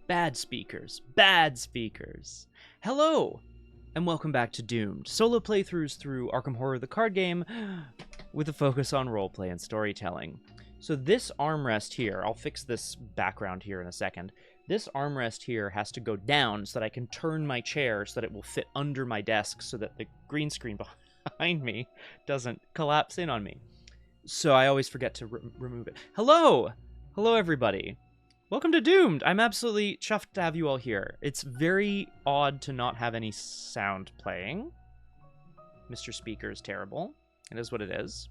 Bad speakers. Bad speakers. Hello, and welcome back to Doomed. Solo playthroughs through Arkham Horror the card game with a focus on roleplay and storytelling. So this armrest here, I'll fix this background here in a second. This armrest here has to go down so that I can turn my chair so that it will fit under my desk so that the green screen behind me doesn't collapse in on me. So I always forget to remove it. Hello! Hello, everybody. Welcome to Doomed! I'm absolutely chuffed to have you all here. It's very odd to not have any sound playing. Mr. Speaker is terrible. It is what it is.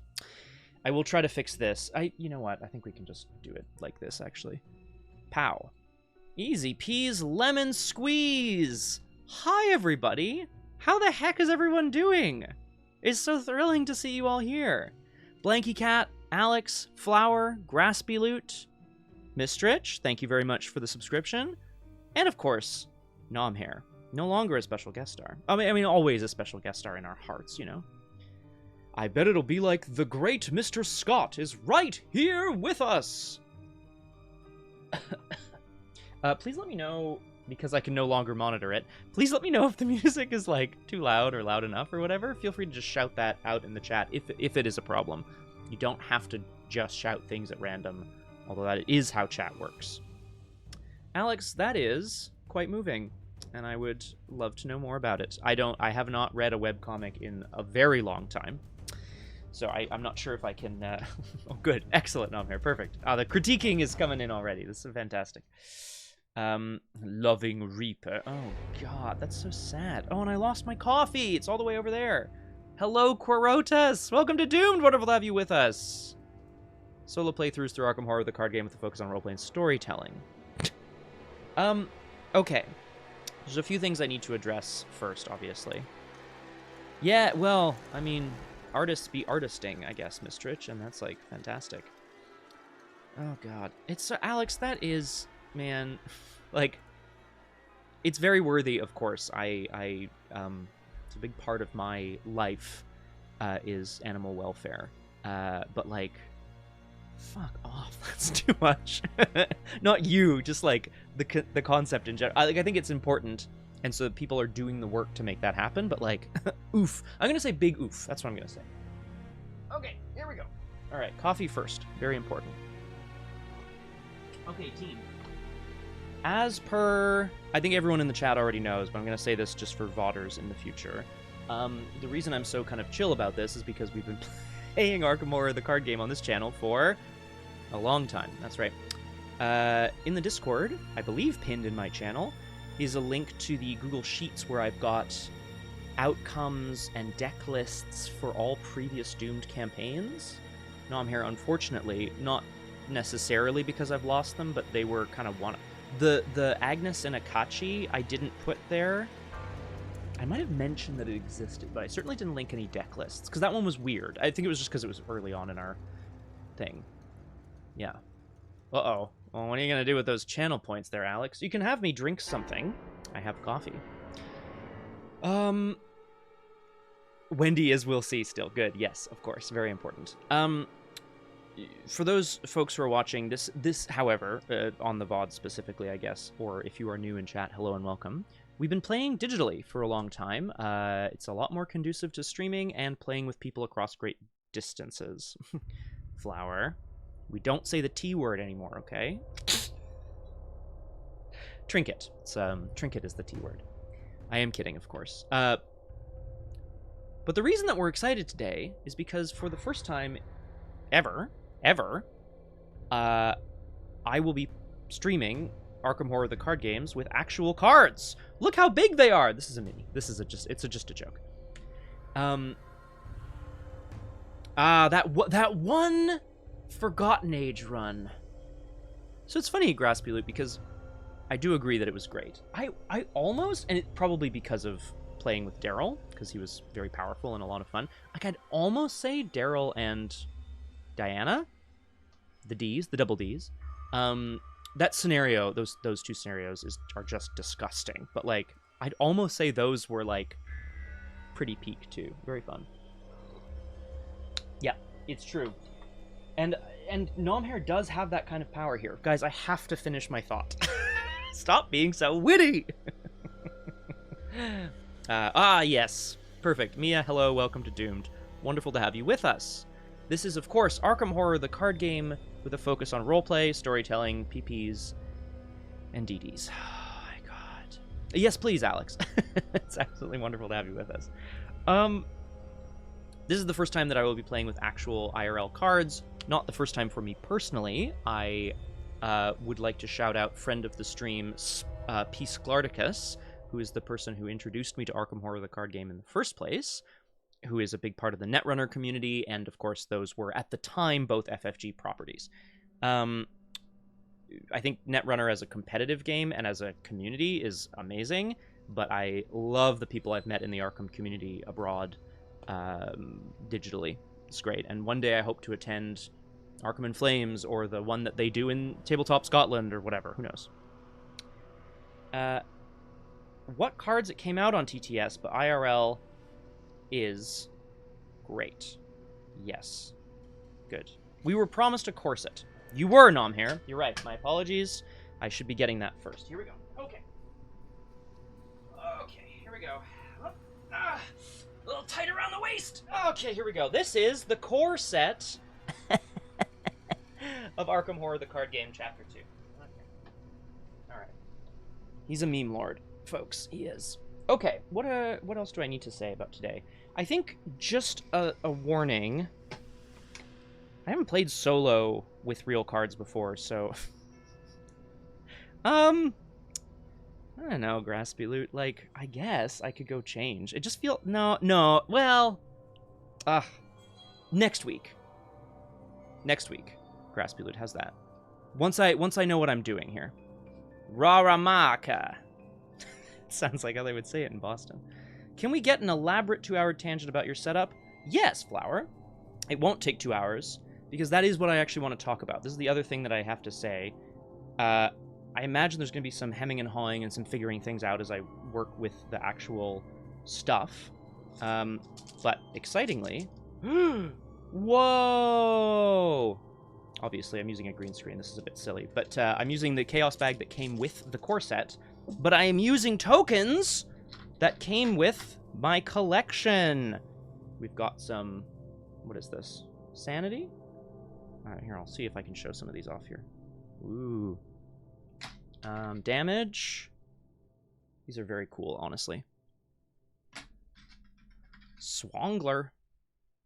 I will try to fix this. You know what? I think we can just do it like this, actually. Pow. Easy peas, lemon squeeze! Hi, everybody! How the heck is everyone doing? It's so thrilling to see you all here. Blanky Cat, Alex, Flower, Graspy Loot, Mistrich, thank you very much for the subscription. And of course, Nomhair, no longer a special guest star. I mean, always a special guest star in our hearts, you know. I bet it'll be like the great Mr. Scott is right here with us. Please let me know, because I can no longer monitor it, please let me know if the music is, like, too loud or loud enough or whatever. Feel free to just shout that out in the chat if it is a problem. You don't have to just shout things at random, although that is how chat works. Alex, that is quite moving, and I would love to know more about it. I have not read a webcomic in a very long time, so I'm not sure if I can... Oh, good. Excellent. No, I'm here. Perfect. The critiquing is coming in already. This is fantastic. Loving Reaper. Oh, God, that's so sad. Oh, and I lost my coffee. It's all the way over there. Hello, Quarotas. Welcome to Doomed. Wonderful to have you with us. Solo playthroughs through Arkham Horror, the card game with a focus on roleplay and storytelling. Okay. There's a few things I need to address first, obviously. Yeah, well, I mean, artists be artisting, I guess, Mistrich, and that's, like, fantastic. Oh, God. It's, Alex, that is, man, like, it's very worthy, of course. It's a big part of my life, is animal welfare. But, like, fuck off. That's too much. Not you, just like the concept in general. I think it's important, and so people are doing the work to make that happen. But like, oof. I'm gonna say big oof. That's what I'm gonna say. Okay, here we go. All right, coffee first. Very important. Okay, team. As per, I think everyone in the chat already knows, but I'm gonna say this just for VODers in the future. The reason I'm so kind of chill about this is because we've been playing Arkham Horror the card game on this channel for a long time. That's right. In the Discord, I believe pinned in my channel, is a link to the Google Sheets where I've got outcomes and deck lists for all previous Doomed campaigns. Now I'm here, unfortunately, not necessarily because I've lost them, but they were kind of one. The Agnes and Akachi I didn't put there. I might have mentioned that it existed, but I certainly didn't link any deck lists, because that one was weird. I think it was just because it was early on in our thing. Yeah. Uh-oh. Well, what are you going to do with those channel points there, Alex? You can have me drink something. I have coffee. Wendy is we'll see still. Good. Yes, of course. Very important. For those folks who are watching, this however, on the VOD specifically, I guess, or if you are new in chat, hello and welcome. We've been playing digitally for a long time. It's a lot more conducive to streaming and playing with people across great distances. Flower. We don't say the T word anymore, okay? Trinket. Trinket is the T word. I am kidding, of course. But the reason that we're excited today is because for the first time ever, I will be streaming Arkham Horror the card games with actual cards. Look how big they are. This is a mini. This is just a joke. That one Forgotten Age run. So it's funny, Graspy Loot, because I do agree that it was great. I almost, and it probably because of playing with Daryl, because he was very powerful and a lot of fun. Like, I'd almost say Daryl and Diana, the double Ds. That scenario, those two scenarios are just disgusting. But like, I'd almost say those were like pretty peak too. Very fun. Yeah, it's true. And Nomhair does have that kind of power here. Guys, I have to finish my thought. Stop being so witty! Yes. Perfect. Mia, hello, welcome to Doomed. Wonderful to have you with us. This is, of course, Arkham Horror, the card game with a focus on roleplay, storytelling, PPs, and DDs. Oh my god. Yes, please, Alex. It's absolutely wonderful to have you with us. This is the first time that I will be playing with actual IRL cards. Not the first time for me personally. I would like to shout out friend of the stream, P. Sklardicus, who is the person who introduced me to Arkham Horror, the card game in the first place, who is a big part of the Netrunner community, and of course those were, at the time, both FFG properties. I think Netrunner as a competitive game and as a community is amazing, but I love the people I've met in the Arkham community abroad digitally. It's great, and one day I hope to attend Arkham in Flames, or the one that they do in Tabletop Scotland, or whatever, who knows. What cards it came out on TTS, but IRL is great. Yes. Good. We were promised a corset. You were, Nom here. You're right. My apologies. I should be getting that first. Here we go. Okay. Okay, here we go. A little tight around the waist. Okay, here we go. This is the core set of Arkham Horror, the card game, Chapter 2. Okay. All right. He's a meme lord, folks. He is. Okay, what else do I need to say about today? I think just a warning. I haven't played solo with real cards before, so... I don't know, Graspy Loot. Like, I guess I could go change. It just feels... No, well... next week. Next week. Graspy Loot, how's that? Once I know what I'm doing here. Raramaka. Sounds like how they would say it in Boston. Can we get an elaborate 2-hour tangent about your setup? Yes, Flower. It won't take 2 hours, because that is what I actually want to talk about. This is the other thing that I have to say. I imagine there's going to be some hemming and hawing and some figuring things out as I work with the actual stuff. But excitingly... Whoa! Obviously, I'm using a green screen. This is a bit silly. But I'm using the Chaos Bag that came with the core set. But I am using tokens that came with my collection. We've got some... What is this? Sanity? Alright, here, I'll see if I can show some of these off here. Ooh. Damage. These are very cool, honestly. Swangler.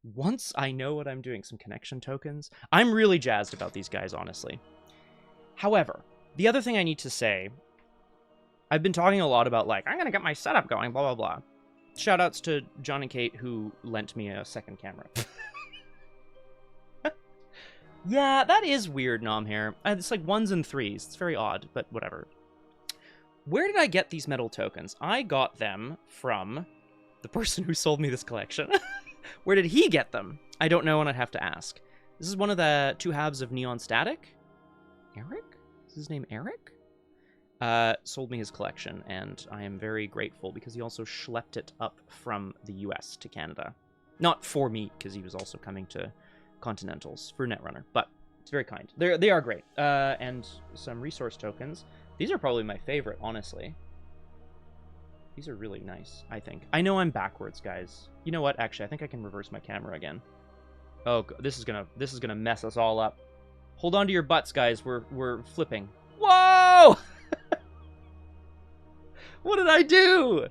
Once I know what I'm doing, some connection tokens. I'm really jazzed about these guys, honestly. However, the other thing I need to say, I've been talking a lot about, like, I'm gonna get my setup going, blah, blah, blah. Shoutouts to John and Kate, who lent me a second camera. Yeah, that is weird, Nom here. It's like 1s and 3s. It's very odd, but whatever. Where did I get these metal tokens? I got them from the person who sold me this collection. Where did he get them? I don't know, and I'd have to ask. This is one of the 2 halves of Neon Static. Eric? Is his name Eric? Sold me his collection, and I am very grateful because he also schlepped it up from the US to Canada. Not for me, because he was also coming to Continentals for Netrunner, but it's very kind. They are great. And some resource tokens. These are probably my favorite, honestly. These are really nice, I think. I know I'm backwards, guys. You know what? Actually, I think I can reverse my camera again. Oh, this is gonna mess us all up. Hold on to your butts, guys. We're flipping. Whoa! What did I do?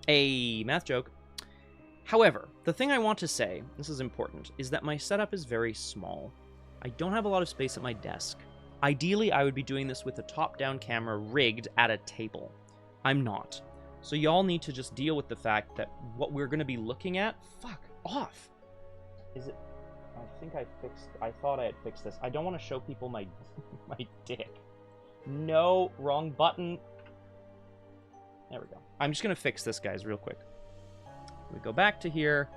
A math joke. However, the thing I want to say, this is important, is that my setup is very small. I don't have a lot of space at my desk. Ideally, I would be doing this with a top-down camera rigged at a table. I'm not. So y'all need to just deal with the fact that what we're going to be looking at... Fuck off! Is it... I thought I had fixed this. I don't want to show people my dick. No, wrong button. There we go. I'm just going to fix this, guys, real quick. We go back to here.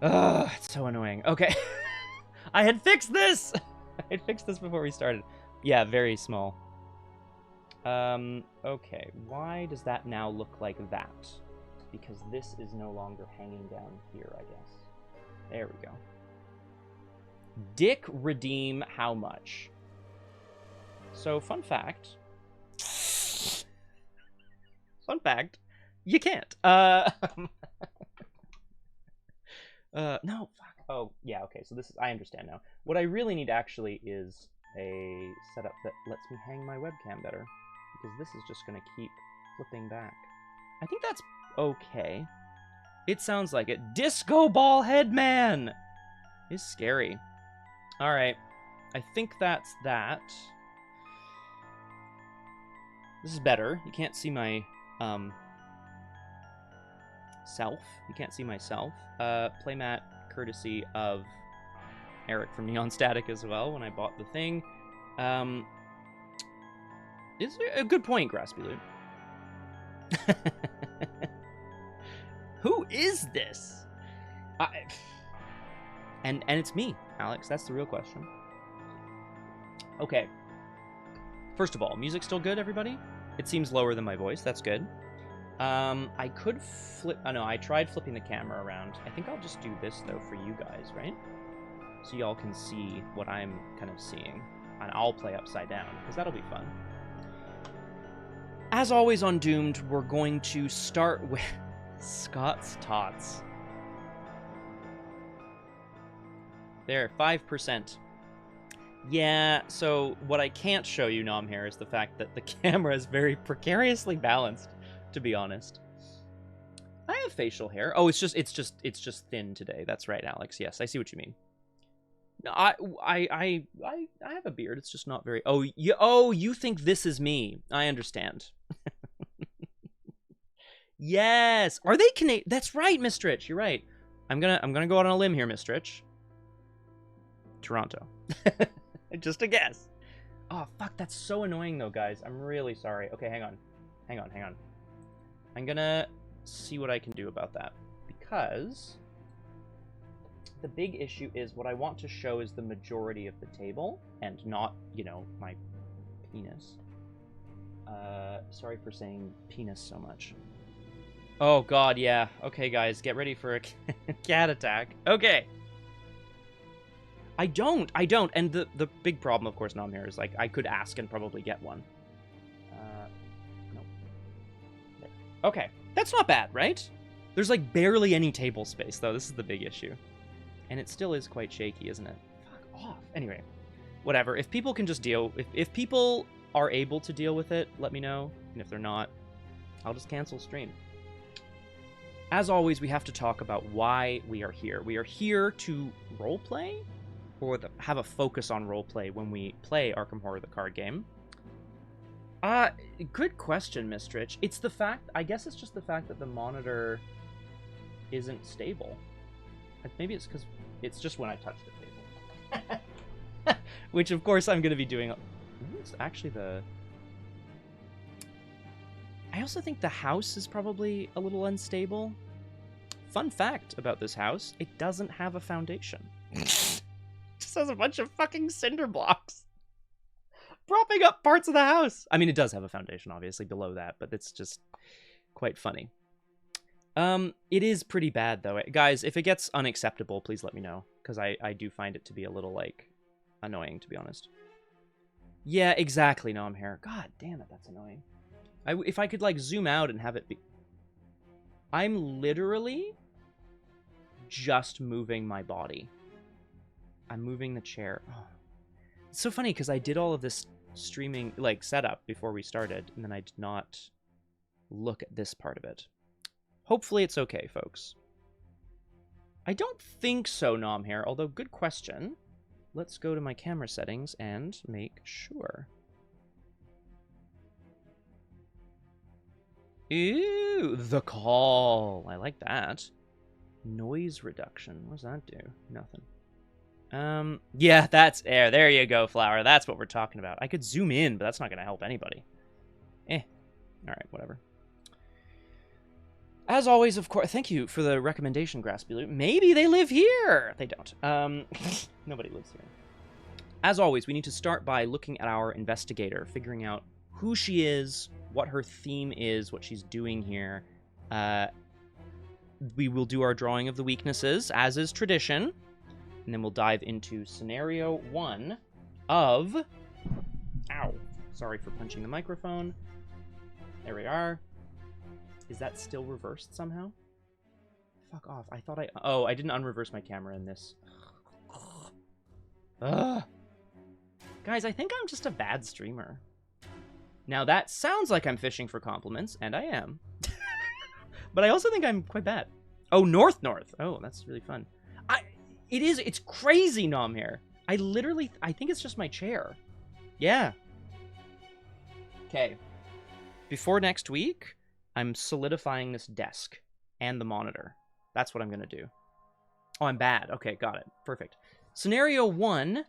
Ugh, it's so annoying. Okay. I had fixed this! I had fixed this before we started. Yeah, very small. Okay. Why does that now look like that? Because this is no longer hanging down here, I guess. There we go. Dick redeem how much? So, fun fact. Fun fact, you can't. No, fuck. Oh, yeah, okay, so this is, I understand now. What I really need actually is a setup that lets me hang my webcam better, because this is just gonna keep flipping back. I think that's okay. It sounds like it. Disco Ball Head Man is scary. All right, I think that's that. This is better. You can't see my self. You can't see myself. Playmat courtesy of Eric from Neon Static as well when I bought the thing. Is a good point, Graspy Loot. Who is this? And it's me, Alex. That's the real question. Okay. First of all, music still good, everybody? It seems lower than my voice. That's good. I could flip... Oh, no, I tried flipping the camera around. I think I'll just do this, though, for you guys, right? So y'all can see what I'm kind of seeing. And I'll play upside down, because that'll be fun. As always on Doomed, we're going to start with Scott's Tots. There, 5%. Yeah, so what I can't show you, Nom, here is the fact that the camera is very precariously balanced, to be honest. I have facial hair. Oh, it's just thin today. That's right, Alex. Yes, I see what you mean. No, I have a beard. It's just not very. Oh, you think this is me? I understand. Yes. Are they Canadian? That's right, Miss Stritch. You're right. I'm gonna go out on a limb here, Miss Stritch. Toronto. Just a guess. Oh, fuck, that's so annoying, though, guys. I'm really sorry. Okay, hang on. I'm gonna see what I can do about that. Because the big issue is what I want to show is the majority of the table, and not, you know, my penis. Sorry for saying penis so much. Oh, God, yeah. Okay, guys, get ready for a cat attack. Okay. I don't. And the big problem, of course, Nom here is, like, I could ask and probably get one. No. There. Okay. That's not bad, right? There's, like, barely any table space, though. This is the big issue. And it still is quite shaky, isn't it? Fuck off. Anyway. Whatever. If people can just deal... If people are able to deal with it, let me know. And if they're not, I'll just cancel stream. As always, we have to talk about why we are here. We are here to roleplay? Or have a focus on roleplay when we play Arkham Horror, the card game? Good question, Miss Stritch. It's the fact... I guess it's just the fact that the monitor isn't stable. Maybe it's because it's just when I touch the table. Which, of course, I'm going to be doing... It's actually the... I also think the house is probably a little unstable. Fun fact about this house, it doesn't have a foundation. Just has a bunch of fucking cinder blocks propping up parts of the house. I mean, it does have a foundation, obviously, below that, but it's just quite funny. It is pretty bad, though. Guys, if it gets unacceptable, please let me know, because I do find it to be a little, like, annoying, to be honest. Yeah, exactly, Nom here. God damn it, that's annoying. If I could, like, zoom out and have it be... I'm literally just moving my body. I'm moving the chair. Oh. It's so funny, because I did all of this streaming, like, setup before we started, and then I did not look at this part of it. Hopefully it's okay, folks. I don't think so, Nom here, although good question. Let's go to my camera settings and make sure. Ooh, the call. I like that. Noise reduction. What does that do? Nothing. Yeah, that's air. There you go, Flower. That's what we're talking about. I could zoom in, but that's not going to help anybody. All right, whatever. As always, of course, thank you for the recommendation, Graspy Loot. Maybe they live here. They don't. Nobody lives here. As always, we need to start by looking at our investigator, figuring out who she is, what her theme is, what she's doing here. We will do our drawing of the weaknesses, as is tradition. And then we'll dive into scenario 1 of... Ow. Sorry for punching the microphone. There we are. Is that still reversed somehow? Fuck off. I thought I... Oh, I didn't unreverse my camera in this. Ugh. Guys, I think I'm just a bad streamer. Now, that sounds like I'm fishing for compliments, and I am. But I also think I'm quite bad. Oh, North. Oh, that's really fun. It's crazy, Nom here. I think it's just my chair. Yeah. Okay. Before next week, I'm solidifying this desk and the monitor. That's what I'm going to do. Oh, I'm bad. Okay, got it. Perfect. Scenario 1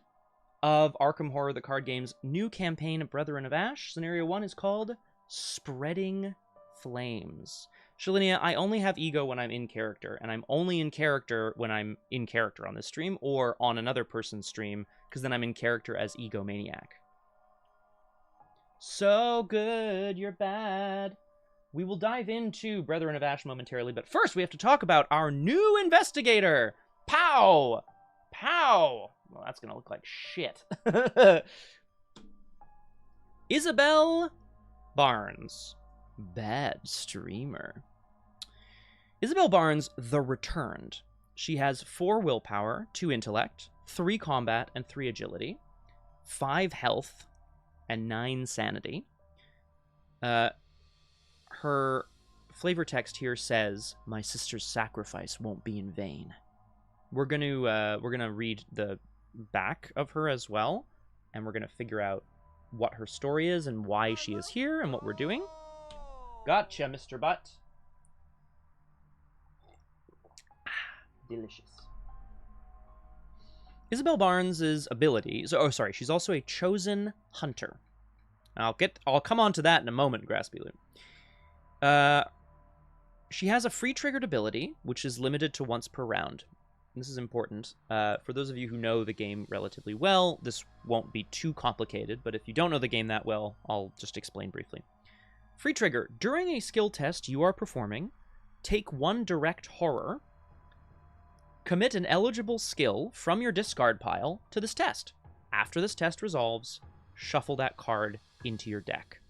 of Arkham Horror, the card game's new campaign, Brethren of Ash. Scenario 1 is called Spreading Flames. Shalinia, I only have ego when I'm in character, and I'm only in character when I'm in character on this stream or on another person's stream, because then I'm in character as Egomaniac. So good, you're bad. We will dive into Brethren of Ash momentarily, but first we have to talk about our new investigator. Pow! Pow! Well, that's gonna look like shit. Isabelle Barnes. Bad streamer. Isabelle Barnes, the Returned. She has 4 willpower, 2 intellect, 3 combat, and 3 agility, 5 health, and 9 sanity. Her flavor text here says, "My sister's sacrifice won't be in vain." We're gonna read the back of her as well, and we're gonna figure out what her story is and why she is here and what we're doing. Gotcha, Mr. Butt. Delicious. Isabelle Barnes' ability... she's also a chosen hunter. I'll come on to that in a moment, Graspy Loot. She has a free triggered ability, which is limited to once per round. This is important. For those of you who know the game relatively well, this won't be too complicated, but if you don't know the game that well, I'll just explain briefly. Free trigger. During a skill test you are performing, take 1 direct horror, commit an eligible skill from your discard pile to this test. After this test resolves, shuffle that card into your deck.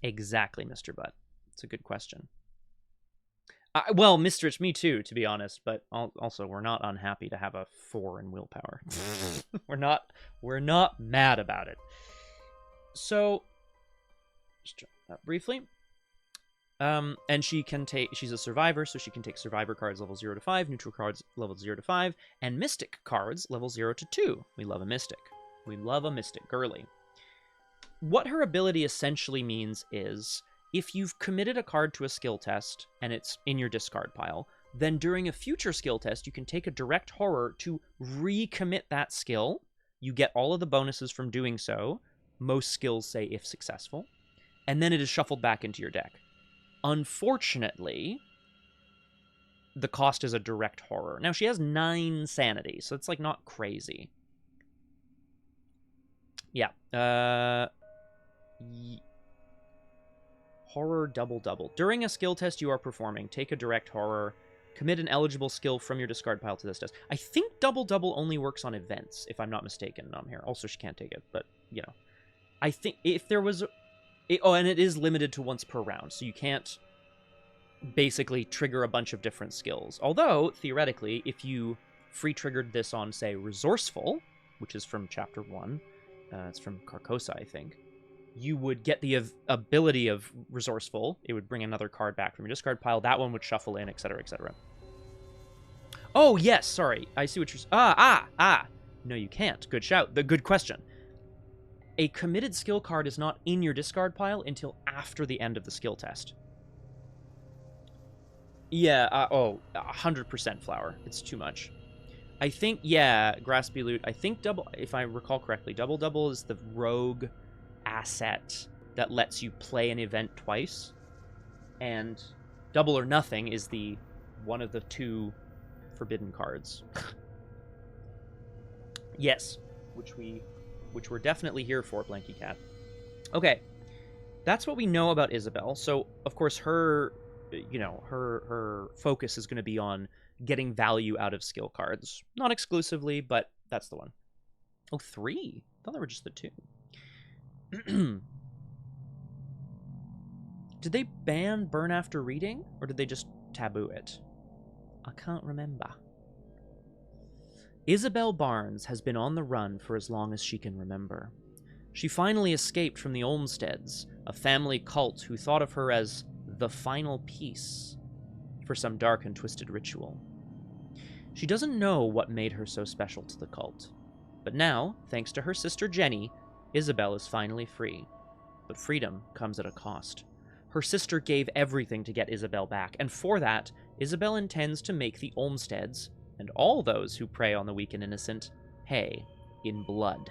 Exactly, Mr. Butt. It's a good question. Well, Mistress, me too, to be honest, but also we're not unhappy to have a 4 in willpower. we're not mad about it. So, just try that briefly. And she's a survivor, so she can take survivor cards level 0 to 5, neutral cards level 0 to 5, and mystic cards level 0 to 2. We love a mystic. We love a mystic girly. What her ability essentially means is, if you've committed a card to a skill test and it's in your discard pile, then during a future skill test, you can take a direct horror to recommit that skill. You get all of the bonuses from doing so. Most skills say if successful. And then it is shuffled back into your deck. Unfortunately, the cost is a direct horror. Now, she has 9 sanity, so it's like not crazy. Yeah. Horror double. During a skill test you are performing, take a direct horror, commit an eligible skill from your discard pile to this test. I think double only works on events, if I'm not mistaken. I'm here. Also, she can't take it, but, you know. I think if there was... and it is limited to once per round, so you can't basically trigger a bunch of different skills. Although, theoretically, if you free-triggered this on, say, Resourceful, which is from Chapter 1, it's from Carcosa, I think, you would get the ability of Resourceful. It would bring another card back from your discard pile. That one would shuffle in, etc., etc. Oh, yes, sorry. I see what you're... No, you can't. Good shout. Good question. A committed skill card is not in your discard pile until after the end of the skill test. Yeah, 100% Flower. It's too much. I think, yeah, Graspy Loot, I think if I recall correctly, double is the rogue asset that lets you play an event twice. And Double or Nothing is the one of the 2 forbidden cards. Yes, which we're definitely here for, Blanky Cat. Okay, that's what we know about Isabelle. So, of course, her focus is going to be on getting value out of skill cards. Not exclusively, but that's the one. Oh, 3? I thought they were just the 2. Did they ban burn after reading, or did they just taboo it? I can't remember. Isabelle Barnes has been on the run for as long as she can remember. She finally escaped from the Olmsteads, a family cult who thought of her as the final piece for some dark and twisted ritual. She doesn't know what made her so special to the cult, but now, thanks to her sister Jenny, Isabelle is finally free. But freedom comes at a cost. Her sister gave everything to get Isabelle back, and for that, Isabelle intends to make the Olmsteads, and all those who prey on the weak and innocent, hay in blood.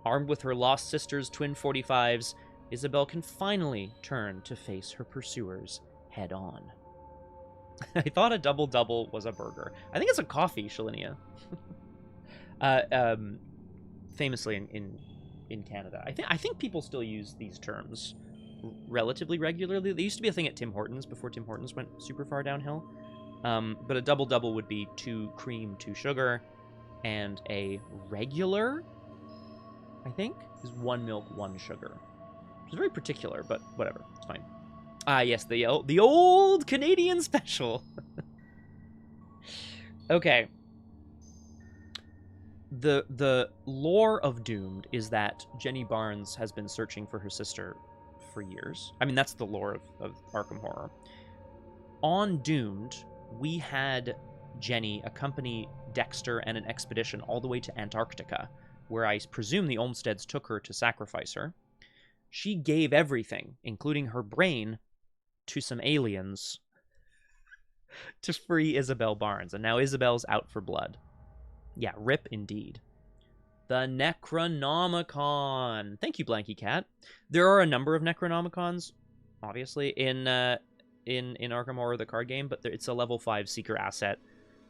Armed with her lost sister's twin 45s, Isabelle can finally turn to face her pursuers head on. I thought a double-double was a burger. I think it's a coffee, Shalinia. Famously in Canada. I think people still use these terms relatively regularly. They used to be a thing at Tim Hortons before Tim Hortons went super far downhill. But a double-double would be 2 cream, 2 sugar, and a regular, I think, is 1 milk, 1 sugar. Which is very particular, but whatever, it's fine. Ah, yes, the old Canadian special. Okay. The lore of Doomed is that Jenny Barnes has been searching for her sister for years. I mean, that's the lore of Arkham Horror. On Doomed, we had Jenny accompany Dexter and an expedition all the way to Antarctica, where I presume the Olmsteads took her to sacrifice her. She gave everything, including her brain, to some aliens to free Isabelle Barnes, and now Isabelle's out for blood. Yeah, rip indeed. The Necronomicon. Thank you, Blanky Cat. There are a number of Necronomicons, obviously, in Arkham Horror, the card game, but it's a level 5 seeker asset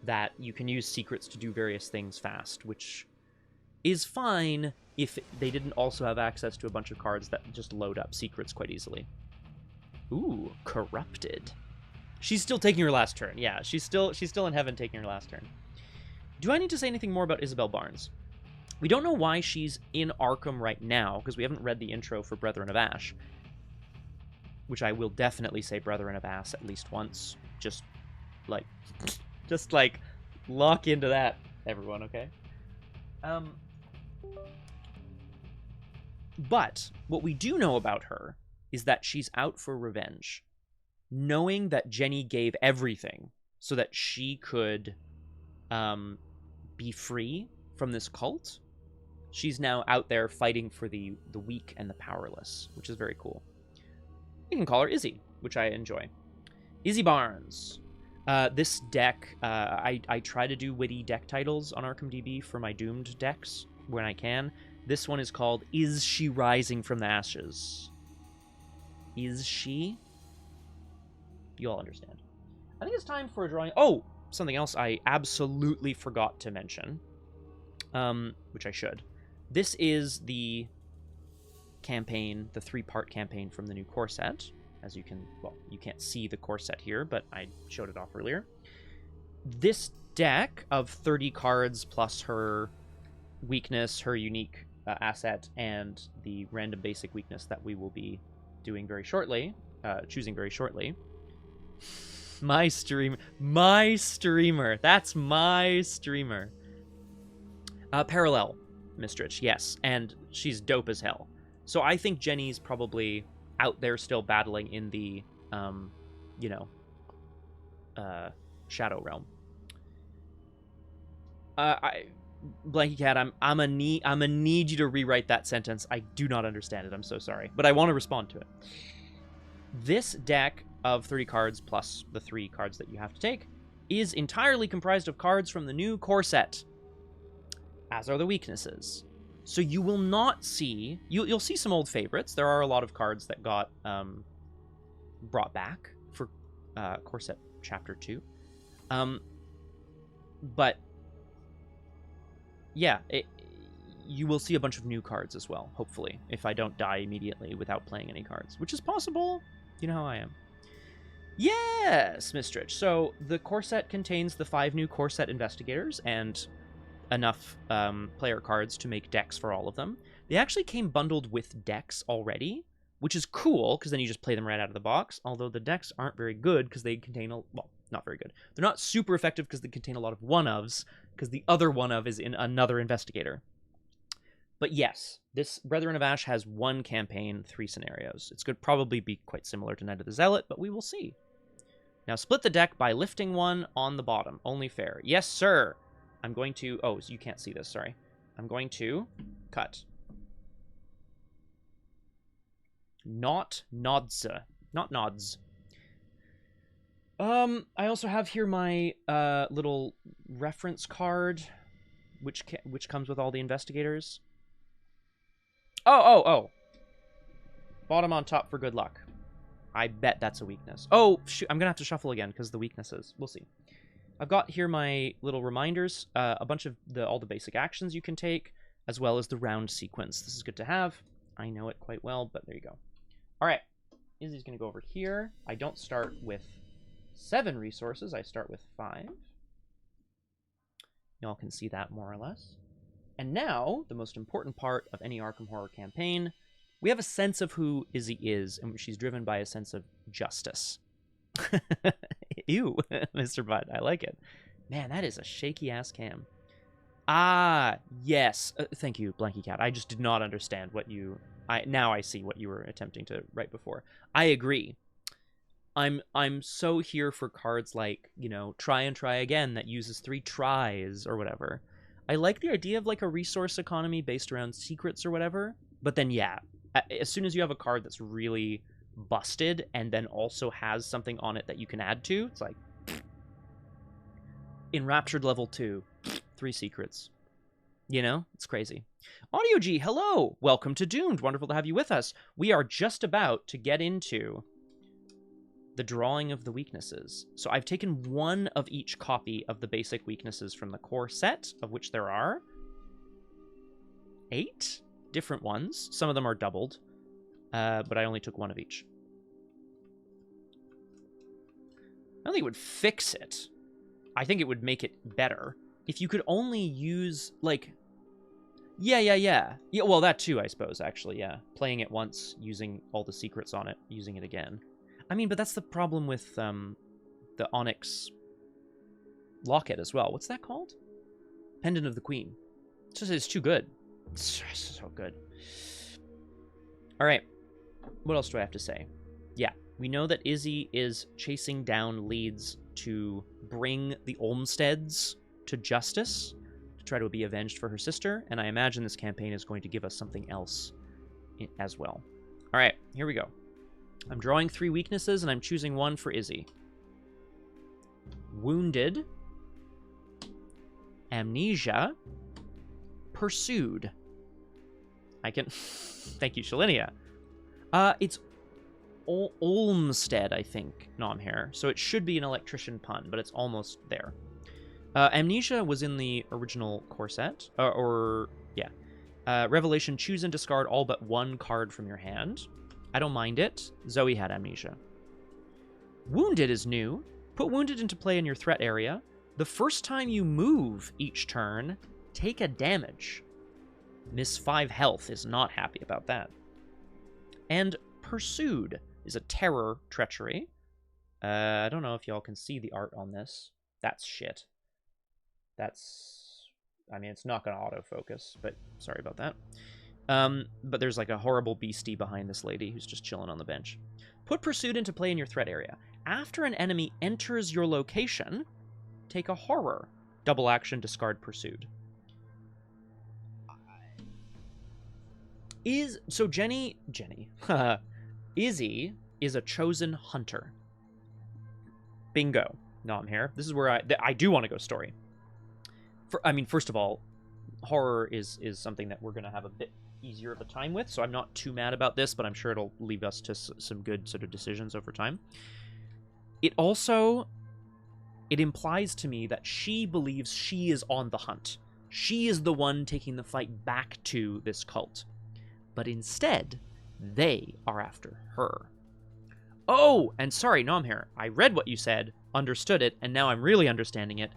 that you can use secrets to do various things fast, which is fine if they didn't also have access to a bunch of cards that just load up secrets quite easily. Ooh, Corrupted. She's still taking her last turn. Yeah, she's still in heaven taking her last turn. Do I need to say anything more about Isabelle Barnes? We don't know why she's in Arkham right now, because we haven't read the intro for Brethren of Ash, which I will definitely say Brethren of Ash at least once. Just lock into that, everyone, okay? But what we do know about her is that she's out for revenge. Knowing that Jenny gave everything so that she could be free from this cult, she's now out there fighting for the weak and the powerless, which is very cool. You can call her Izzy, which I enjoy. Izzy Barnes. This deck, I try to do witty deck titles on ArkhamDB for my Doomed decks when I can. This one is called Is She Rising from the Ashes? Is she? You all understand. I think it's time for a drawing. Oh, something else I absolutely forgot to mention, which I should. This is the campaign, the 3-part campaign from the new core set. As you can, well, you can't see the core set here, but I showed it off earlier. This deck of 30 cards plus her weakness, her unique asset, and the random basic weakness that we will be doing very shortly, choosing very shortly. My streamer. That's my streamer. Parallel Mistress, yes, and she's dope as hell. So I think Jenny's probably out there still battling in the, Shadow Realm. Blanky Cat, I'm gonna need you to rewrite that sentence. I do not understand it. I'm so sorry, but I want to respond to it. This deck of 30 cards plus the 3 cards that you have to take is entirely comprised of cards from the new core set, as are the weaknesses. So you will not see... You'll see some old favorites. There are a lot of cards that got brought back for core set Chapter 2. But, yeah, you will see a bunch of new cards as well, hopefully, if I don't die immediately without playing any cards, which is possible. You know how I am. Yes, Mistrich. So the core set contains the 5 new core set investigators and enough player cards to make decks for all of them. They actually came bundled with decks already, which is cool because then you just play them right out of the box. Although the decks aren't very good because they contain well, not very good. They're not super effective because they contain a lot of one-ofs, because the other one-of is in another investigator. But yes, this Brethren of Ash has 1 campaign, 3 scenarios. It's going to probably be quite similar to Night of the Zealot, but we will see. Now split the deck by lifting 1 on the bottom. Only fair. Yes, sir. I'm going to... Oh, you can't see this, sorry. I'm going to cut. Not nods. Not nods. I also have here my little reference card, which comes with all the investigators. Oh. Bottom on top for good luck. I bet that's a weakness. Oh, shoot, I'm going to have to shuffle again because of the weaknesses. We'll see. I've got here my little reminders, a bunch of all the basic actions you can take, as well as the round sequence. This is good to have. I know it quite well, but there you go. All right. Izzy's going to go over here. I don't start with 7 resources. I start with 5. Y'all can see that more or less. And now, the most important part of any Arkham Horror campaign, we have a sense of who Izzy is, and she's driven by a sense of justice. Ew, Mr. Butt, I like it. Man, that is a shaky-ass cam. Ah, yes. Thank you, Blanky Cat. I just did not understand what you... Now I see what you were attempting to write before. I agree. I'm so here for cards like, you know, Try and Try Again that uses 3 tries or whatever. I like the idea of like a resource economy based around secrets or whatever. But then, yeah, as soon as you have a card that's really busted and then also has something on it that you can add to, it's like... Enraptured level 2, 3 secrets. You know, it's crazy. Audio G, hello! Welcome to Doomed. Wonderful to have you with us. We are just about to get into the drawing of the weaknesses. So I've taken 1 of each copy of the basic weaknesses from the core set, of which there are 8 different ones. Some of them are doubled, but I only took 1 of each. I don't think it would fix it. I think it would make it better. If you could only use, like... Yeah, well, that too, I suppose, actually, yeah. Playing it once, using all the secrets on it, using it again. I mean, but that's the problem with the Onyx locket as well. What's that called? Pendant of the Queen. It's too good. It's so good. All right. What else do I have to say? Yeah, we know that Izzy is chasing down leads to bring the Olmsteads to justice, to try to be avenged for her sister, and I imagine this campaign is going to give us something else as well. All right, here we go. I'm drawing 3 weaknesses, and I'm choosing 1 for Izzy. Wounded, Amnesia, Pursued. I can... Thank you, Shalinia. It's Olmstead, I think, nom here. So it should be an electrician pun, but it's almost there. Amnesia was in the original core set. Revelation, choose and discard all but 1 card from your hand. I don't mind it. Zoe had Amnesia. Wounded is new. Put Wounded into play in your threat area. The first time you move each turn, take a damage. Miss 5 health is not happy about that. And Pursued is a terror treachery. I don't know if y'all can see the art on this. That's shit. That's... I mean, it's not going to autofocus, but sorry about that. But there's like a horrible beastie behind this lady who's just chilling on the bench. Put Pursued into play in your threat area. After an enemy enters your location, take a horror. Double action, discard Pursued. Izzy is a chosen hunter. Bingo. No, I'm here. This is where I do want to go story. First of all, horror is something that we're going to have a bit easier of a time with, so I'm not too mad about this, but I'm sure it'll lead us to some good sort of decisions over time. It implies to me that she believes she is on the hunt. She is the one taking the fight back to this cult. But instead, they are after her. Oh, and sorry, no, I'm here. I read what you said, understood it, and now I'm really understanding it.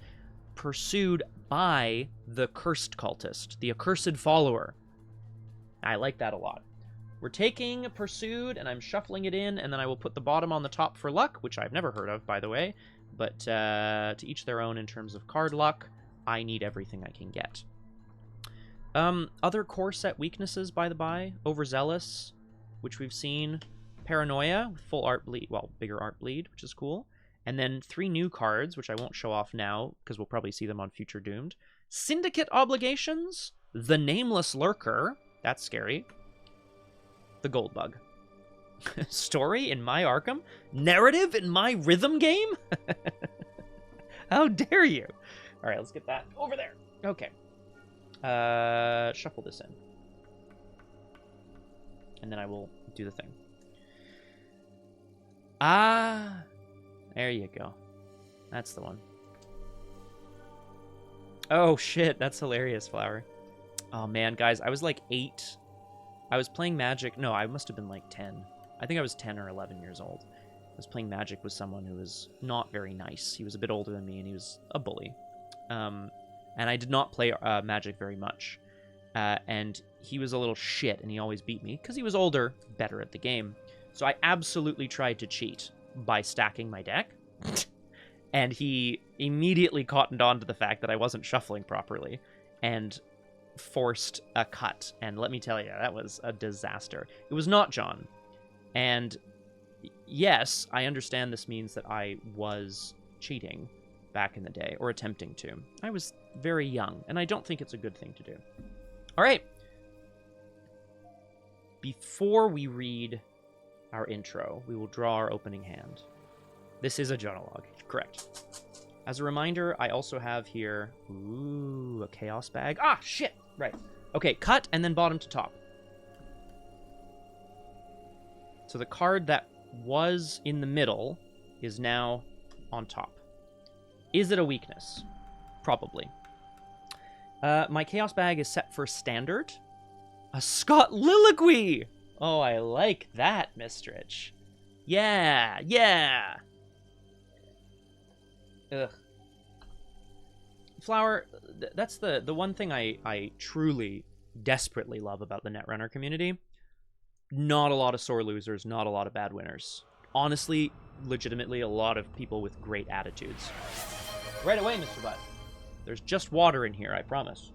Pursued by the cursed cultist, the accursed follower. I like that a lot. We're taking Pursued, and I'm shuffling it in, and then I will put the bottom on the top for luck, which I've never heard of, by the way. But to each their own in terms of card luck. I need everything I can get. Other core set weaknesses, by the by. Overzealous, which we've seen. Paranoia, with full art bleed, well, bigger art bleed, which is cool. And then 3 new cards, which I won't show off now, because we'll probably see them on future Doomed. Syndicate Obligations, the Nameless Lurker, that's scary. The Gold Bug. Story in my Arkham? Narrative in my rhythm game? How dare you? All right, let's get that over there. Okay. Shuffle this in. And then I will do the thing. Ah, there you go. That's the one. Oh, shit. That's hilarious, Flower. Oh, man, guys. I was like 8. I was playing Magic. No, I must have been like 10. I think I was 10 or 11 years old. I was playing Magic with someone who was not very nice. He was a bit older than me, and he was a bully. And I did not play Magic very much. And he was a little shit, and he always beat me, because he was older, better at the game. So I absolutely tried to cheat by stacking my deck. And he immediately cottoned on to the fact that I wasn't shuffling properly, and forced a cut. And let me tell you, that was a disaster. It was not John. And yes, I understand this means that I was cheating back in the day, or attempting to. I was very young, and I don't think it's a good thing to do. All right. Before we read our intro, we will draw our opening hand. This is a journalog, correct. As a reminder, I also have here, ooh, a chaos bag. Ah, shit, right. Okay, cut and then bottom to top. So the card that was in the middle is now on top. Is it a weakness? Probably. My chaos bag is set for standard. A Scott Liliquy! Oh, I like that, Mistrich. Yeah, yeah! Ugh. Flower, that's the one thing I truly, desperately love about the Netrunner community. Not a lot of sore losers, not a lot of bad winners. Honestly, legitimately, a lot of people with great attitudes. Right away, Mr. Butt. There's just water in here, I promise.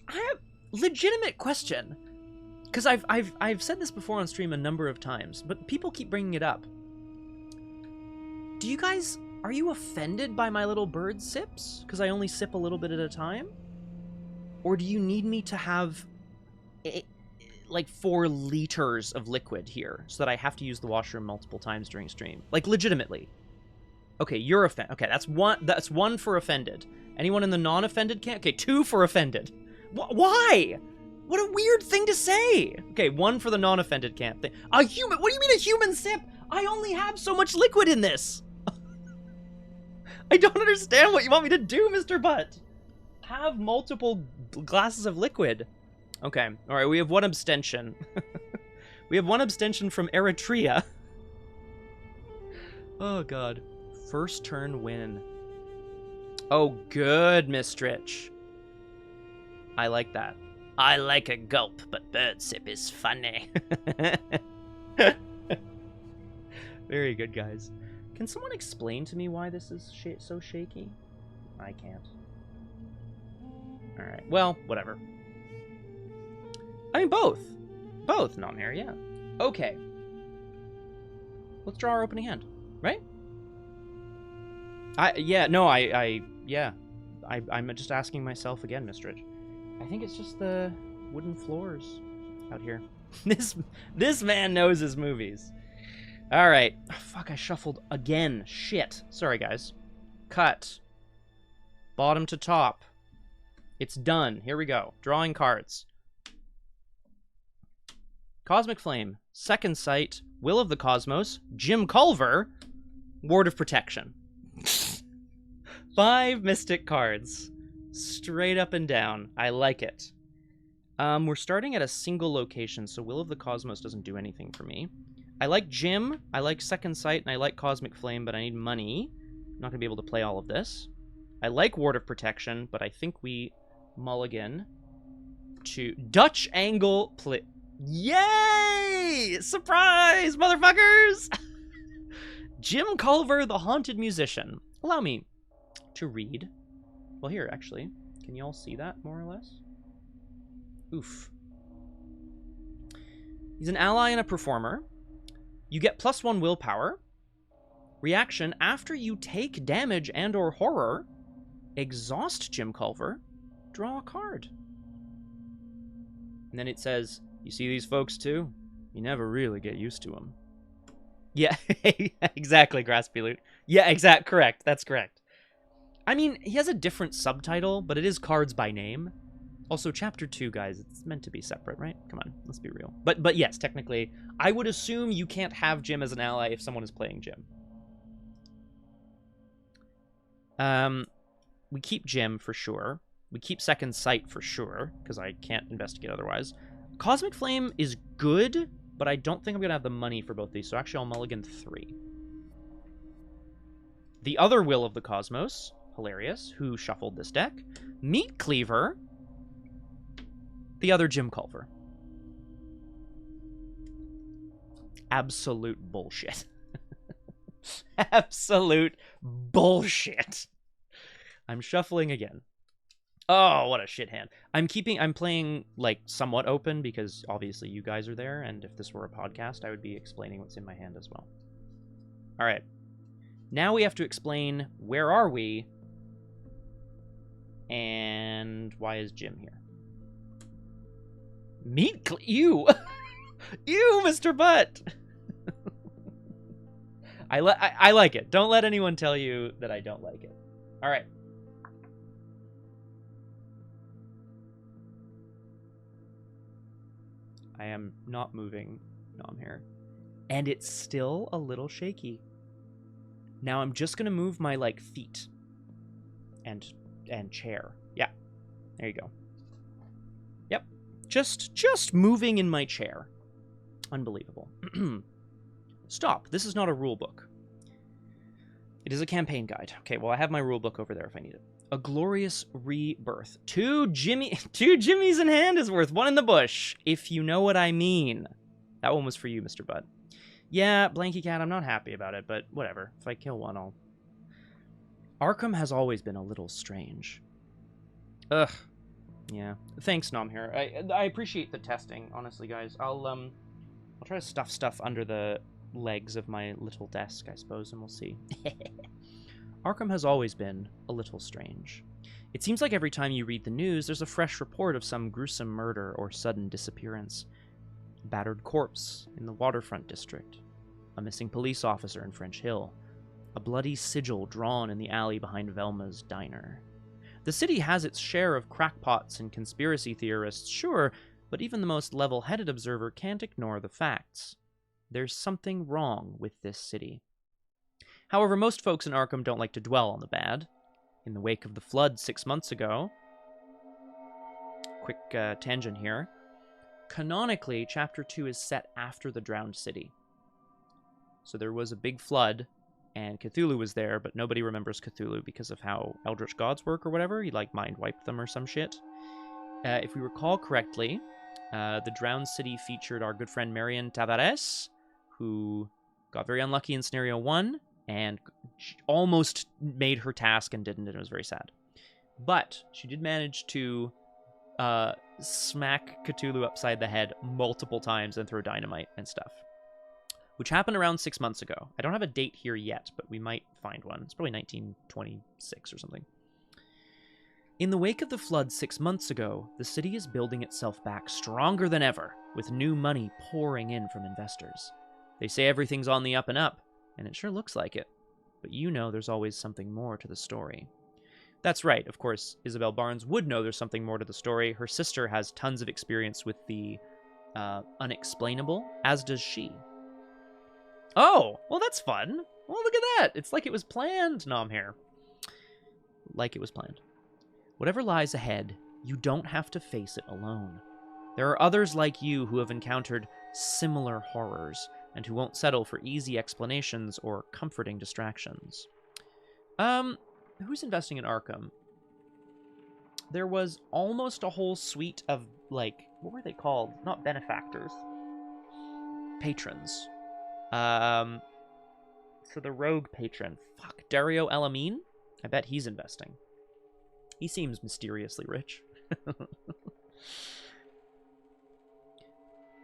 I have a legitimate question. Because I've said this before on stream a number of times, but people keep bringing it up. Do you guys, are you offended by my little bird sips? Because I only sip a little bit at a time? Or do you need me to have like 4 liters of liquid here so that I have to use the washroom multiple times during stream? Like, legitimately. Okay, you're offended. Okay, that's one for offended. Anyone in the non-offended camp? Okay, 2 for offended. Why? What a weird thing to say. Okay, 1 for the non-offended camp. A human? What do you mean a human sip? I only have so much liquid in this. I don't understand what you want me to do, Mr. Butt. Have multiple glasses of liquid. Okay, all right, we have 1 abstention. We have 1 abstention from Eritrea. Oh, God. First turn win. Oh, good, Mistrich. I like that. I like a gulp, but bird sip is funny. Very good, guys. Can someone explain to me why this is so shaky? I can't. Alright, well, whatever. I mean, both. Both, not here, yeah. Okay. Let's draw our opening hand, right? I'm just asking myself again, Mistrich. I think it's just the wooden floors out here. This man knows his movies. All right. Oh, fuck, I shuffled again. Shit. Sorry, guys. Cut. Bottom to top. It's done. Here we go. Drawing cards. Cosmic Flame. Second Sight. Will of the Cosmos. Jim Culver. Ward of Protection. 5 Mystic cards. Straight up and down. I like it. We're starting at a single location, so Will of the Cosmos doesn't do anything for me. I like Jim, I like Second Sight, and I like Cosmic Flame, but I need money. I'm not going to be able to play all of this. I like Ward of Protection, but I think we mulligan 2. Dutch angle play. Yay! Surprise, motherfuckers! Jim Culver, the Haunted Musician. Allow me to read. Well, here, actually. Can you all see that, more or less? Oof. He's an ally and a performer. You get +1 willpower. Reaction, after you take damage and or horror, exhaust Jim Culver, draw a card. And then it says, you see these folks too? You never really get used to them. Yeah, exactly, Graspy Loot. Yeah, correct, that's correct. I mean, he has a different subtitle, but it is cards by name. Also, Chapter 2, guys, it's meant to be separate, right? Come on, let's be real. But yes, technically, I would assume you can't have Jim as an ally if someone is playing Jim. We keep Jim for sure. We keep Second Sight for sure, because I can't investigate otherwise. Cosmic Flame is good, but I don't think I'm going to have the money for both these, so actually I'll mulligan 3. The other Will of the Cosmos, hilarious, who shuffled this deck. Meat Cleaver, the other Jim Culver. Absolute bullshit. Absolute bullshit. I'm shuffling again. Oh, what a shit hand. I'm playing, like, somewhat open because obviously you guys are there, and if this were a podcast, I would be explaining what's in my hand as well. All right. Now we have to explain where are we, and why is Jim here? You! You, Mr. Butt! I like it. Don't let anyone tell you that I don't like it. All right. I am not moving Nom here. And it's still a little shaky. Now I'm just going to move my, like, feet. And chair. Yeah. There you go. Yep. Just moving in my chair. Unbelievable. Stop. This is not a rule book. It is a campaign guide. Okay, well, I have my rule book over there if I need it. A glorious rebirth. Two Jimmies in hand is worth one in the bush, if you know what I mean. That one was for you, Mr. Butt. Yeah, Blanky Cat, I'm not happy about it, but whatever. If I kill one, I'll... Arkham has always been a little strange. Ugh. Yeah. Thanks, Nom here. I appreciate the testing, honestly, guys. I'll try to stuff stuff under the legs of my little desk, I suppose, and we'll see. Arkham has always been a little strange. It seems like every time you read the news, there's a fresh report of some gruesome murder or sudden disappearance. A battered corpse in the waterfront district. A missing police officer in French Hill. A bloody sigil drawn in the alley behind Velma's diner. The city has its share of crackpots and conspiracy theorists, sure, but even the most level-headed observer can't ignore the facts. There's something wrong with this city. However, most folks in Arkham don't like to dwell on the bad. In the wake of the flood 6 months ago... Quick tangent here. Canonically, Chapter 2 is set after the drowned city. So there was a big flood, and Cthulhu was there, but nobody remembers Cthulhu because of how Eldritch Gods work or whatever. He, like, mind-wiped them or some shit. If we recall correctly, the drowned city featured our good friend Marion Tavares, who got very unlucky in Scenario 1, and almost made her task and didn't, and it was very sad. But she did manage to smack Cthulhu upside the head multiple times and throw dynamite and stuff. Which happened around 6 months ago. I don't have a date here yet, but we might find one. It's probably 1926 or something. In the wake of the flood 6 months ago, the city is building itself back stronger than ever, with new money pouring in from investors. They say everything's on the up and up, and it sure looks like it. But you know there's always something more to the story. That's right, of course, Isabelle Barnes would know there's something more to the story. Her sister has tons of experience with the unexplainable, as does she. Oh, well that's fun. Well, look at that. It's like it was planned, Nom here. Like it was planned. Whatever lies ahead, you don't have to face it alone. There are others like you who have encountered similar horrors, and who won't settle for easy explanations or comforting distractions. Who's investing in Arkham? there was almost a whole suite of, like, what were they called? Not benefactors. Patrons. So the rogue patron. Fuck, Dario Elamine? I bet he's investing. He seems mysteriously rich.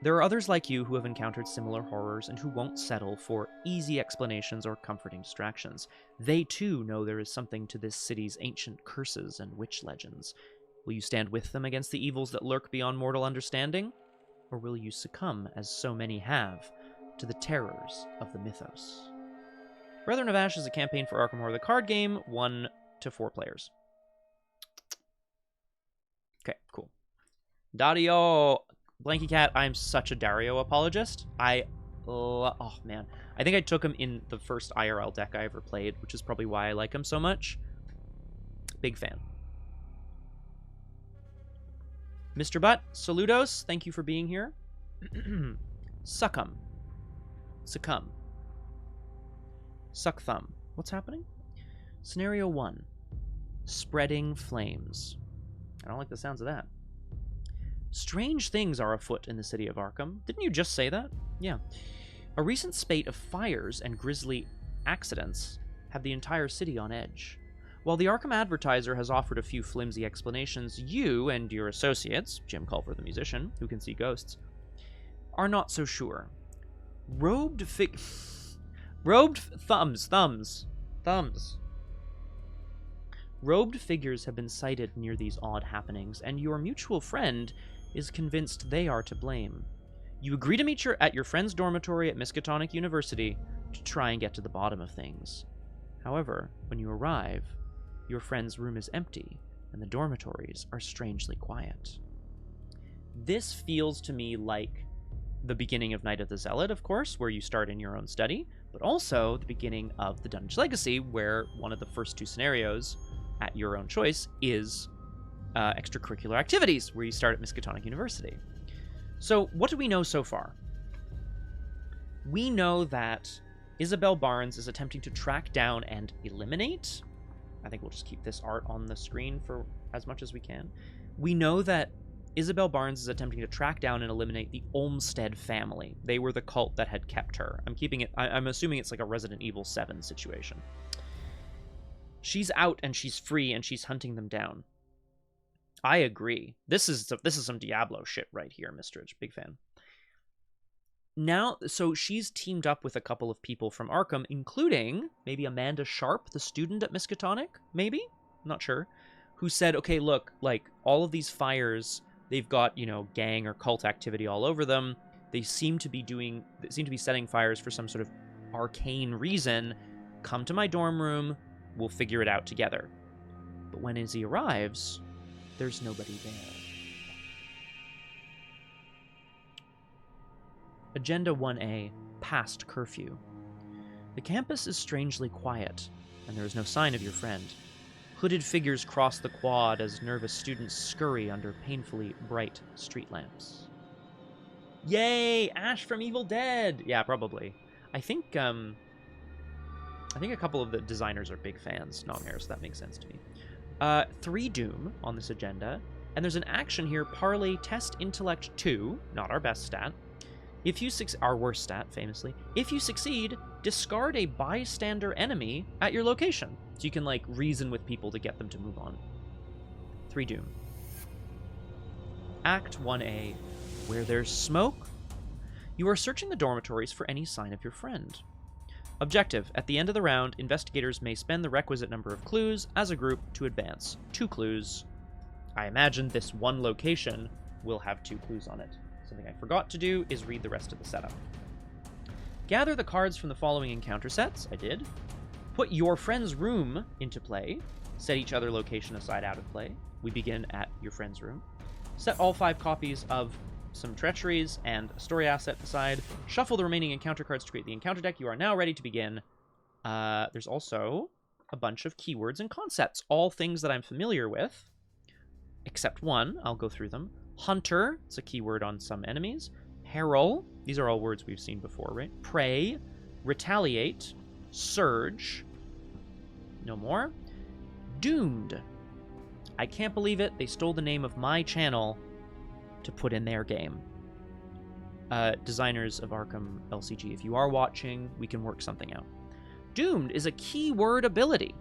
There are others like you who have encountered similar horrors and who won't settle for easy explanations or comforting distractions. They too know there is something to this city's ancient curses and witch legends. Will you stand with them against the evils that lurk beyond mortal understanding? Or will you succumb, as so many have, to the terrors of the mythos? Brethren of Ash is a campaign for Arkham Horror the card game, 1 to 4 players. Okay, cool. Dario, Blanky Cat, I'm such a Dario apologist. Oh man. I think I took him in the first IRL deck I ever played, which is probably why I like him so much. Big fan. Mr. Butt, saludos. Thank you for being here. Succumb. Succumb. Suck thumb. What's happening? Scenario 1. Spreading flames. I don't like the sounds of that. Strange things are afoot in the city of Arkham. Didn't you just say that? Yeah. A recent spate of fires and grisly accidents have the entire city on edge. While the Arkham Advertiser has offered a few flimsy explanations, you and your associates, Jim Culver the musician, who can see ghosts, are not so sure. Robed thumbs. Robed figures have been sighted near these odd happenings, and your mutual friend is convinced they are to blame. You agree to meet at your friend's dormitory at Miskatonic University to try and get to the bottom of things. However, when you arrive, your friend's room is empty, and the dormitories are strangely quiet. This feels to me like the beginning of Night of the Zealot, of course, where you start in your own study, but also the beginning of the Dungeon Legacy, where one of the first 2 scenarios, at your own choice, is extracurricular activities, where you start at Miskatonic University. So, what do we know so far? We know that Isabelle Barnes is attempting to track down and eliminate. I think we'll just keep this art on the screen for as much as we can. We know that Isabelle Barnes is attempting to track down and eliminate the Olmstead family. They were the cult that had kept her. I'm assuming it's like a Resident Evil 7 situation. She's out and she's free and she's hunting them down. I agree. This is some Diablo shit right here, Mr. Big fan. Now, so she's teamed up with a couple of people from Arkham, including maybe Amanda Sharp, the student at Miskatonic, maybe? I'm not sure. Who said, okay, look, like, all of these fires, they've got, gang or cult activity all over them. They seem to be setting fires for some sort of arcane reason. Come to my dorm room, we'll figure it out together. But when Izzy arrives, there's nobody there. Agenda 1A, past curfew. The campus is strangely quiet, and there is no sign of your friend. Hooded figures cross the quad as nervous students scurry under painfully bright street lamps. Yay! Ash from Evil Dead! Yeah, probably. I think a couple of the designers are big fans, not here, so that makes sense to me. 3 Doom on this agenda, and there's an action here, Parley Test Intellect 2, not our best stat. Our worst stat, famously. If you succeed, discard a bystander enemy at your location. So you can, like, reason with people to get them to move on. 3 Doom. Act 1A, where there's smoke. You are searching the dormitories for any sign of your friend. Objective, at the end of the round, investigators may spend the requisite number of clues as a group to advance. 2 clues. I imagine this one location will have 2 clues on it. Something I forgot to do is read the rest of the setup. Gather the cards from the following encounter sets. I did. Put your friend's room into play. Set each other location aside out of play. We begin at your friend's room. Set all 5 copies of some treacheries and a story asset aside. Shuffle the remaining encounter cards to create the encounter deck. You are now ready to begin. There's also a bunch of keywords and concepts. All things that I'm familiar with. Except one. I'll go through them. Hunter. It's a keyword on some enemies. Peril. These are all words we've seen before, right? Prey. Retaliate. Surge. No more. Doomed. I can't believe it. They stole the name of my channel to put in their game. Designers of Arkham LCG, if you are watching, we can work something out. Doomed is a keyword ability.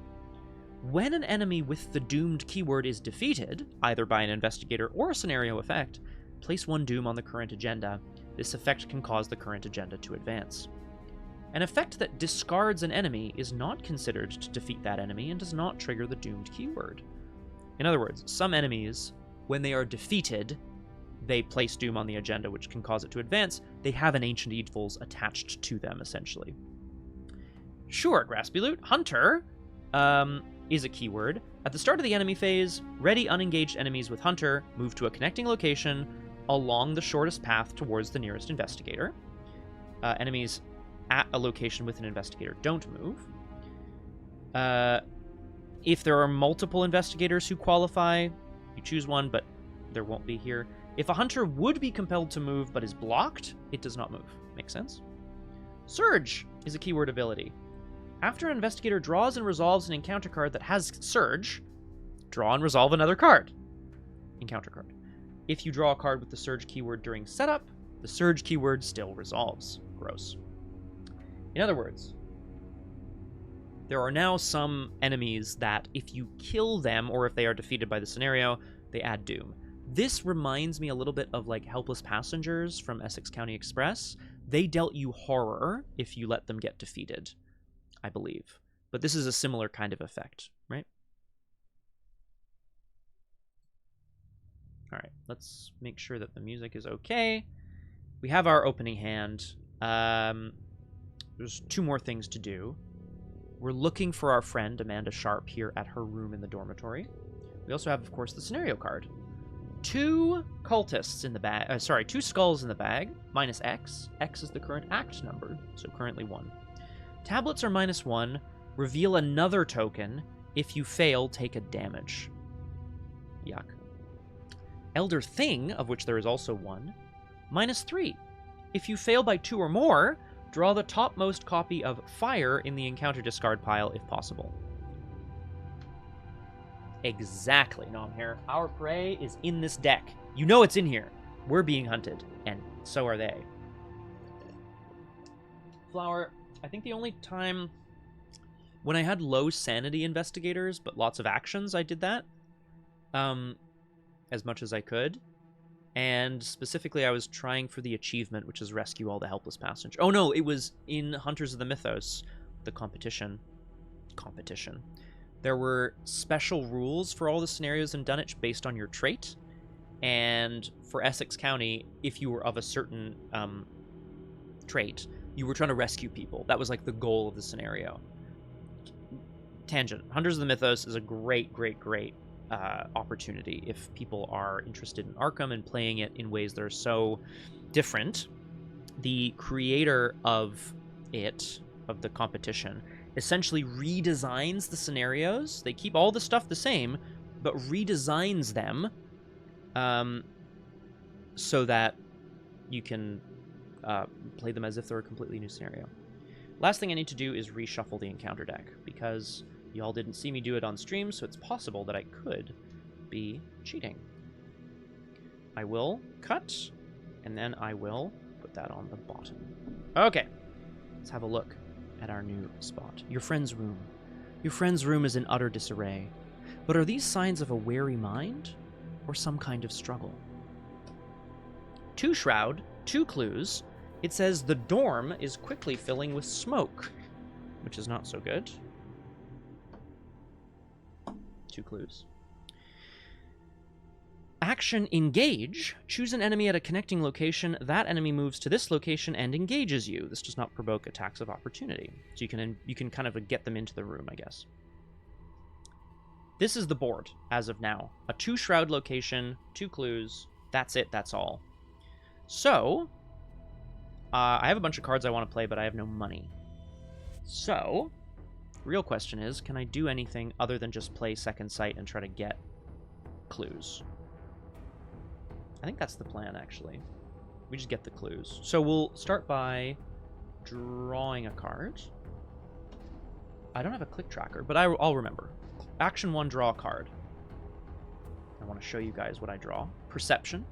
When an enemy with the doomed keyword is defeated, either by an investigator or a scenario effect, place 1 doom on the current agenda. This effect can cause the current agenda to advance. An effect that discards an enemy is not considered to defeat that enemy and does not trigger the doomed keyword. In other words, some enemies, when they are defeated, they place doom on the agenda, which can cause it to advance. They have an Ancient Evils attached to them, essentially. Sure, Graspy Loot. Hunter is a keyword. At the start of the enemy phase, ready unengaged enemies with Hunter move to a connecting location along the shortest path towards the nearest investigator. Enemies at a location with an investigator don't move. If there are multiple investigators who qualify, you choose one, but there won't be here. If a hunter would be compelled to move but is blocked, it does not move. Makes sense? Surge is a keyword ability. After an investigator draws and resolves an encounter card that has Surge, draw and resolve another card. Encounter card. If you draw a card with the Surge keyword during setup, the Surge keyword still resolves. Gross. In other words, there are now some enemies that if you kill them or if they are defeated by the scenario, they add doom. This reminds me a little bit of like Helpless Passengers from Essex County Express. They dealt you horror if you let them get defeated, I believe. But this is a similar kind of effect, right? All right, let's make sure that the music is okay. We have our opening hand. There's 2 more things to do. We're looking for our friend, Amanda Sharp, here at her room in the dormitory. We also have, of course, the scenario card. 2 cultists in the bag. 2 skulls in the bag. Minus X. X is the current act number, so currently 1. Tablets are -1. Reveal another token. If you fail, take a damage. Yuck. Elder Thing, of which there is also 1. -3. If you fail by 2 or more, draw the topmost copy of Fire in the encounter discard pile if possible. Exactly, Nomhair. Our prey is in this deck. You know it's in here. We're being hunted, and so are they. Flower, I think the only time when I had low sanity investigators, but lots of actions, I did that. As much as I could. And specifically, I was trying for the achievement, which is rescue all the helpless passengers. Oh no, it was in Hunters of the Mythos, the competition. There were special rules for all the scenarios in Dunwich based on your trait. And for Essex County, if you were of a certain trait, you were trying to rescue people. That was like the goal of the scenario. Tangent. Hunters of the Mythos is a great opportunity if people are interested in Arkham and playing it in ways that are so different. The creator of the competition, essentially redesigns the scenarios. They keep all the stuff the same, but redesigns them so that you can play them as if they're a completely new scenario. Last thing I need to do is reshuffle the encounter deck, because y'all didn't see me do it on stream, so it's possible that I could be cheating. I will cut, and then I will put that on the bottom. Okay, let's have a look at our new spot. Your friend's room. Your friend's room is in utter disarray. But are these signs of a wary mind, or some kind of struggle? 2 shroud, 2 clues. It says the dorm is quickly filling with smoke, which is not so good. 2 clues. Action engage. Choose an enemy at a connecting location. That enemy moves to this location and engages you. This does not provoke attacks of opportunity. So you can kind of get them into the room, I guess. This is the board as of now. A 2 shroud location, 2 clues. That's it. That's all. So I have a bunch of cards I want to play, but I have no money. So real question is, can I do anything other than just play Second Sight and try to get clues? I think that's the plan, actually. We just get the clues. So we'll start by drawing a card. I don't have a click tracker, but I'll remember. Action 1, draw a card. I want to show you guys what I draw. Perception.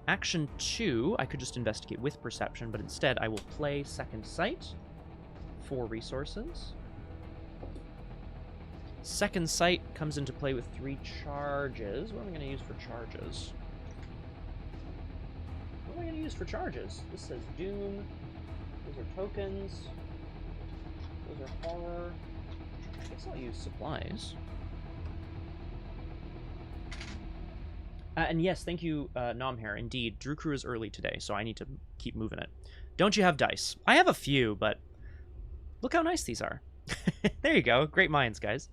Action 2, I could just investigate with perception, but instead I will play Second Sight. 4 resources. Second Sight comes into play with 3 charges. What am I going to use for charges? What am I going to use for charges? This says Doom. Those are tokens. Those are horror. I guess I'll use supplies. And yes, thank you, Nomhair. Indeed, Drew Crew is early today, so I need to keep moving it. Don't you have dice? I have a few, but look how nice these are. There you go. Great minds, guys.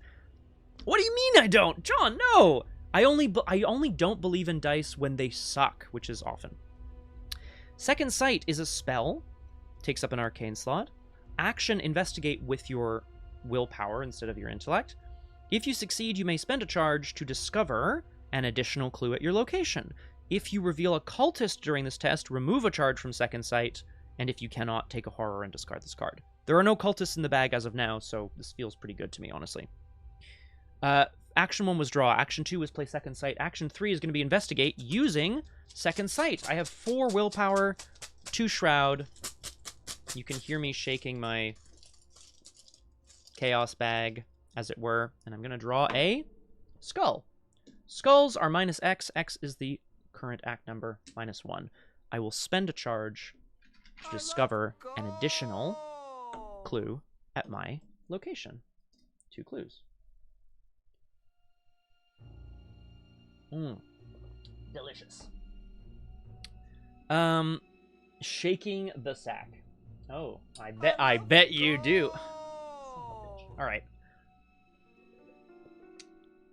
What do you mean I don't? John, no! I only don't believe in dice when they suck, which is often. Second Sight is a spell. Takes up an arcane slot. Action, investigate with your willpower instead of your intellect. If you succeed, you may spend a charge to discover an additional clue at your location. If you reveal a cultist during this test, remove a charge from Second Sight, and if you cannot, take a horror and discard this card. There are no cultists in the bag as of now, so this feels pretty good to me, honestly. Action 1 was draw. Action 2 was play Second Sight. Action 3 is going to be investigate using Second Sight. I have 4 willpower, 2 shroud. You can hear me shaking my chaos bag, as it were, and I'm going to draw a skull. Skulls are minus X. X is the current act number, minus 1. I will spend a charge to discover an additional clue at my location. 2 clues. Delicious. Shaking the sack. Oh, I bet you do. All right.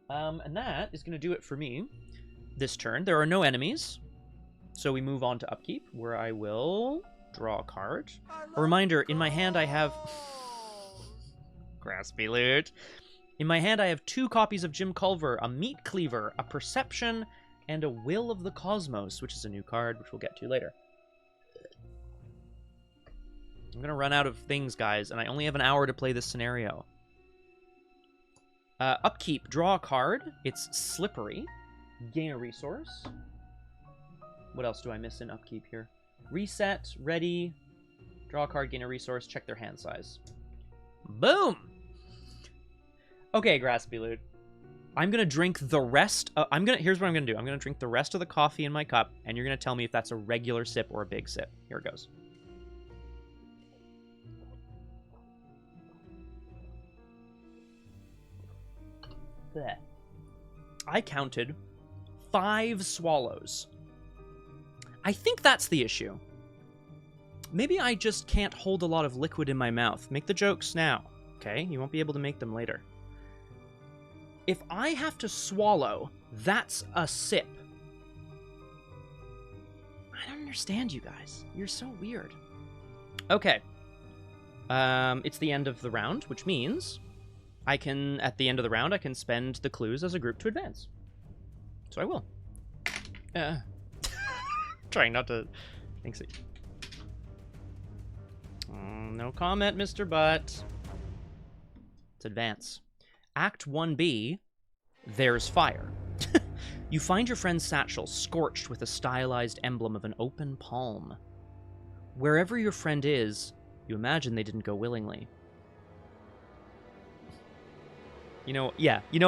And that is going to do it for me this turn. There are no enemies, so we move on to upkeep, where I will draw a card. A reminder, in my hand I have... Graspy loot. In my hand I have 2 copies of Jim Culver, a Meat Cleaver, a Perception, and a Will of the Cosmos, which is a new card, which we'll get to later. I'm going to run out of things, guys, and I only have an hour to play this scenario. Upkeep, draw a card. It's Slippery. Gain a resource. What else do I miss in upkeep here? Reset, ready, draw a card, gain a resource, check their hand size. Boom! Okay, Graspy Loot. I'm gonna drink the rest. Here's what I'm gonna do. I'm gonna drink the rest of the coffee in my cup, and you're gonna tell me if that's a regular sip or a big sip. Here it goes. Blech. I counted 5 swallows. I think that's the issue. Maybe I just can't hold a lot of liquid in my mouth. Make the jokes now, okay? You won't be able to make them later. If I have to swallow, that's a sip. I don't understand you guys. You're so weird. Okay. It's the end of the round, which means at the end of the round, I can spend the clues as a group to advance. So I will. Trying not to think so. No comment, Mr. Butt. Let's advance. Act 1B, there's fire. You find your friend's satchel scorched with a stylized emblem of an open palm. Wherever your friend is, you imagine they didn't go willingly. You know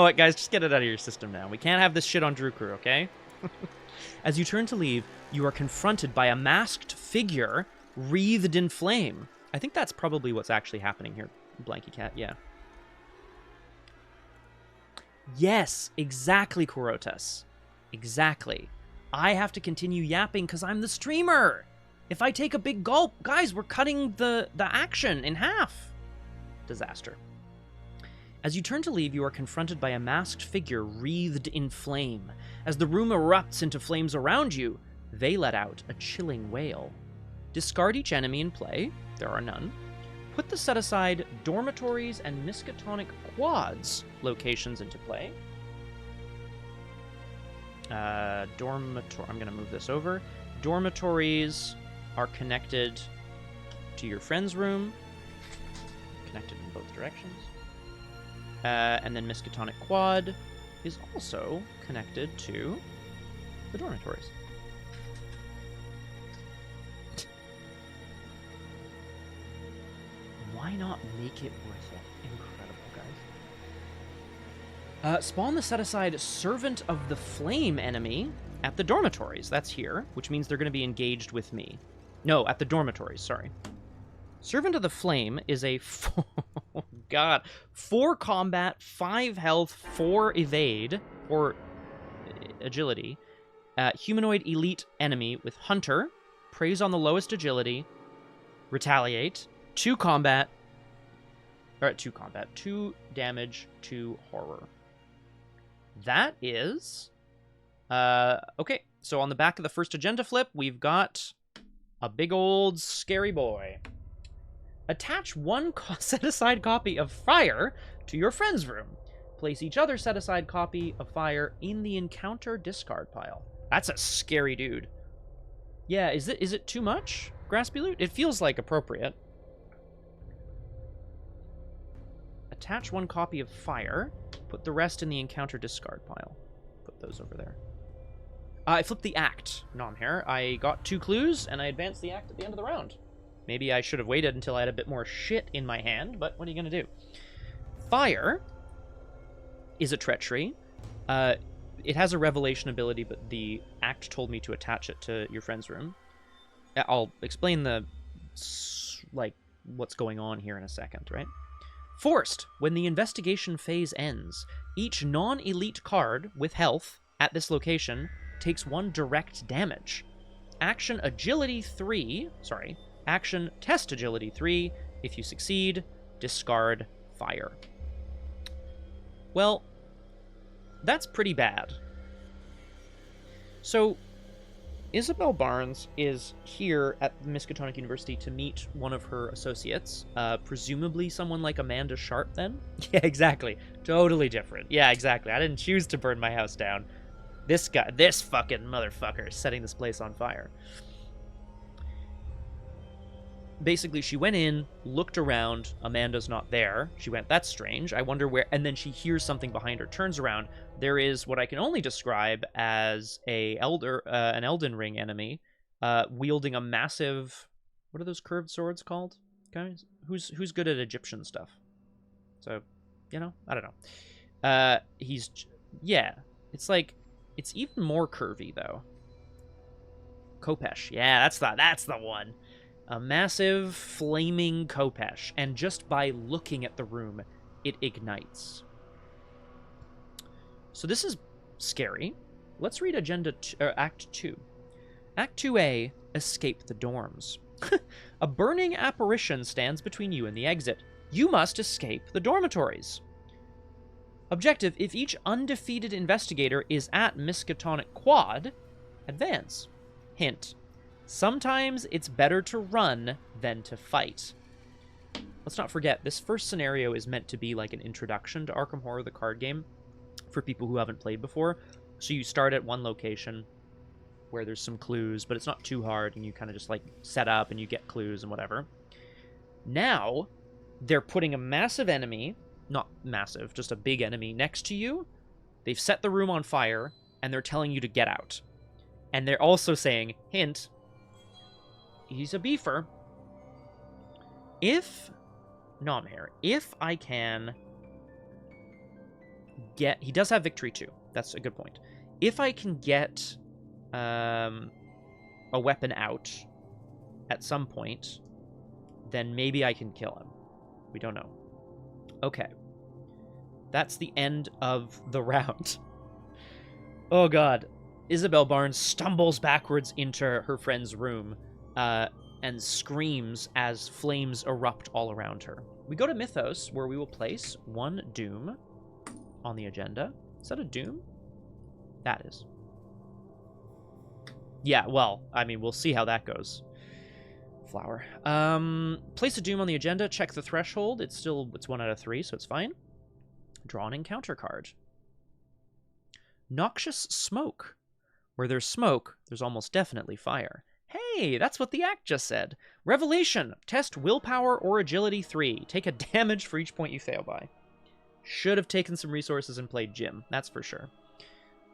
what, guys? Just get it out of your system now. We can't have this shit on Drew Crew, okay? As you turn to leave, you are confronted by a masked figure wreathed in flame. I think that's probably what's actually happening here, Blanky Cat, yeah. Yes, exactly, Kurotas. Exactly. I have to continue yapping because I'm the streamer. If I take a big gulp, guys, we're cutting the action in half. Disaster. As you turn to leave, you are confronted by a masked figure wreathed in flame. As the room erupts into flames around you, they let out a chilling wail. Discard each enemy in play. There are none. Put the set-aside dormitories and Miskatonic quads locations into play. I'm going to move this over. Dormitories are connected to your friend's room. Connected in both directions. And then Miskatonic quad is also connected to the dormitories. Why not make it worth it? Incredible, guys. Spawn the set-aside Servant of the Flame enemy at the dormitories. That's here, which means they're going to be engaged with me. No, at the dormitories, sorry. Servant of the Flame is a... oh, God. 4 combat, 5 health, 4 evade, or agility. Humanoid elite enemy with Hunter. Preys on the lowest agility. Retaliate. 2 combat. Or 2 combat. 2 damage, 2 horror. That is... okay, so on the back of the first agenda flip, we've got a big old scary boy. Attach 1 set-aside copy of Fire to your friend's room. Place each other set-aside copy of Fire in the encounter discard pile. That's a scary dude. Yeah, is it too much, Graspy Loot? It feels like appropriate. Attach 1 copy of Fire. Put the rest in the encounter discard pile. Put those over there. I flipped the act. Nom here. I got 2 clues, and I advanced the act at the end of the round. Maybe I should have waited until I had a bit more shit in my hand, but what are you going to do? Fire is a treachery. It has a revelation ability, but the act told me to attach it to your friend's room. I'll explain what's going on here in a second, right? Forced. When the investigation phase ends, each non-elite card with health at this location takes 1 direct damage. Action Agility 3, Action Test Agility 3. If you succeed, discard Fire. Well, that's pretty bad. So, Isabelle Barnes is here at Miskatonic University to meet one of her associates. Presumably someone like Amanda Sharp, then? Yeah, exactly. Totally different. Yeah, exactly. I didn't choose to burn my house down. This guy, this fucking motherfucker is setting this place on fire. Basically, she went in, looked around, Amanda's not there. She went, that's strange, I wonder where... And then she hears something behind her, turns around. There is what I can only describe as an Elden Ring enemy, wielding a massive... What are those curved swords called, guys? Who's good at Egyptian stuff? So, you know, I don't know. Yeah, it's like... It's even more curvy, though. Khopesh, yeah, that's the one. A massive, flaming Khopesh, and just by looking at the room, it ignites. So this is scary. Let's read Act 2. Act 2A, Escape the Dorms. A burning apparition stands between you and the exit. You must escape the dormitories. Objective, if each undefeated investigator is at Miskatonic Quad, advance. Hint. Sometimes it's better to run than to fight. Let's not forget, this first scenario is meant to be like an introduction to Arkham Horror, the card game, for people who haven't played before. So you start at one location where there's some clues, but it's not too hard, and you kind of just like set up and you get clues and whatever. Now, they're putting a massive enemy, not massive, just a big enemy next to you. They've set the room on fire, and they're telling you to get out. And they're also saying, hint, he's a beefer. If I can get... He does have victory too. That's a good point. If I can get a weapon out at some point, then maybe I can kill him. We don't know. Okay. That's the end of the round. Oh god. Isabelle Barnes stumbles backwards into her friend's room and screams as flames erupt all around her. We go to Mythos, where we will place 1 Doom on the agenda. Is that a Doom? That is. Yeah, well, I mean, we'll see how that goes. Flower. Place a Doom on the agenda, check the threshold. It's 1 out of 3, so it's fine. Draw an encounter card. Noxious Smoke. Where there's smoke, there's almost definitely fire. Hey, that's what the act just said. Revelation. Test willpower or agility 3. Take a damage for each point you fail by. Should have taken some resources and played Jim. That's for sure.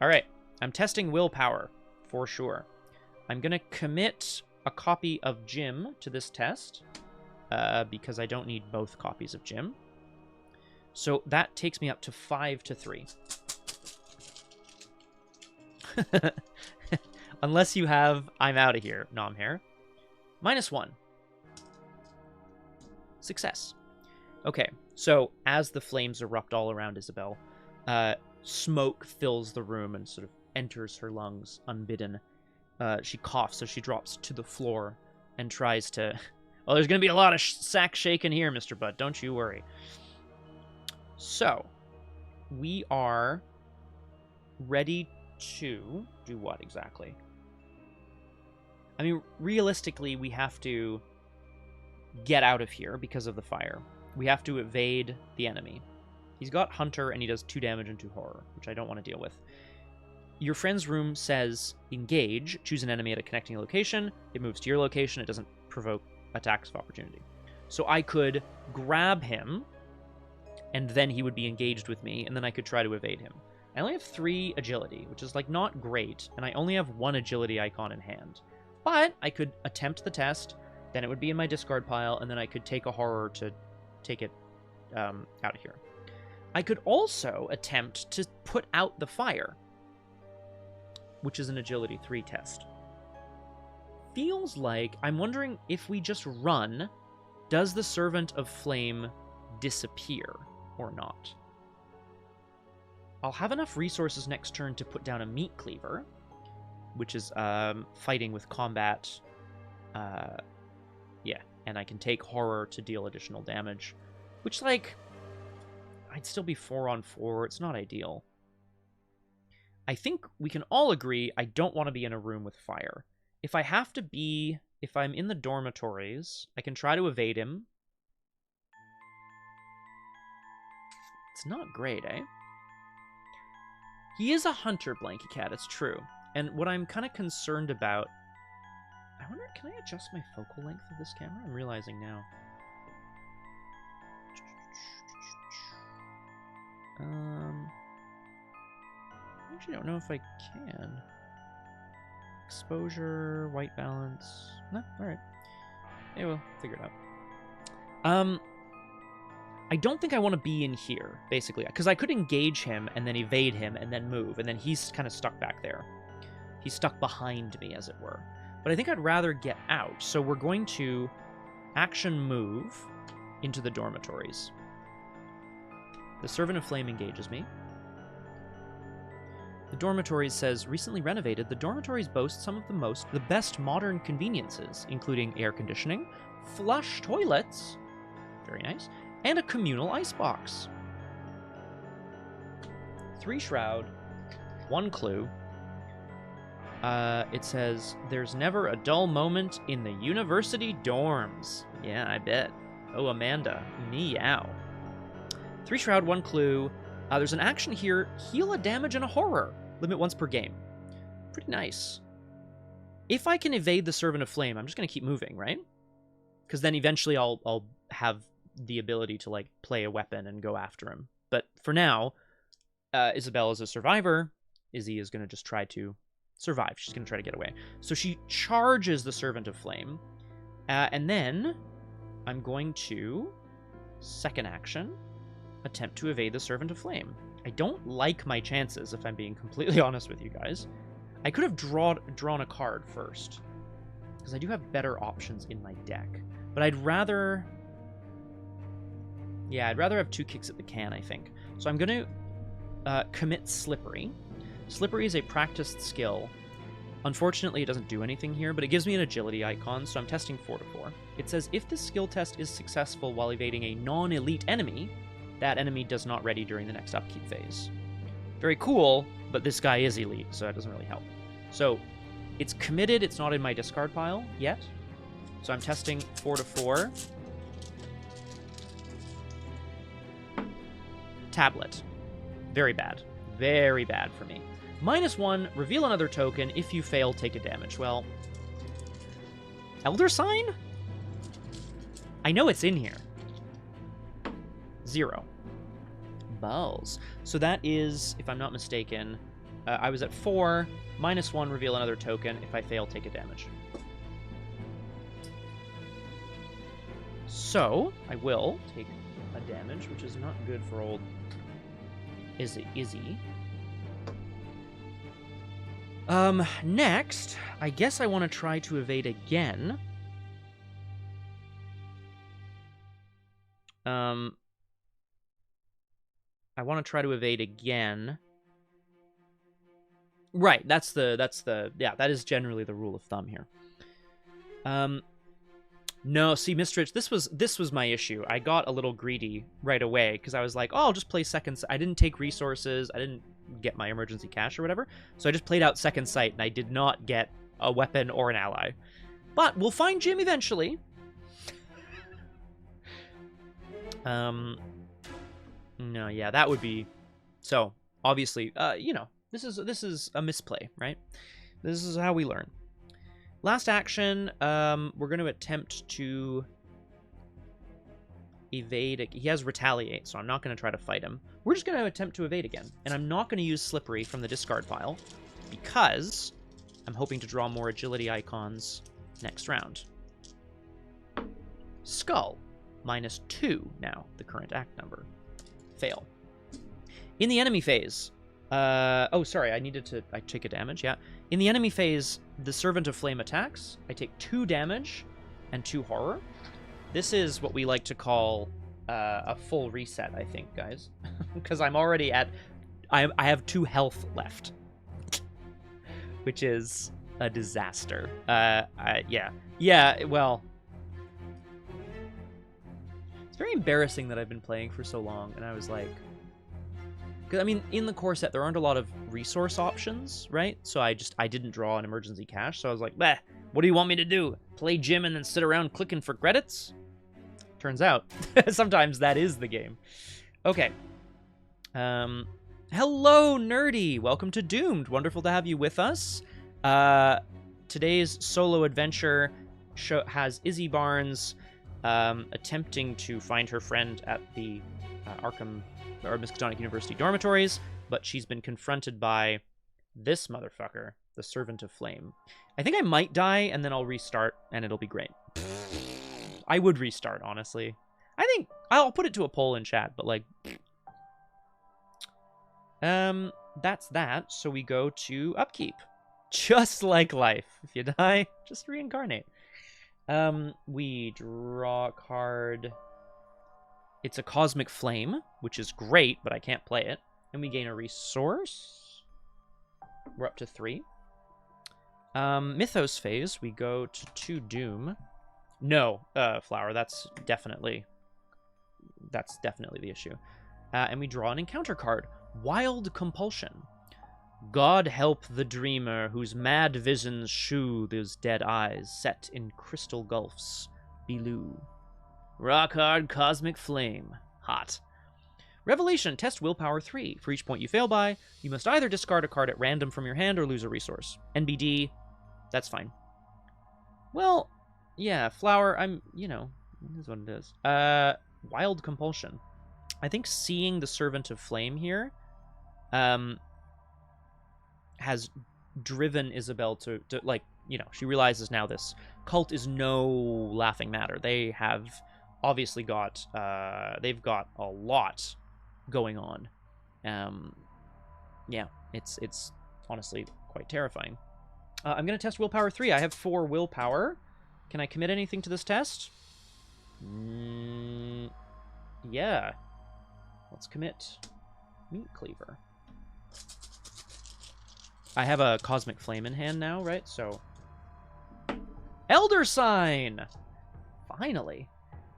All right. I'm testing willpower for sure. I'm going to commit a copy of Jim to this test because I don't need both copies of Jim. So that takes me up to 5 to 3. Unless you have, I'm out of here, nom here. -1. Success. Okay, so as the flames erupt all around Isabelle, smoke fills the room and sort of enters her lungs unbidden. She coughs, so she drops to the floor and tries to... Well, there's going to be a lot of sack shaking here, Mr. Butt. Don't you worry. So, we are ready to do what exactly? I mean, realistically, we have to get out of here because of the fire. We have to evade the enemy. He's got Hunter, and he does 2 damage and 2 horror, which I don't want to deal with. Your friend's room says engage, choose an enemy at a connecting location. It moves to your location. It doesn't provoke attacks of opportunity. So I could grab him, and then he would be engaged with me, and then I could try to evade him. I only have 3 agility, which is, like, not great, and I only have 1 agility icon in hand. But I could attempt the test, then it would be in my discard pile, and then I could take a horror to take it out of here. I could also attempt to put out the fire, which is an agility 3 test. Feels like, I'm wondering if we just run, does the Servant of Flame disappear or not? I'll have enough resources next turn to put down a Meat Cleaver, which is fighting with combat. Yeah, and I can take horror to deal additional damage, which, like, I'd still be 4 on 4. It's not ideal. I think we can all agree I don't want to be in a room with fire. If I have to be, if I'm in the dormitories, I can try to evade him. It's not great, eh? He is a hunter, Blanky Cat, it's true. And what I'm kind of concerned about... I wonder, can I adjust my focal length of this camera? I'm realizing now. I actually don't know if I can. Exposure, white balance. No, alright. Yeah, we'll figure it out. I don't think I want to be in here, basically. Because I could engage him and then evade him and then move. And then he's kind of stuck back there. He's stuck behind me, as it were. But I think I'd rather get out. So we're going to action move into the dormitories. The Servant of Flame engages me. The dormitories says, recently renovated, the dormitories boast some of the best modern conveniences, including air conditioning, flush toilets, very nice, and a communal icebox. 3 shroud, 1 clue. It says, there's never a dull moment in the university dorms. Yeah, I bet. Oh, Amanda. Meow. 3 shroud, 1 clue. There's an action here. Heal a damage and a horror. Limit once per game. Pretty nice. If I can evade the Servant of Flame, I'm just going to keep moving, right? Because then eventually I'll have the ability to, like, play a weapon and go after him. But for now, Isabelle is a survivor. Izzy is going to just try to survive. She's going to try to get away. So she charges the Servant of Flame. And then I'm going to, second action, attempt to evade the Servant of Flame. I don't like my chances, if I'm being completely honest with you guys. I could have drawn a card first, because I do have better options in my deck. But I'd rather... Yeah, I'd rather have 2 kicks at the can, I think. So I'm going to commit Slippery. Slippery is a practiced skill. Unfortunately, it doesn't do anything here, but it gives me an agility icon, so I'm testing 4 to 4. It says, if this skill test is successful while evading a non-elite enemy, that enemy does not ready during the next upkeep phase. Very cool, but this guy is elite, so that doesn't really help. So, it's committed, it's not in my discard pile yet. So I'm testing 4 to 4. Tablet. Very bad. Very bad for me. -1, reveal another token. If you fail, take a damage. Well, Elder Sign? I know it's in here. 0. balls. So that is, if I'm not mistaken, I was at 4, -1, reveal another token. If I fail, take a damage. So, I will take a damage, which is not good for old Izzy. Next, I guess I want to try to evade again. I want to try to evade again. Right, that is generally the rule of thumb here. No, see, Mistrich, this was my issue. I got a little greedy right away because I was like, oh, I'll just play second. I didn't take resources. I didn't get my emergency cash or whatever. So I just played out second sight, and I did not get a weapon or an ally. But we'll find Jim eventually. No, yeah, that would be... So, obviously, you know, this is a misplay, right? This is how we learn. Last action, we're going to attempt to evade. He has retaliate, so I'm not going to try to fight him. We're just going to attempt to evade again. And I'm not going to use Slippery from the discard pile because I'm hoping to draw more agility icons next round. Skull, -2 now, the current act number. Fail. In the enemy phase, oh, sorry, I take a damage, yeah. In the enemy phase, the Servant of Flame attacks. I take 2 damage and 2 horror. This is what we like to call a full reset, I think, guys. Because I'm already at... I have 2 health left. Which is a disaster. Yeah. Yeah, well... It's very embarrassing that I've been playing for so long, and I was like... Because, I mean, in the core set, there aren't a lot of resource options, right? So I didn't draw an emergency cash, so I was like, bah, what do you want me to do? Play Jim and then sit around clicking for credits? Turns out, sometimes that is the game. Okay. Hello, Nerdy! Welcome to Doomed. Wonderful to have you with us. Today's solo adventure has Izzy Barnes attempting to find her friend at the Arkham or Miskatonic University dormitories, but she's been confronted by this motherfucker, the Servant of Flame. I think I might die, and then I'll restart, and it'll be great. I would restart, honestly. I think I'll put it to a poll in chat, but like... That's that, so we go to Upkeep. Just like life. If you die, just reincarnate. We draw a card... It's a Cosmic Flame, which is great, but I can't play it. And we gain a resource. We're up to 3. Mythos phase, we go to 2 Doom. No, Flower, that's definitely the issue. And we draw an encounter card. Wild Compulsion. God help the dreamer whose mad visions shew those dead eyes set in crystal gulfs below. Rock hard Cosmic Flame. Hot. Revelation. Test Willpower 3. For each point you fail by, you must either discard a card at random from your hand or lose a resource. NBD. That's fine. Well, yeah, Flower, you know, this is what it is. Wild Compulsion. I think seeing the Servant of Flame here has driven Isabelle to like, you know, she realizes now this cult is no laughing matter. They have... obviously got, they've got a lot going on. Yeah, it's honestly quite terrifying. I'm going to test Willpower 3. I have 4 Willpower. Can I commit anything to this test? Yeah. Let's commit Meat Cleaver. I have a Cosmic Flame in hand now, right? So... Elder Sign! Finally.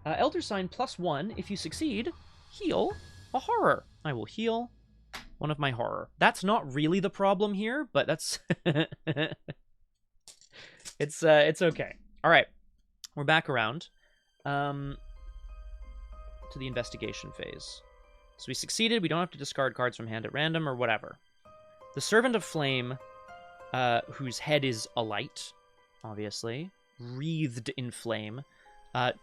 Elder Sign +1. If you succeed, heal a horror. I will heal one of my horror. That's not really the problem here, but that's... it's okay. All right. We're back around to the investigation phase. So we succeeded. We don't have to discard cards from hand at random or whatever. The Servant of Flame, whose head is alight, obviously, wreathed in flame,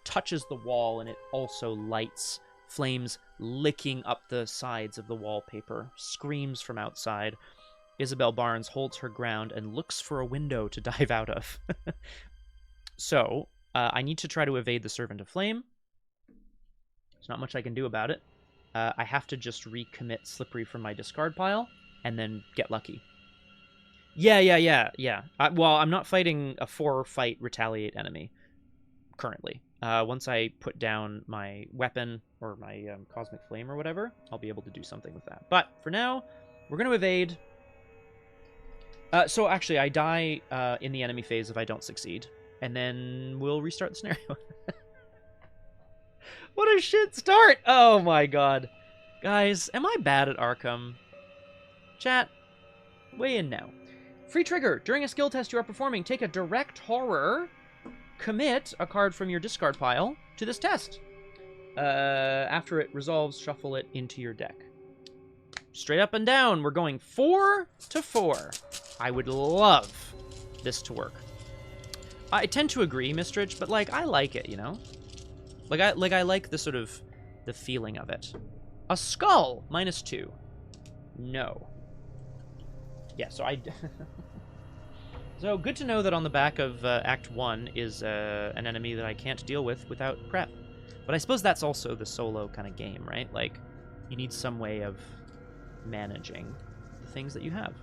touches the wall, and it also lights flames licking up the sides of the wallpaper, screams from outside. Isabelle Barnes holds her ground and looks for a window to dive out of. So, I need to try to evade the Servant of Flame. There's not much I can do about it. I have to just recommit Slippery from my discard pile, and then get lucky. Yeah. Well, I'm not fighting a 4-fight Retaliate enemy, currently. Once I put down my weapon, or my Cosmic Flame or whatever, I'll be able to do something with that. But, for now, we're going to evade. So, actually, I die in the enemy phase if I don't succeed. And then we'll restart the scenario. What a shit start! Oh my god. Guys, am I bad at Arkham? Chat, weigh in now. Free trigger. During a skill test you are performing, take a direct horror. Commit a card from your discard pile to this test. After it resolves, shuffle it into your deck. Straight up and down, we're going 4 to 4. I would love this to work. I tend to agree, Mistrich, but like I like it, you know? Like I like the sort of the feeling of it. A skull, -2. No. Yeah, so so good to know that on the back of Act 1 is an enemy that I can't deal with without prep. But I suppose that's also the solo kind of game, right? Like, you need some way of managing the things that you have.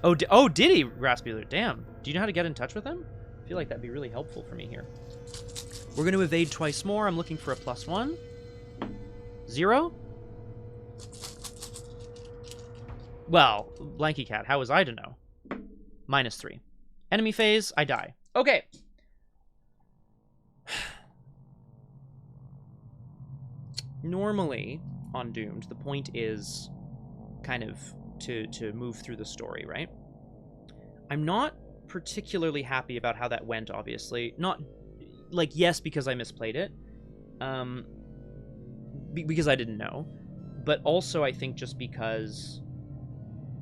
Oh, did he, Raspuler? Damn. Do you know how to get in touch with him? I feel like that'd be really helpful for me here. We're going to evade twice more. I'm looking for a +1. 0? Well, Blanky Cat, how was I to know? -3. Enemy phase, I die. Okay. Normally, on Doomed, the point is kind of to move through the story, right? I'm not particularly happy about how that went, obviously. Not, like, yes, because I misplayed it. Because I didn't know. But also, I think just because,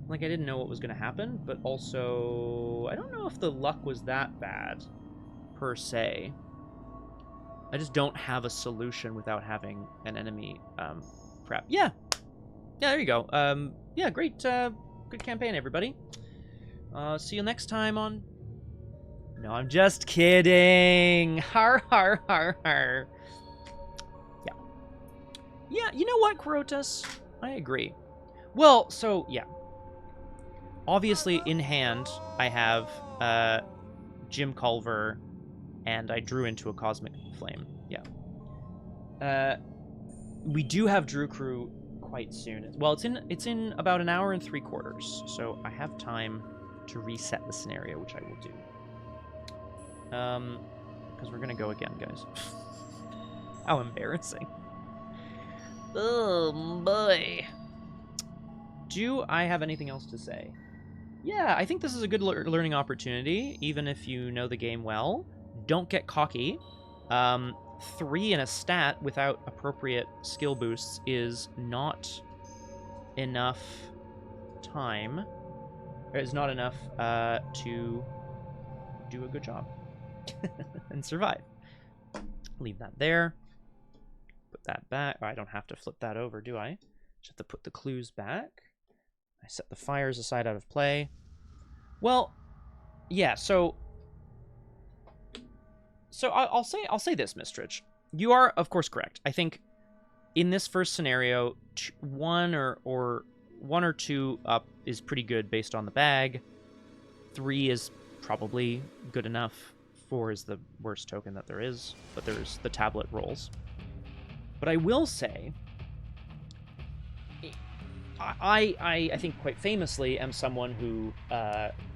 like, I didn't know what was going to happen. But also, I don't know if the luck was that bad, per se. I just don't have a solution without having an enemy prep. Yeah, there you go. Yeah, great, good campaign, everybody. See you next time on... No, I'm just kidding. Har, har, har, har. Yeah. Yeah, you know what, Kurotas? I agree. Well, so, yeah. Obviously, in hand, I have Jim Culver, and I drew into a Cosmic Flame. Yeah. We do have Drew Crew quite soon. Well, it's in about an hour and 3/4, so I have time to reset the scenario, which I will do. Because we're gonna go again, guys. How embarrassing. Oh, boy. Do I have anything else to say? Yeah, I think this is a good learning opportunity, even if you know the game well. Don't get cocky. 3 in a stat without appropriate skill boosts is not enough time. Or is not enough to do a good job and survive. Leave that there. Put that back. Oh, I don't have to flip that over, do I? Just have to put the clues back. I set the fires aside out of play. Well, yeah, so I'll say this, Mistrich. You are, of course, correct. I think in this first scenario, 1 or 2 up is pretty good based on the bag. 3 is probably good enough. 4 is the worst token that there is, but there's the tablet rolls. But I will say, I think quite famously am someone who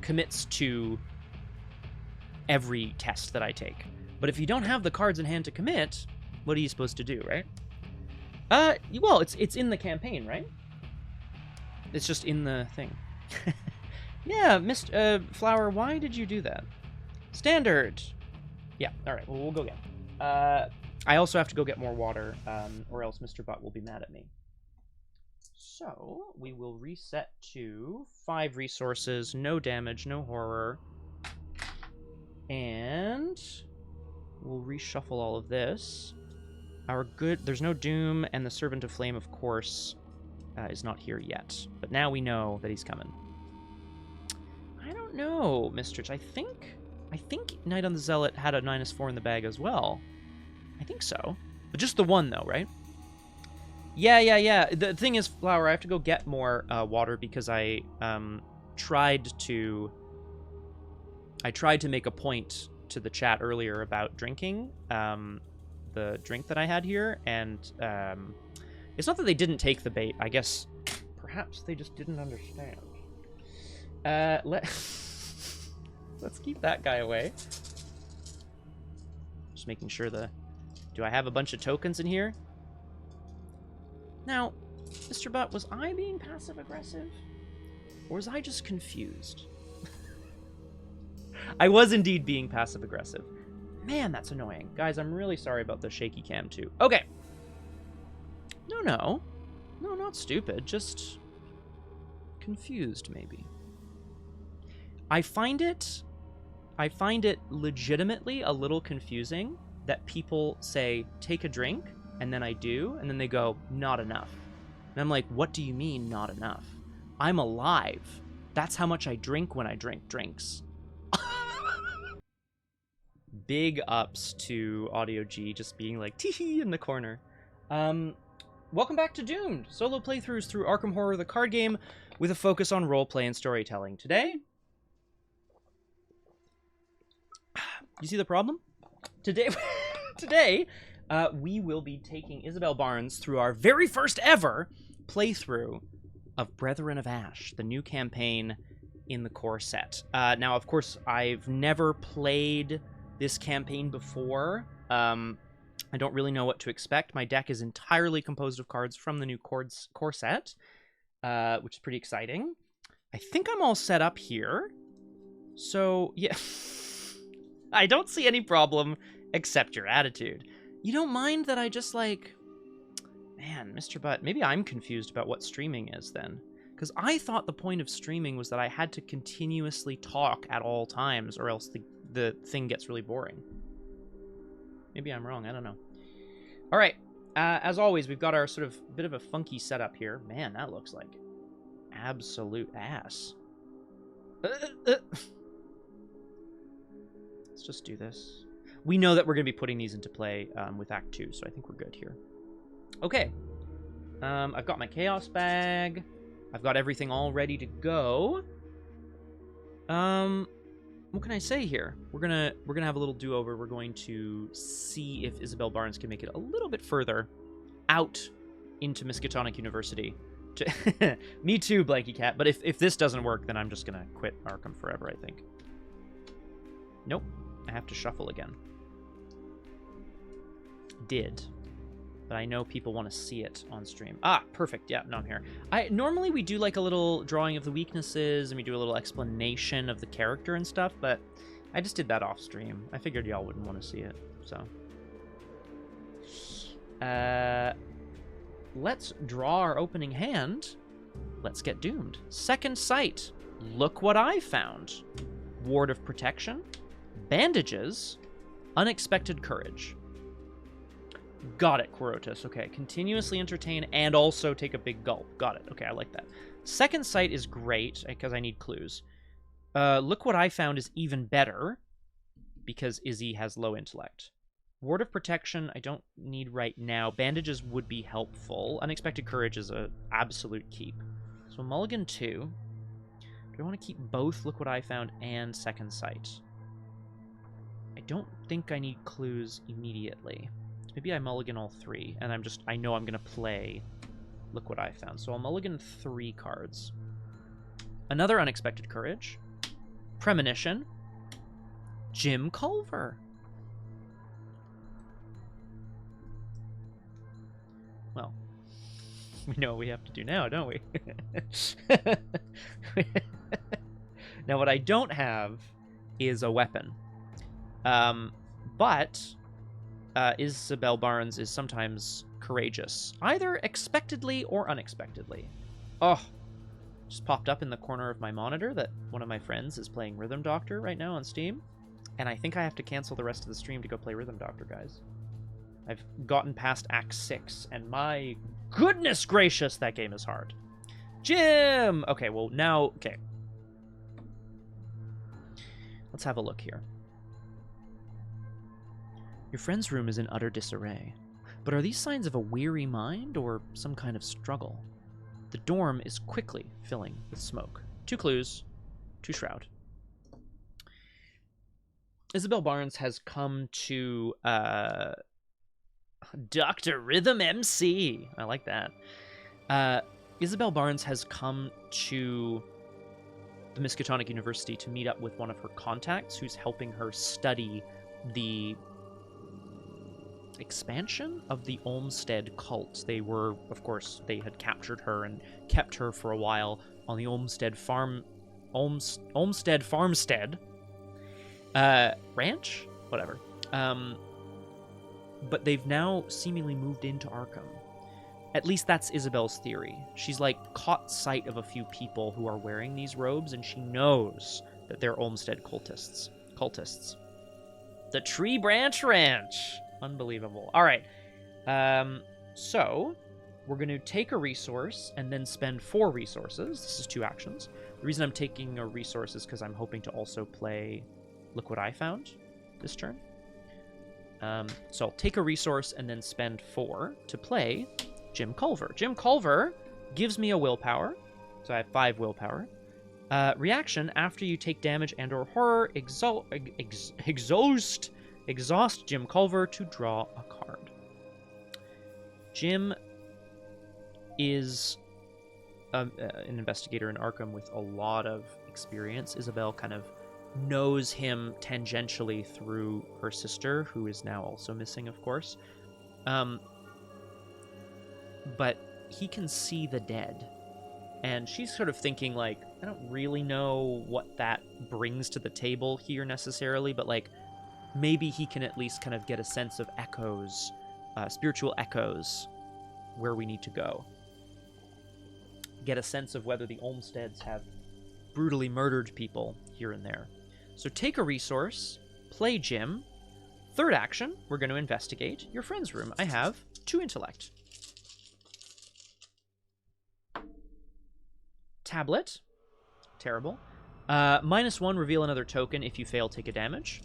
commits to every test that I take. But if you don't have the cards in hand to commit, what are you supposed to do, right? Well, it's in the campaign, right? It's just in the thing. Yeah, Flower, why did you do that? Standard! Yeah, alright, well, we'll go again. I also have to go get more water, or else Mr. Butt will be mad at me. So, we will reset to 5 resources, no damage, no horror. And we'll reshuffle all of this. There's no Doom, and the Servant of Flame, of course, is not here yet. But now we know that he's coming. I don't know, Mistrich. I think Knight on the Zealot had a -4 in the bag as well. I think so. But just the one, though, right? Yeah. The thing is, Flower, I have to go get more water because I tried to make a point to the chat earlier about drinking the drink that I had here, and it's not that they didn't take the bait. I guess perhaps they just didn't understand. Let's keep that guy away. Just making sure do I have a bunch of tokens in here? Now, Mr. Butt, was I being passive-aggressive? Or was I just confused? I was indeed being passive-aggressive. Man, that's annoying. Guys, I'm really sorry about the shaky cam, too. Okay. No, not stupid. Just confused, maybe. I find it legitimately a little confusing that people say, take a drink, and then I do, and then they go, not enough. And I'm like, what do you mean, not enough? I'm alive. That's how much I drink when I drink drinks. Big ups to Audio G just being like, tee-hee in the corner. Welcome back to Doomed, solo playthroughs through Arkham Horror, the card game, with a focus on roleplay and storytelling. Today, you see the problem? Today, we will be taking Isabelle Barnes through our very first ever playthrough of Brethren of Ash, the new campaign in the core set. Now, of course, I've never played this campaign before. I don't really know what to expect. My deck is entirely composed of cards from the new core set, which is pretty exciting. I think I'm all set up here. So, yeah. I don't see any problem except your attitude. You don't mind that I just, like... Man, Mr. Butt, maybe I'm confused about what streaming is then. Because I thought the point of streaming was that I had to continuously talk at all times, or else the thing gets really boring. Maybe I'm wrong, I don't know. All right, as always, we've got our sort of bit of a funky setup here. Man, that looks like absolute ass. Let's just do this. We know that we're going to be putting these into play with Act 2, so I think we're good here. Okay. I've got my Chaos bag. I've got everything all ready to go. What can I say here? We're gonna have a little do-over. We're going to see if Isabelle Barnes can make it a little bit further out into Miskatonic University. Me too, Blanky Cat. But if this doesn't work, then I'm just gonna quit Arkham forever, I think. Nope. I have to shuffle again. Did. But I know people want to see it on stream. Ah, perfect. Yeah, no, I'm here. Normally we do like a little drawing of the weaknesses, and we do a little explanation of the character and stuff, but I just did that off stream. I figured y'all wouldn't want to see it, so. Let's draw our opening hand. Let's get doomed. Second Sight. Look what I found. Ward of Protection. Bandages. Unexpected Courage. Got it, Quorotus. Okay, continuously entertain and also take a big gulp. Got it. Okay, I like that. Second Sight is great, because I need clues. Look what I found is even better, because Izzy has low intellect. Ward of Protection, I don't need right now. Bandages would be helpful. Unexpected Courage is an absolute keep. So mulligan 2. Do I want to keep both Look What I Found and Second Sight? I don't think I need clues immediately. Maybe I mulligan all 3, and I know I'm going to play Look What I Found. So I'll mulligan 3 cards. Another Unexpected Courage. Premonition. Jim Culver. Well, we know what we have to do now, don't we? Now, what I don't have is a weapon. But... Isabelle Barnes is sometimes courageous, either expectedly or unexpectedly. Oh, just popped up in the corner of my monitor that one of my friends is playing Rhythm Doctor right now on Steam, and I think I have to cancel the rest of the stream to go play Rhythm Doctor, guys. I've gotten past Act 6, and my goodness gracious, that game is hard. Jim! Okay, well, now... Okay. Let's have a look here. Your friend's room is in utter disarray. But are these signs of a weary mind or some kind of struggle? The dorm is quickly filling with smoke. 2 clues, 2 shroud. Isabelle Barnes has come to Dr. Rhythm MC. I like that. Isabelle Barnes has come to the Miskatonic University to meet up with one of her contacts who's helping her study the expansion of the Olmstead cult. They were, of course, they had captured her and kept her for a while on the Olmstead farmstead ranch, whatever. But they've now seemingly moved into Arkham. At least that's Isabelle's theory. She's like caught sight of a few people who are wearing these robes, and she knows that they're Olmstead cultists. The Tree Branch Ranch. Unbelievable. All right. So we're going to take a resource and then spend 4 resources. This is 2 actions. The reason I'm taking a resource is because I'm hoping to also play Look What I Found this turn. So I'll take a resource and then spend 4 to play Jim Culver. Jim Culver gives me a willpower, so I have 5 willpower. Reaction, after you take damage and or horror, exhaust Jim Culver to draw a card. Jim is an investigator in Arkham with a lot of experience. Isabelle kind of knows him tangentially through her sister, who is now also missing, of course. But he can see the dead. And she's sort of thinking, like, I don't really know what that brings to the table here necessarily, but, like, maybe he can at least kind of get a sense of echoes, spiritual echoes, where we need to go. Get a sense of whether the Olmsteads have brutally murdered people here and there. So take a resource, play Jim. 3rd action, we're going to investigate your friend's room. I have 2 intellect. Tablet. Terrible. -1, reveal another token. If you fail, take a damage.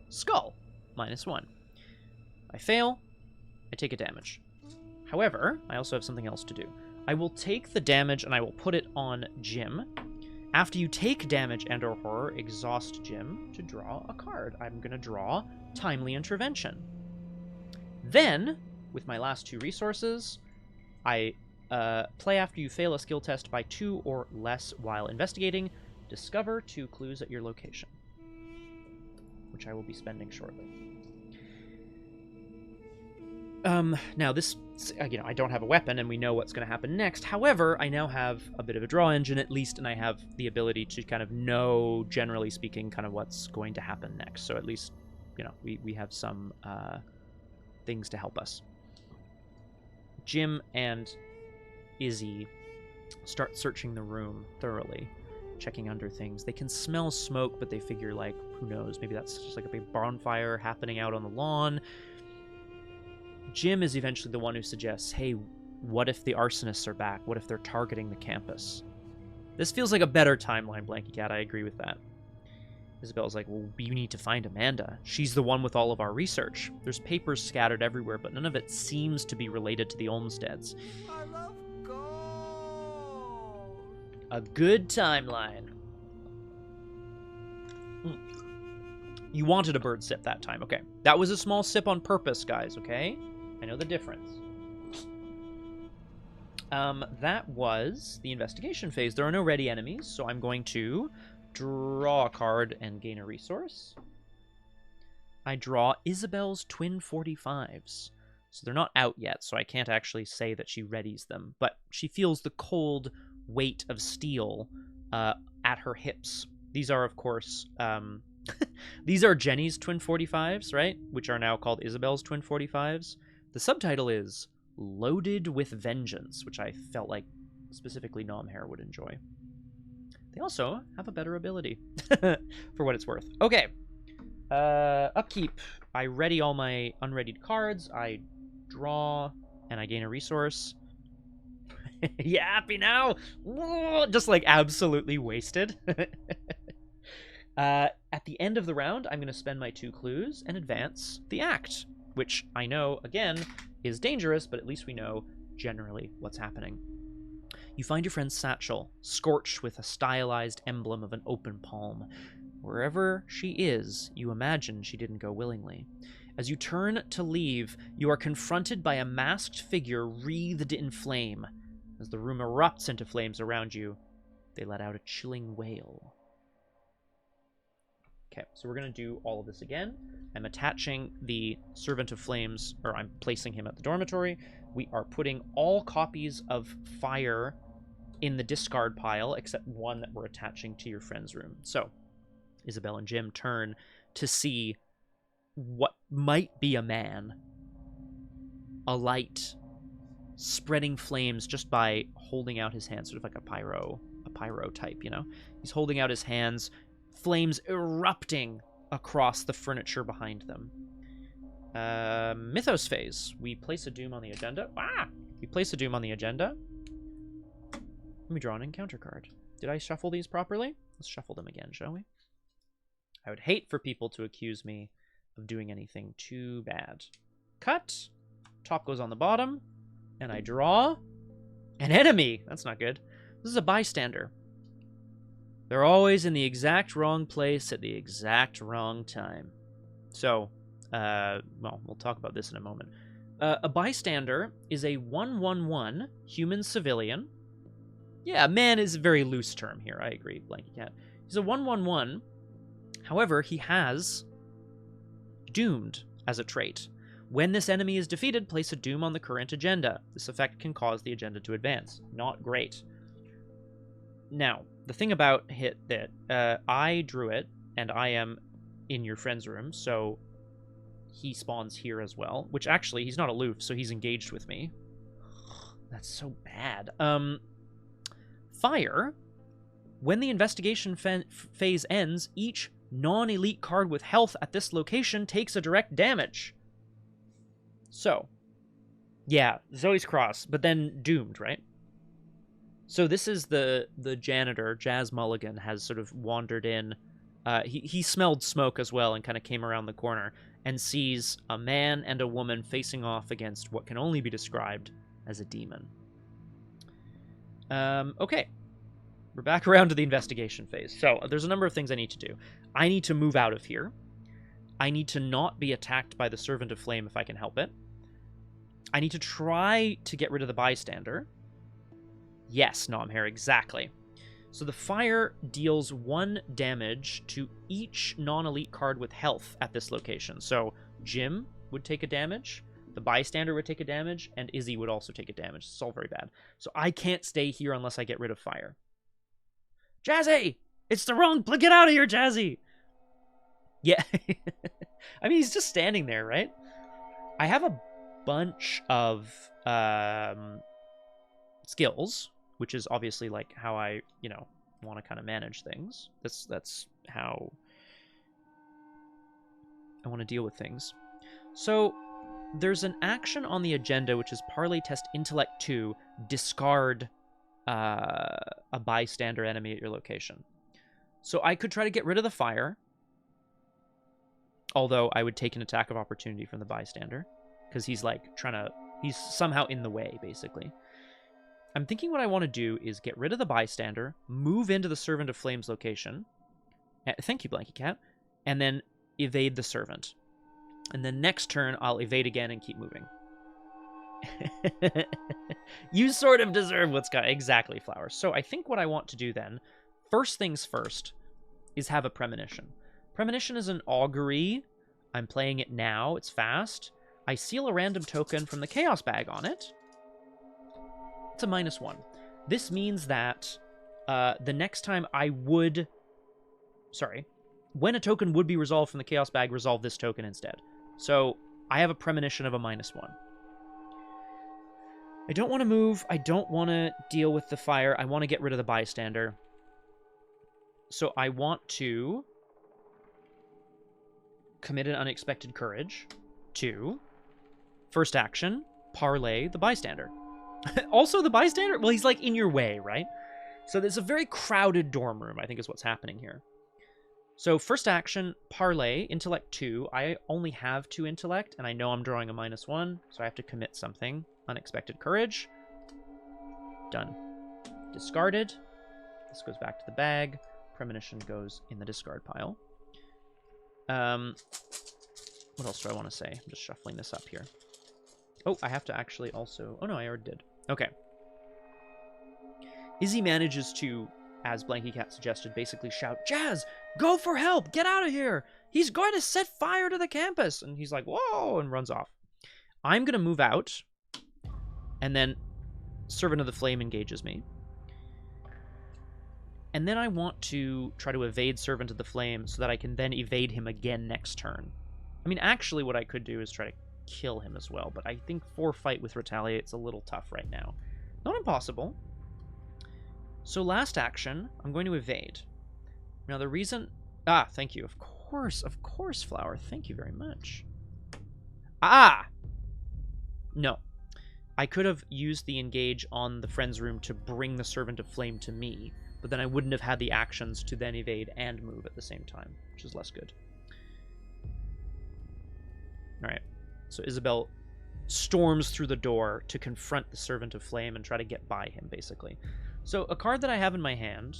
Skull. -1. I fail, I take a damage. However, I also have something else to do. I will take the damage and I will put it on Jim. After you take damage and or horror, exhaust Jim to draw a card. I'm going to draw Timely Intervention. Then, with my last 2 resources, I play after you fail a skill test by 2 or less while investigating. Discover 2 clues at your location, which I will be spending shortly. Now this, I don't have a weapon and we know what's going to happen next. However, I now have a bit of a draw engine at least, and I have the ability to kind of know, generally speaking, kind of what's going to happen next. So at least, we have some things to help us. Jim and Izzy start searching the room thoroughly, checking under things. They can smell smoke, but they figure, like, who knows? Maybe that's just like a big bonfire happening out on the lawn. Jim is eventually the one who suggests, hey, what if the arsonists are back? What if they're targeting the campus? This feels like a better timeline, Blanky Cat. I agree with that. Isabelle's like, well, you need to find Amanda. She's the one with all of our research. There's papers scattered everywhere, but none of it seems to be related to the Olmsteads. I love gold. A good timeline. You wanted a bird sip that time. Okay. That was a small sip on purpose, guys, okay? I know the difference. That was the investigation phase. There are no ready enemies, so I'm going to draw a card and gain a resource. I draw Isabelle's twin 45s. So they're not out yet, so I can't actually say that she readies them, but she feels the cold weight of steel at her hips. These are, of course, these are Jenny's twin 45s, right? Which are now called Isabelle's twin 45s. The subtitle is Loaded with Vengeance, which I felt like specifically Nomhair would enjoy. They also have a better ability, for what it's worth. Okay, Upkeep. I ready all my unreadied cards. I draw, and I gain a resource. You happy now? Whoa, just like absolutely wasted. At the end of the round, I'm going to spend my 2 clues and advance the act, which I know, again, is dangerous, but at least we know generally what's happening. You find your friend's satchel, scorched with a stylized emblem of an open palm. Wherever she is, you imagine she didn't go willingly. As you turn to leave, you are confronted by a masked figure wreathed in flame. As the room erupts into flames around you, they let out a chilling wail. Okay, so we're going to do all of this again. I'm attaching the Servant of Flames, or I'm placing him at the dormitory. We are putting all copies of Fire in the discard pile, except one that we're attaching to your friend's room. So, Isabelle and Jim turn to see what might be a man. A light, spreading flames just by holding out his hands, sort of like a pyro type, you know? He's holding out his hands, flames erupting across the furniture behind them. Mythos phase. We place a doom on the agenda. We place a doom on the agenda. Let me draw an encounter card. Did I shuffle these properly? Let's shuffle them again, shall we? I would hate for people to accuse me of doing anything too bad. Cut. Top goes on the bottom. And I draw an enemy. That's not good. This is a bystander. They're always in the exact wrong place at the exact wrong time. So, well, we'll talk about this in a moment. A bystander is a 1/1/1 human civilian. Yeah, man is a very loose term here. I agree, Blanky Cat. He's a 1/1/1. However, he has doomed as a trait. When this enemy is defeated, place a doom on the current agenda. This effect can cause the agenda to advance. Not great. Now, the thing about I drew it, and I am in your friend's room, so he spawns here as well, which actually, he's not aloof, so he's engaged with me. That's so bad. Fire. When the investigation phase ends, each non-elite card with health at this location takes a direct damage. So, yeah, Zoe's Cross, but then doomed, right? So this is the janitor, Jazz Mulligan, has sort of wandered in. He smelled smoke as well and kind of came around the corner and sees a man and a woman facing off against what can only be described as a demon. Okay. We're back around to the investigation phase. So there's a number of things I need to do. I need to move out of here. I need to not be attacked by the Servant of Flame if I can help it. I need to try to get rid of the bystander. Yes, Nomhair, exactly. So the fire deals 1 damage to each non-elite card with health at this location. So Jim would take a damage, the bystander would take a damage, and Izzy would also take a damage. It's all very bad. So I can't stay here unless I get rid of fire. Jazzy! It's the wrong... Get out of here, Jazzy! Yeah. I mean, he's just standing there, right? I have a bunch of skills, which is obviously like how I, want to kind of manage things. That's how I want to deal with things. So there's an action on the agenda, which is Parley Test Intellect 2, discard a bystander enemy at your location. So I could try to get rid of the fire, although I would take an attack of opportunity from the bystander, because he's like he's somehow in the way, basically. I'm thinking what I want to do is get rid of the bystander, move into the Servant of Flames location. Thank you, Blanky Cat. And then evade the servant. And then next turn, I'll evade again and keep moving. You sort of deserve what's got... Exactly, Flowers. So I think what I want to do then, first things first, is have a premonition. Premonition is an augury. I'm playing it now. It's fast. I seal a random token from the Chaos Bag on it. It's a -1. This means that the next time I would... Sorry. When a token would be resolved from the Chaos Bag, resolve this token instead. So I have a premonition of a -1. I don't want to move. I don't want to deal with the fire. I want to get rid of the bystander. So I want to commit an unexpected courage. 2, first action, parlay the bystander. Also the bystander? Well, he's like in your way, right? So there's a very crowded dorm room, I think is what's happening here. So first action, parlay, intellect 2. I only have 2 intellect, and I know I'm drawing a -1, so I have to commit something. Unexpected courage. Done. Discarded. This goes back to the bag. Premonition goes in the discard pile. What else do I want to say? I'm just shuffling this up here. Oh, I have to actually also... Oh, no, I already did. Okay. Izzy manages to, as Blanky Cat suggested, basically shout, Jazz, go for help! Get out of here! He's going to set fire to the campus! And he's like, whoa! And runs off. I'm going to move out. And then Servant of the Flame engages me. And then I want to try to evade Servant of the Flame so that I can then evade him again next turn. I mean, actually what I could do is try to kill him as well, but I think 4 fight with Retaliate's a little tough right now. Not impossible. So last action, I'm going to evade. Now the reason... Ah, thank you. Of course, Flower. Thank you very much. Ah! No. I could have used the engage on the Friends Room to bring the Servant of Flame to me, but then I wouldn't have had the actions to then evade and move at the same time, which is less good. Alright, so Isabelle storms through the door to confront the Servant of Flame and try to get by him, basically. So a card that I have in my hand,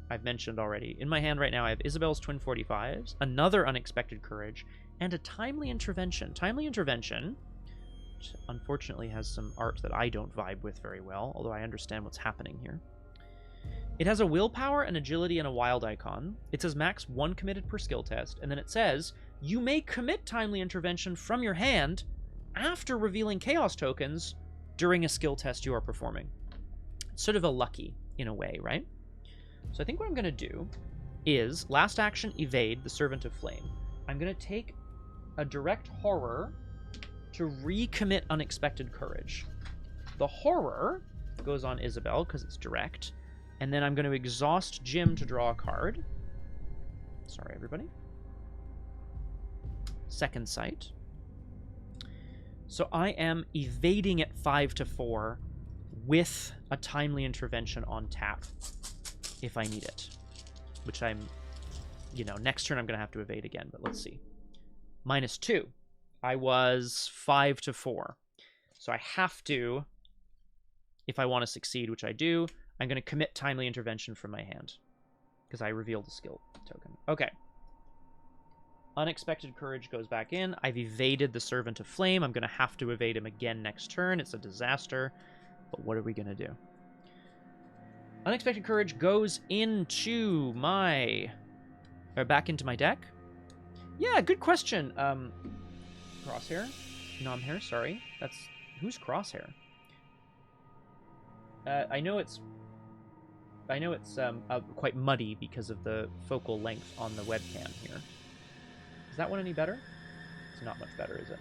I've mentioned already. In my hand right now, I have Isabelle's Twin 45s, another Unexpected Courage, and a Timely Intervention. Timely Intervention, which unfortunately has some art that I don't vibe with very well, although I understand what's happening here. It has a willpower, an agility, and a wild icon. It says max 1 committed per skill test, and then it says you may commit Timely Intervention from your hand after revealing chaos tokens during a skill test you are performing. It's sort of a lucky, in a way, right? So I think what I'm going to do is, last action, evade the Servant of Flame. I'm going to take a direct horror to recommit Unexpected Courage. The horror goes on Isabelle because it's direct. And then I'm going to exhaust Jim to draw a card. Sorry, everybody. Second sight. So I am evading at 5 to 4 with a Timely Intervention on tap if I need it. Which I'm, you know, next turn I'm going to have to evade again, but let's see. -2. I was 5 to 4. So I have to, if I want to succeed, which I do, I'm going to commit Timely Intervention from my hand because I revealed the skill token. Okay. Unexpected Courage goes back in. I've evaded the Servant of Flame. I'm going to have to evade him again next turn. It's a disaster. But what are we going to do? Unexpected Courage goes into my... Or back into my deck? Yeah, good question. Crosshair? Nomhair, sorry. That's... Who's Crosshair? I know it's quite muddy because of the focal length on the webcam here. Is that one any better? It's not much better, is it?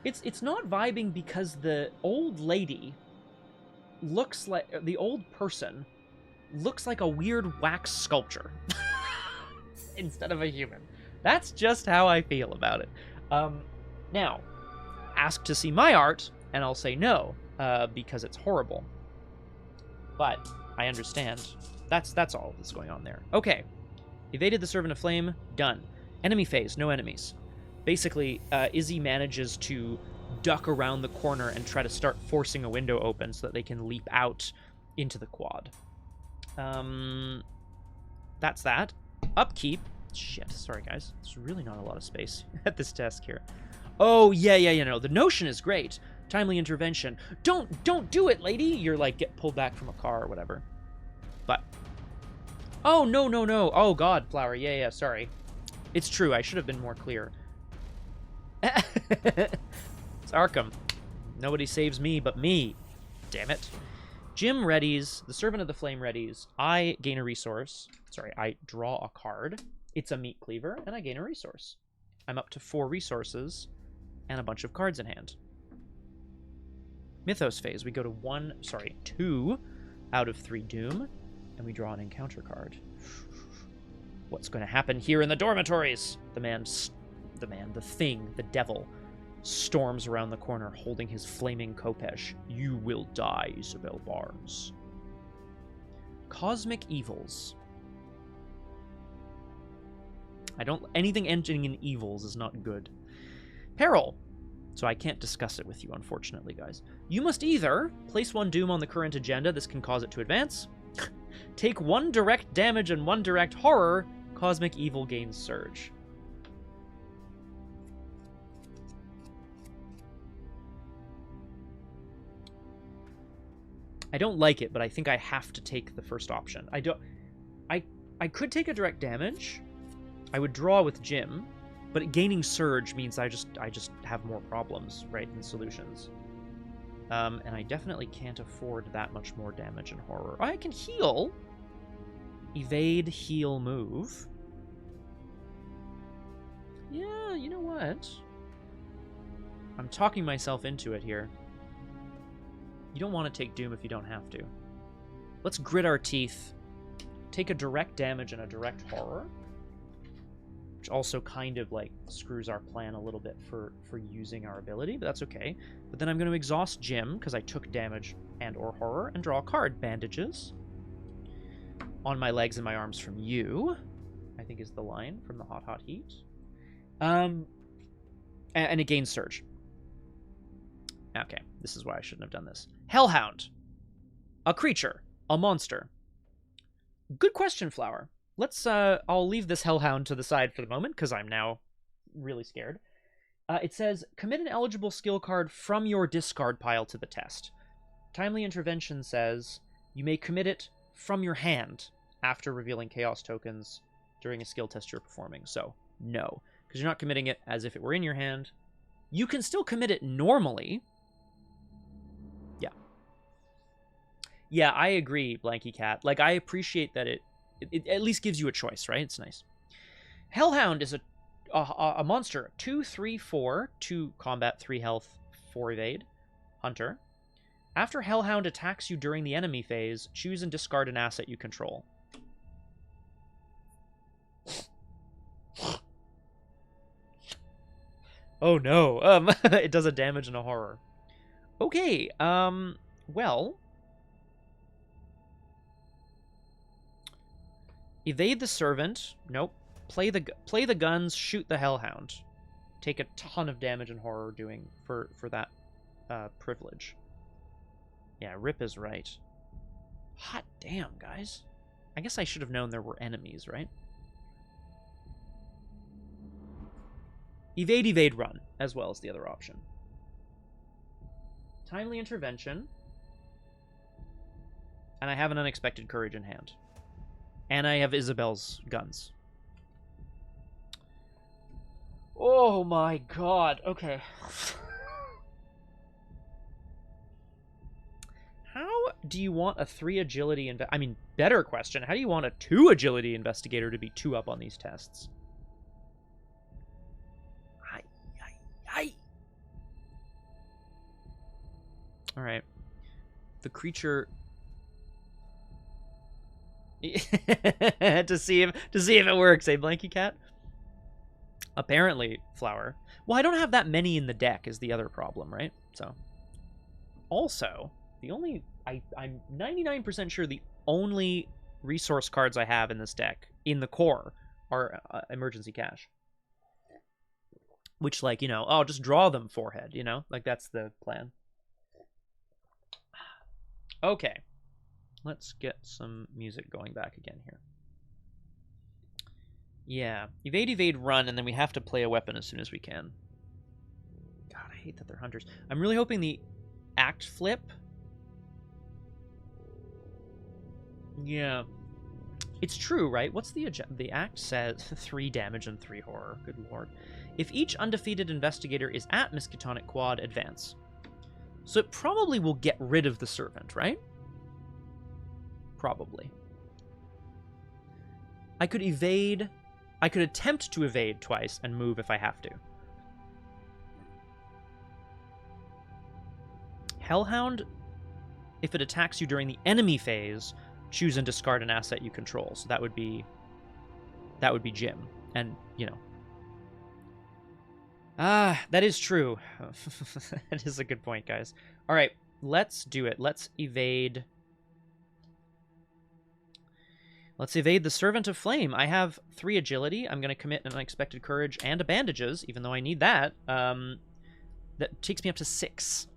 It's not vibing because the old lady looks like... The old person looks like a weird wax sculpture instead of a human. That's just how I feel about it. Now, ask to see my art, and I'll say no, because it's horrible. But I understand. That's all that's going on there. Okay. Evaded the Servant of Flame. Done. Enemy phase. No enemies. Basically, Izzy manages to duck around the corner and try to start forcing a window open so that they can leap out into the quad. That's that. Upkeep. Shit. Sorry, guys. There's really not a lot of space at this desk here. Oh, yeah, no. The notion is great. Timely Intervention. Don't do it, lady! You're like, get pulled back from a car or whatever. But... Oh, no. Oh, God, Flower. Yeah, sorry. It's true. I should have been more clear. It's Arkham. Nobody saves me but me. Damn it. Jim readies. The Servant of the Flame readies. I gain a resource. Sorry, I draw a card. It's a Meat Cleaver, and I gain a resource. I'm up to 4 resources and a bunch of cards in hand. Mythos phase. We go to 2 out of 3 Doom, and we draw an encounter card. What's going to happen here in the dormitories? The thing, the devil, storms around the corner holding his flaming khopesh. You will die, Isabelle Barnes. Cosmic evils. Anything ending in evils is not good. Peril. So I can't discuss it with you, unfortunately, guys. You must either place 1 doom on the current agenda, this can cause it to advance. Take 1 direct damage and 1 direct horror, cosmic evil gains surge. I don't like it, but I think I have to take the first option. I could take a direct damage. I would draw with Jim, but gaining surge means I just have more problems, right, than solutions. And I definitely can't afford that much more damage and horror. I can heal. Evade, heal, move. Yeah, you know what? I'm talking myself into it here. You don't want to take Doom if you don't have to. Let's grit our teeth. Take a direct damage and a direct horror. Which also kind of, like, screws our plan a little bit for using our ability, but that's okay. But then I'm going to exhaust Jim, because I took damage and or horror, and draw a card. Bandages. On my legs and my arms from you, I think is the line from the Hot Hot Heat. And it gains surge. Okay, this is why I shouldn't have done this. Hellhound. A creature. A monster. Good question, Flower. Let's, I'll leave this Hellhound to the side for the moment, because I'm now really scared. It says, commit an eligible skill card from your discard pile to the test. Timely Intervention says, you may commit it from your hand after revealing chaos tokens during a skill test you're performing. So, no, because you're not committing it as if it were in your hand. You can still commit it normally. Yeah, I agree, Blanky Cat. Like, I appreciate that it at least gives you a choice, right? It's nice. Hellhound is a monster. 2, 3, 4, 2 combat, 3 health, 4 evade. Hunter. After Hellhound attacks you during the enemy phase, choose and discard an asset you control. Oh no. It does a damage and a horror. Okay, well... Evade the servant. Nope. Play the guns. Shoot the Hellhound. Take a ton of damage and horror doing for that privilege. Yeah, Rip is right. Hot damn, guys. I guess I should have known there were enemies, right? Evade, evade, run, as well as the other option. Timely Intervention. And I have an Unexpected Courage in hand. And I have Isabelle's guns. Oh my god. Okay. How do you want a 3 agility... better question. How do you want a 2 agility investigator to be 2 up on these tests? Alright. The creature... to see if it works, eh, Blanky Cat? Apparently, Flower. Well, I don't have that many in the deck is the other problem, right? So, also, the only I'm 99% sure the only resource cards I have in this deck in the core are emergency cash. Which, like, you know, I'll just draw them forehead, you know? Like, that's the plan. Okay. Let's get some music going back again here. Yeah. Evade, evade, run, and then we have to play a weapon as soon as we can. God, I hate that they're hunters. I'm really hoping the act flip... Yeah. It's true, right? What's the act says? 3 damage and 3 horror. Good lord. If each undefeated investigator is at Miskatonic Quad, advance. So it probably will get rid of the servant, right? Probably. I could evade... I could attempt to evade twice and move if I have to. Hellhound, if it attacks you during the enemy phase, choose and discard an asset you control. So that would be that would be Jim. And, you know. That is true. That is a good point, guys. All right, let's do it. Let's evade... Let's evade the Servant of Flame. I have 3 agility. I'm going to commit an unexpected courage and a bandages, even though I need that. That takes me up to 6.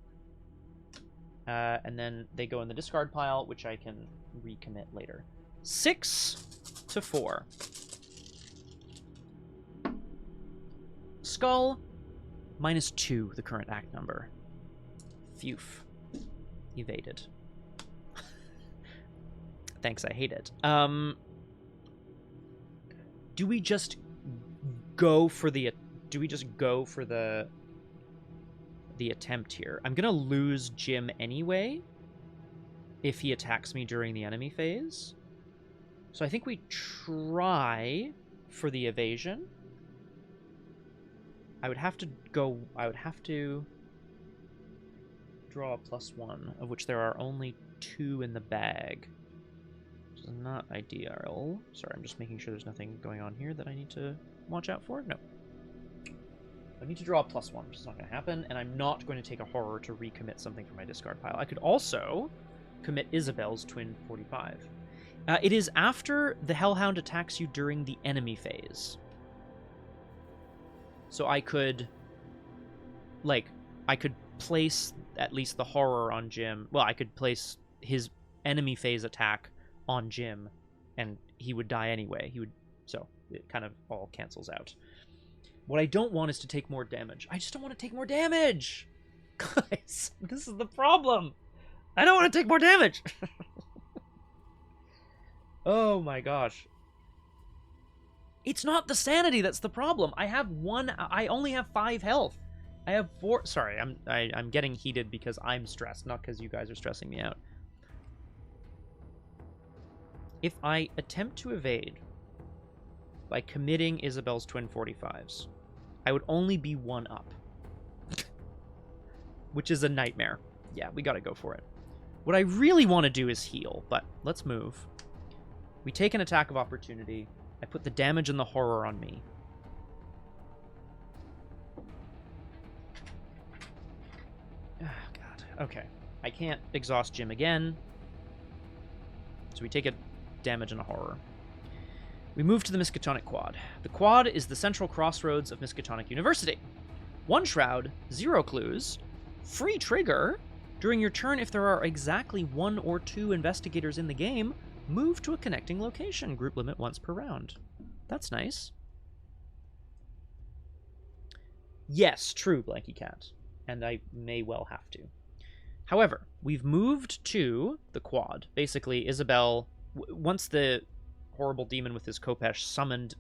And then they go in the discard pile, which I can recommit later. 6 to 4. Skull, -2, the current act number. Phew. Evaded. Thanks, I hate it. Do we just go for the attempt here? I'm gonna lose Jim anyway if he attacks me during the enemy phase. So I think we try for the evasion. I would have to draw a +1, of which there are only 2 in the bag. Which is not ideal. Sorry, I'm just making sure there's nothing going on here that I need to watch out for. No. I need to draw a +1, which is not going to happen, and I'm not going to take a horror to recommit something from my discard pile. I could also commit Isabelle's Twin 45. It is after the Hellhound attacks you during the enemy phase. So I could place at least the horror on Jim. Well, I could place his enemy phase attack on Jim, and he would die anyway. So it kind of all cancels out. What I don't want is to take more damage. I just don't want to take more damage! Guys, this is the problem! I don't want to take more damage! Oh my gosh. It's not the sanity that's the problem. I only have 5 health. I have 4... Sorry, I'm getting heated because I'm stressed, not because you guys are stressing me out. If I attempt to evade by committing Isabelle's Twin 45s, I would only be 1 up. Which is a nightmare. Yeah, we gotta go for it. What I really want to do is heal, but let's move. We take an attack of opportunity. I put the damage and the horror on me. Oh, God. Okay. I can't exhaust Jim again. So we take a damage and a horror. We move to the Miskatonic Quad. The Quad is the central crossroads of Miskatonic University. 1 shroud, 0 clues, free trigger. During your turn, if there are exactly 1 or 2 investigators in the game, move to a connecting location. Group limit once per round. That's nice. Yes, true, Blanky Cat. And I may well have to. However, we've moved to the Quad. Basically, Isabelle, once the horrible demon with his Kopesh summoned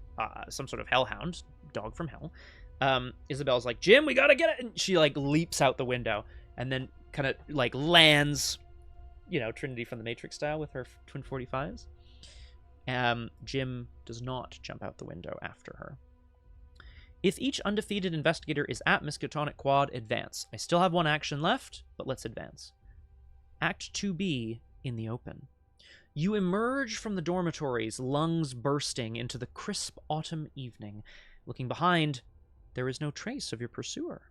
some sort of hellhound, dog from hell, Isabelle's like, Jim, we gotta get it! And she, leaps out the window and then kind of, lands, Trinity from the Matrix style with her Twin 45s. Jim does not jump out the window after her. If each undefeated investigator is at Miskatonic Quad, advance. I still have 1 action left, but let's advance. Act 2B, in the open. You emerge from the dormitories, lungs bursting into the crisp autumn evening. Looking behind, there is no trace of your pursuer.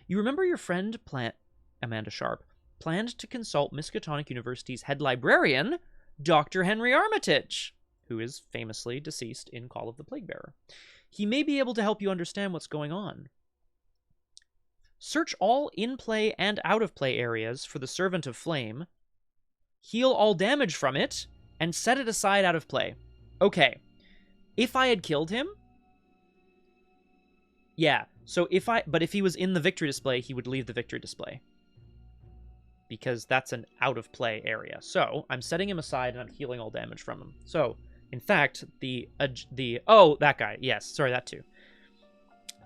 You remember your friend, Amanda Sharp, planned to consult Miskatonic University's head librarian, Dr. Henry Armitage, who is famously deceased in Call of the Plaguebearer. He may be able to help you understand what's going on. Search all in-play and out-of-play areas for the Servant of Flame, heal all damage from it, and set it aside out of play. Okay. If I had killed him... Yeah, so but if he was in the victory display, he would leave the victory display. Because that's an out-of-play area. So, I'm setting him aside and I'm healing all damage from him. So, in fact, oh, that guy. Yes, sorry, that too.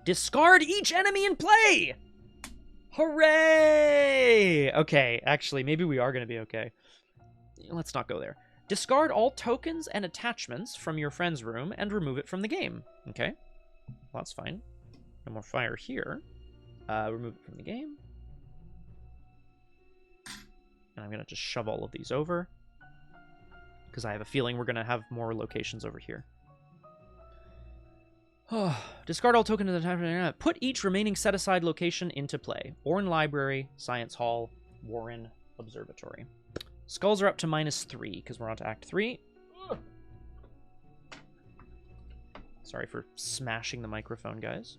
Discard each enemy in play! Hooray! Okay, actually, maybe we are going to be okay. Let's not go there. Discard all tokens and attachments from your friend's room and remove it from the game. Okay, well, that's fine. No more fire here. Remove it from the game. And I'm going to just shove all of these over, because I have a feeling we're going to have more locations over here. Discard all token of the time. Put each remaining set-aside location into play. Orrin Library, Science Hall, Warren Observatory. Skulls are up to -3 because we're on to Act 3. Sorry for smashing the microphone, guys.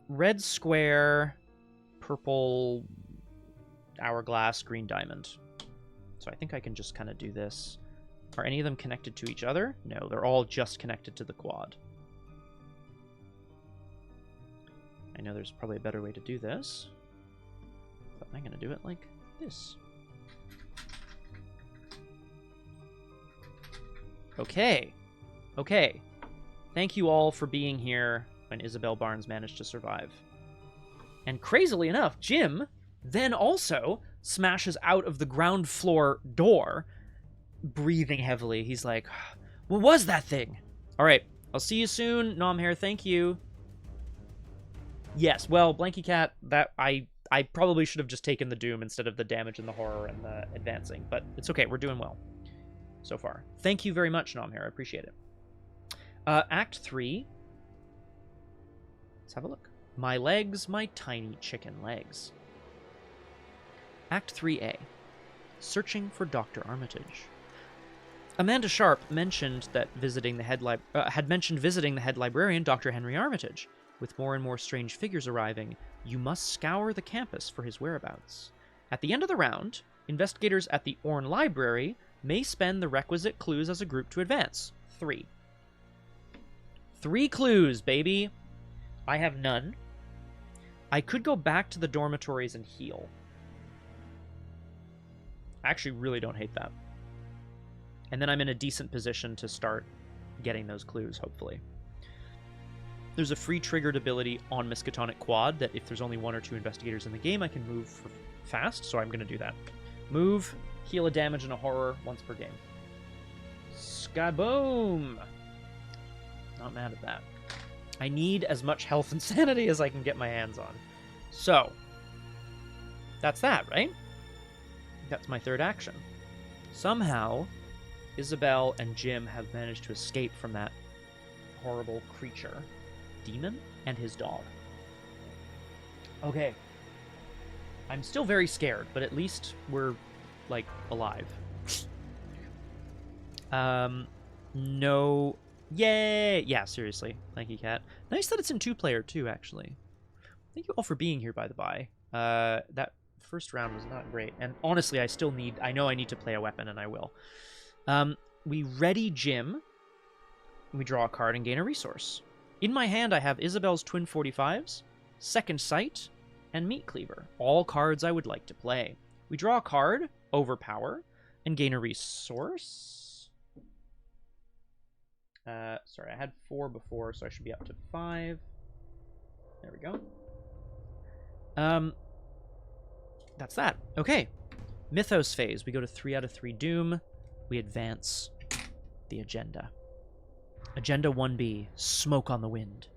Red square, purple hourglass, green diamond. So I think I can just kind of do this. Are any of them connected to each other? No, they're all just connected to the quad. I know there's probably a better way to do this, but I'm going to do it like this. Okay. Okay. Thank you all for being here when Isabelle Barnes managed to survive. And crazily enough, Jim then also smashes out of the ground floor door, breathing heavily. He's like, what was that thing? All right, I'll see you soon, Nom Hair. Thank you. Yes, well, Blanky Cat, that I probably should have just taken the Doom instead of the damage and the horror and the advancing, but it's okay. We're doing well so far. Thank you very much, Nom Hair. I appreciate it. Act 3. Let's have a look. My legs, my tiny chicken legs. Act 3A. Searching for Dr. Armitage. Amanda Sharp mentioned that had mentioned visiting the head librarian, Dr. Henry Armitage. With more and more strange figures arriving, you must scour the campus for his whereabouts. At the end of the round, investigators at the Orn Library may spend the requisite clues as a group to advance. 3. 3 clues, baby! I have none. I could go back to the dormitories and heal. I actually really don't hate that. And then I'm in a decent position to start getting those clues, hopefully. There's a free triggered ability on Miskatonic Quad that if there's only 1 or 2 investigators in the game, I can move fast, so I'm going to do that. Move, heal a damage and a horror once per game. Skaboom! Not mad at that. I need as much health and sanity as I can get my hands on. So, that's that, right? That's my third action. Somehow, Isabelle and Jim have managed to escape from that horrible creature, demon, and his dog. Okay. I'm still very scared, but at least we're, like, alive. No... Yay! Yeah, seriously. Thank you, Cat. Nice that it's in 2-player, too, actually. Thank you all for being here, by the by. That first round was not great. And honestly, I know I need to play a weapon, and I will. We ready Jim. We draw a card and gain a resource. In my hand, I have Isabelle's Twin 45s, Second Sight, and Meat Cleaver. All cards I would like to play. We draw a card, Overpower, and gain a resource. Sorry, I had 4 before, so I should be up to 5. There we go. That's that. Okay. Mythos phase. We go to 3 out of 3 Doom. We advance the agenda. Agenda 1B, Smoke on the Wind.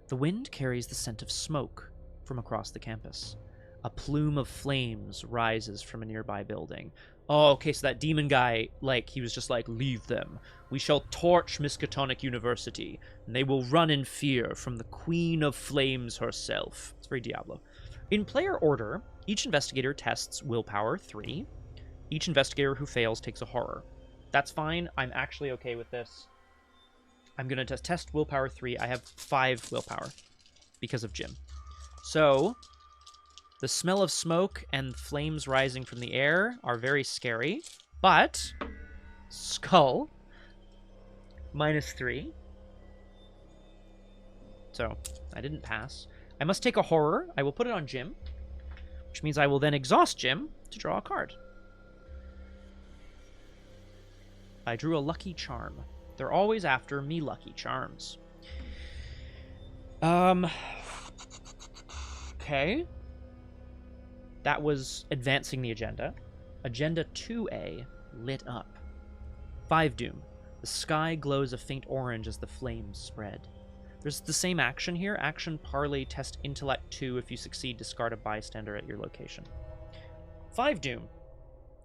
The wind carries the scent of smoke from across the campus. A plume of flames rises from a nearby building. Oh, okay, so that demon guy, he was just like, leave them. We shall torch Miskatonic University, and they will run in fear from the Queen of Flames herself. It's very Diablo. In player order, each investigator tests Willpower 3. Each investigator who fails takes a horror. That's fine. I'm actually okay with this. I'm going to test Willpower 3. I have 5 Willpower because of Jim. So, the smell of smoke and flames rising from the air are very scary, but Skull, -3. So, I didn't pass. I must take a horror. I will put it on Jim, which means I will then exhaust Jim to draw a card. I drew a Lucky Charm. They're always after me Lucky Charms. Okay. That was advancing the agenda. Agenda 2A, lit up. 5 Doom. The sky glows a faint orange as the flames spread. There's the same action here. Action, Parley, test Intellect 2. If you succeed, discard a bystander at your location. 5 Doom.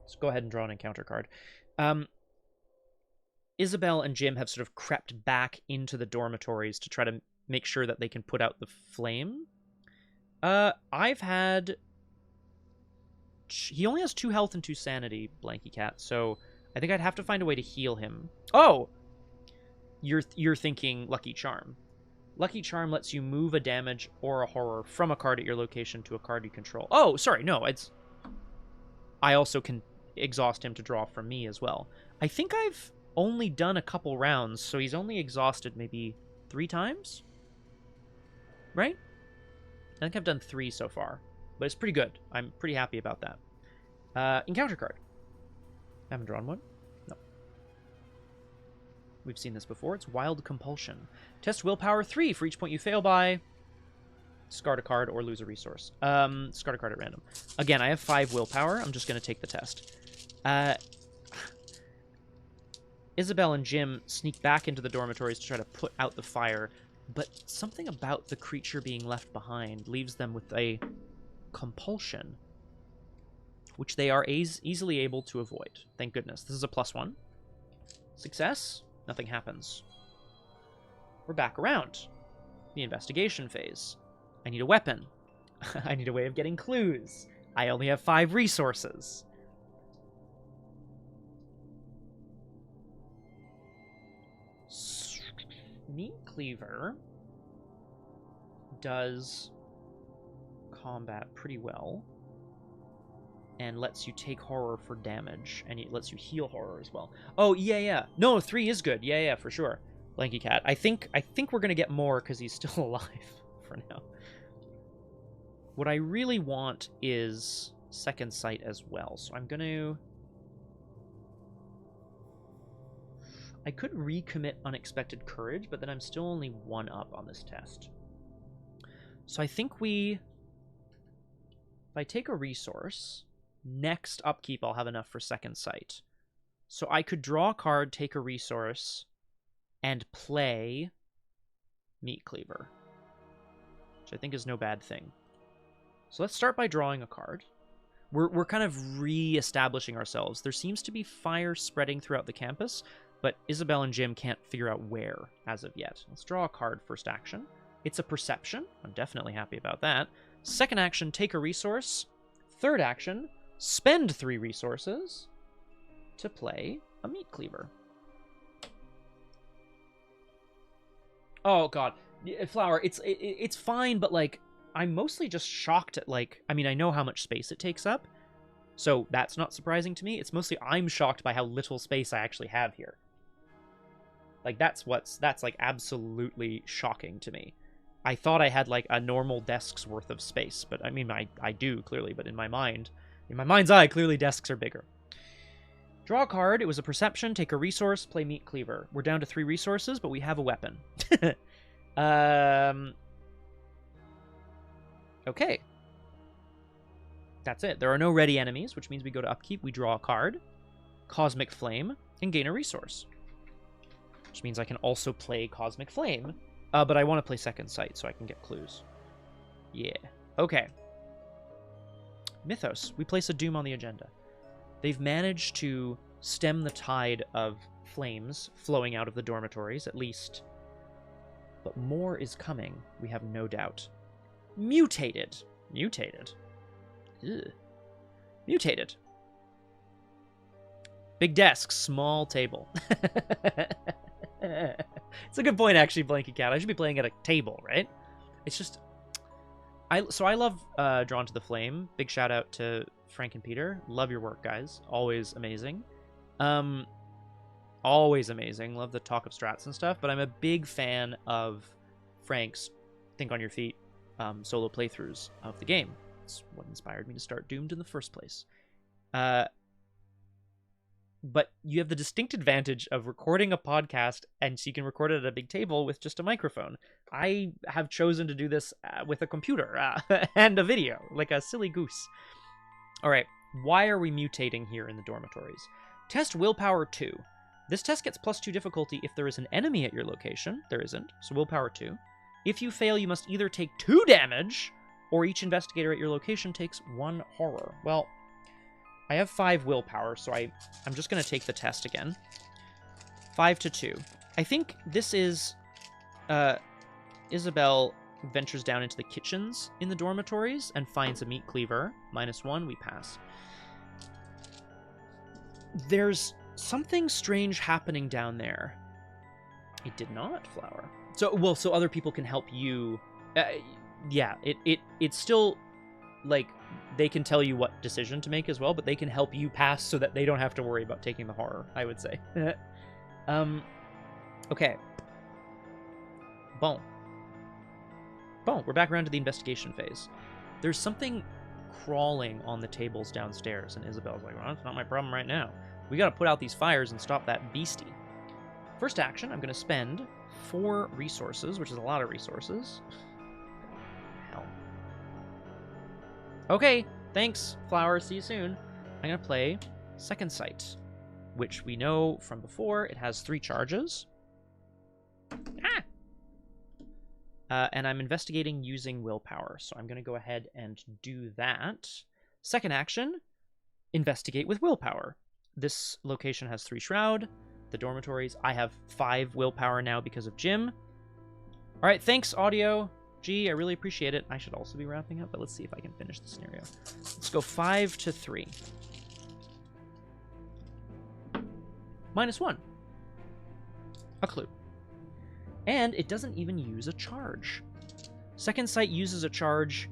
Let's go ahead and draw an encounter card. Isabelle and Jim have sort of crept back into the dormitories to try to make sure that they can put out the flame. I've had... He only has 2 health and 2 sanity, Blanky Cat, so I think I'd have to find a way to heal him. Oh! You're thinking Lucky Charm. Lucky Charm lets you move a damage or a horror from a card at your location to a card you control. Oh, sorry, no, it's... I also can exhaust him to draw from me as well. I think I've only done a couple rounds, so he's only exhausted maybe 3 times? Right? I think I've done 3 so far, but it's pretty good. I'm pretty happy about that. Encounter card. Haven't drawn one? No. We've seen this before. It's Wild Compulsion. Test willpower 3 for each point you fail by. Discard a card or lose a resource. Discard a card at random. Again, I have 5 willpower. I'm just going to take the test. Isabelle and Jim sneak back into the dormitories to try to put out the fire, but something about the creature being left behind leaves them with a compulsion, which they are easily able to avoid. Thank goodness. This is a +1. Success. Nothing happens. We're back around. The investigation phase. I need a weapon. I need a way of getting clues. I only have 5 resources. Meat Cleaver does combat pretty well and lets you take horror for damage, and it lets you heal horror as well. Oh, yeah. No, 3 is good. Yeah, for sure. Blanky Cat. I think we're going to get more because he's still alive for now. What I really want is Second Sight as well, so I'm going to... I could recommit Unexpected Courage, but then I'm still only 1 up on this test. So I think if I take a resource, next upkeep I'll have enough for Second Sight. So I could draw a card, take a resource, and play Meat Cleaver, which I think is no bad thing. So let's start by drawing a card. We're kind of re-establishing ourselves. There seems to be fire spreading throughout the campus, but Isabelle and Jim can't figure out where as of yet. Let's draw a card first action. It's a Perception. I'm definitely happy about that. Second action, take a resource. Third action, spend 3 resources to play a Meat Cleaver. Oh, God. Flower, it's fine, but, like, I'm mostly just shocked at, like... I mean, I know how much space it takes up, so that's not surprising to me. It's mostly I'm shocked by how little space I actually have here. Like, that's like, absolutely shocking to me. I thought I had, like, a normal desk's worth of space, but, I mean, I do, clearly, but in my mind's eye, clearly desks are bigger. Draw a card. It was a Perception. Take a resource. Play Meat Cleaver. We're down to 3 resources, but we have a weapon. Okay. That's it. There are no ready enemies, which means we go to upkeep. We draw a card. Cosmic Flame. And gain a resource. Which means I can also play Cosmic Flame. But I want to play Second Sight so I can get clues. Yeah. Okay. Mythos. We place a doom on the agenda. They've managed to stem the tide of flames flowing out of the dormitories, at least. But more is coming, we have no doubt. Mutated. Mutated? Ugh. Mutated. Big desk, small table. It's a good point, actually, Blanky Cat. I should be playing at a table, right? It's just... So I love Drawn to the Flame. Big shout out to Frank and Peter. Love your work, guys. Always amazing. Always amazing. Love the talk of strats and stuff. But I'm a big fan of Frank's Think on Your Feet solo playthroughs of the game. It's what inspired me to start Doomed in the first place. But you have the distinct advantage of recording a podcast, and so you can record it at a big table with just a microphone. I have chosen to do this with a computer and a video, like a silly goose. All right, why are we mutating here in the dormitories? Test Willpower 2. This test gets +2 difficulty if there is an enemy at your location. There isn't, so Willpower 2. If you fail, you must either take 2 damage, or each investigator at your location takes 1 horror. Well, I have 5 willpower, so I'm just going to take the test again. 5 to 2. I think this is... Isabelle ventures down into the kitchens in the dormitories and finds a meat cleaver. -1, we pass. There's something strange happening down there. It did not, Flower. So other people can help you. Yeah, it's still, like, they can tell you what decision to make as well, but they can help you pass so that they don't have to worry about taking the horror, I would say. Okay. Bon, we're back around to the investigation phase. There's something crawling on the tables downstairs, and Isabelle's like, well, it's not my problem right now. We gotta put out these fires and stop that beastie. First action, I'm gonna spend 4 resources, which is a lot of resources. Hell. Okay, thanks, Flower. See you soon. I'm gonna play Second Sight, which we know from before. It has 3 charges. And I'm investigating using willpower, so I'm going to go ahead and do that. Second action, investigate with willpower. This location has 3 shroud, the dormitories. I have 5 willpower now because of Jim. All right, thanks, audio. Gee, I really appreciate it. I should also be wrapping up, but let's see if I can finish the scenario. Let's go 5 to 3. -1. A clue. And it doesn't even use a charge. Second Sight uses a charge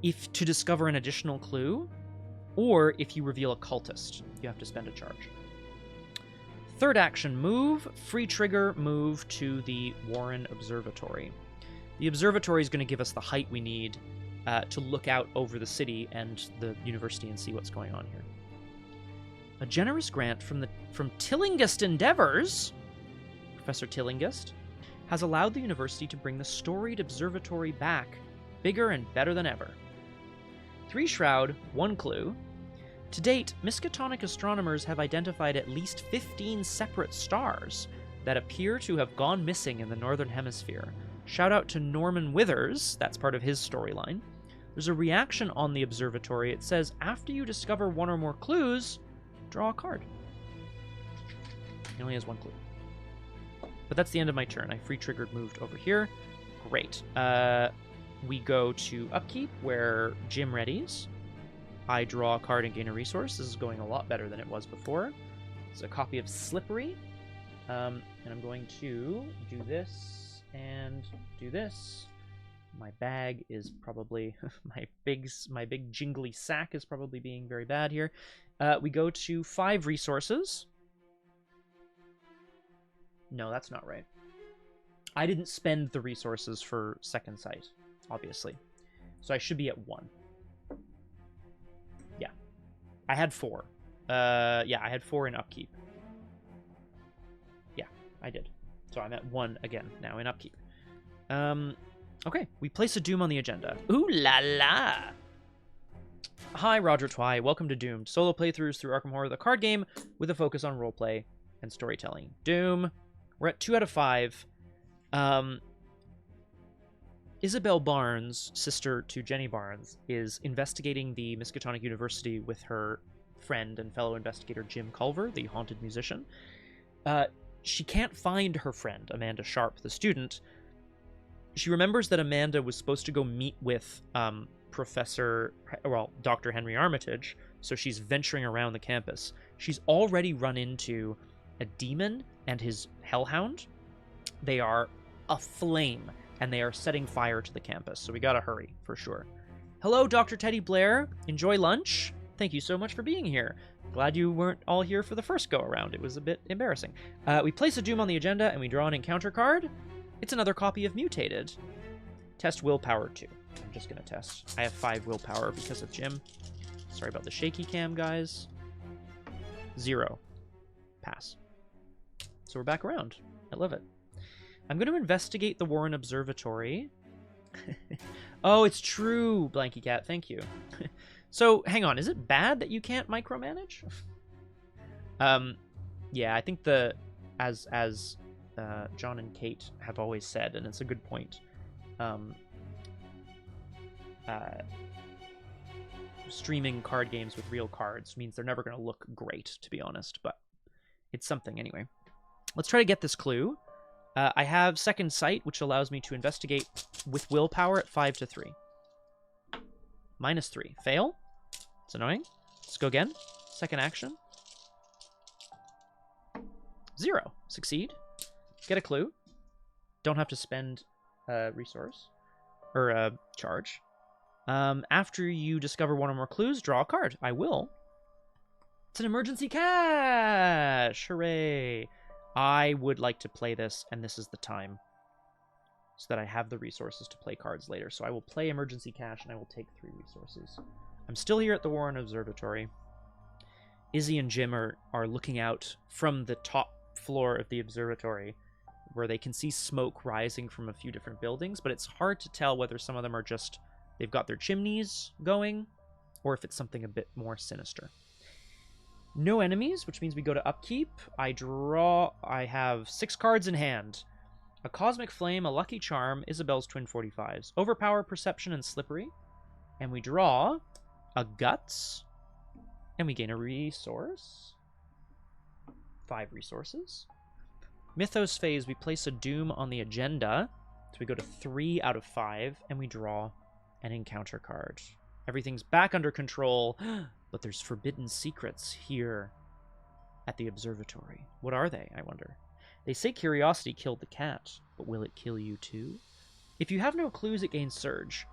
if to discover an additional clue, or if you reveal a cultist. You have to spend a charge. Third action, move. Free trigger, move to the Warren Observatory. The observatory is going to give us the height we need to look out over the city and the university and see what's going on here. A generous grant from Tillingist Endeavors, Professor Tillingist, has allowed the university to bring the storied observatory back, bigger and better than ever. 3 shroud, 1 clue. To date, Miskatonic astronomers have identified at least 15 separate stars that appear to have gone missing in the Northern Hemisphere. Shout out to Norman Withers, that's part of his storyline. There's a reaction on the observatory. It says, after you discover 1 or more clues, draw a card. He only has 1 clue. But that's the end of my turn. I free triggered moved over here. Great. We go to upkeep where Jim readies. I draw a card and gain a resource. This is going a lot better than it was before. It's a copy of Slippery. And I'm going to do this and do this. My bag is probably my big jingly sack is probably being very bad here. We go to 5 resources. No, that's not right. I didn't spend the resources for Second Sight, obviously. So I should be at 1. Yeah. I had 4. Yeah, I had 4 in upkeep. Yeah, I did. So I'm at 1 again now in upkeep. Okay, we place a Doom on the agenda. Ooh la la! Hi, Roger Twy. Welcome to Doomed. Solo playthroughs through Arkham Horror, the card game, with a focus on roleplay and storytelling. Doom. We're at 2 out of 5. Isabelle Barnes, sister to Jenny Barnes, is investigating the Miskatonic University with her friend and fellow investigator Jim Culver, the haunted musician. She can't find her friend, Amanda Sharp, the student. She remembers that Amanda was supposed to go meet with Dr. Henry Armitage, so she's venturing around the campus. She's already run into a demon and his hellhound. They are aflame, and they are setting fire to the campus, so we gotta hurry, for sure. Hello, Dr. Teddy Blair. Enjoy lunch. Thank you so much for being here. Glad you weren't all here for the first go-around. It was a bit embarrassing. We place a Doom on the agenda, and we draw an encounter card. It's another copy of Mutated. Test Willpower 2. I'm just gonna test. I have 5 Willpower because of Jim. Sorry about the shaky cam, guys. 0. Pass. So we're back around. I love it. I'm going to investigate the Warren Observatory. Oh, it's true, Blanky Cat. Thank you. So, hang on. Is it bad that you can't micromanage? Yeah, I think as John and Kate have always said, and it's a good point, streaming card games with real cards means they're never going to look great, to be honest, but it's something anyway. Let's try to get this clue. I have Second Sight, which allows me to investigate with willpower at 5 to 3. -3. Fail. It's annoying. Let's go again. Second action. 0. Succeed. Get a clue. Don't have to spend a resource. Or a charge. After you discover one or more clues, draw a card. I will. It's an emergency cash! Hooray! I would like to play this, and this is the time. So that I have the resources to play cards later. So I will play emergency cash, and I will take 3 resources. I'm still here at the Warren Observatory. Izzy and Jim are looking out from the top floor of the observatory, where they can see smoke rising from a few different buildings, but it's hard to tell whether some of them are just, they've got their chimneys going, or if it's something a bit more sinister. No enemies, which means we go to upkeep. I have 6 cards in hand. A Cosmic Flame, a Lucky Charm, Isabelle's Twin 45s, Overpower, Perception, and Slippery. And we draw a Guts, and we gain a resource. 5 resources. Mythos phase, we place a Doom on the agenda. So we go to 3 out of 5, and we draw an encounter card. Everything's back under control, but there's forbidden secrets here at the observatory. What are they, I wonder? They say curiosity killed the cat, but will it kill you too? If you have no clues, it gains Surge.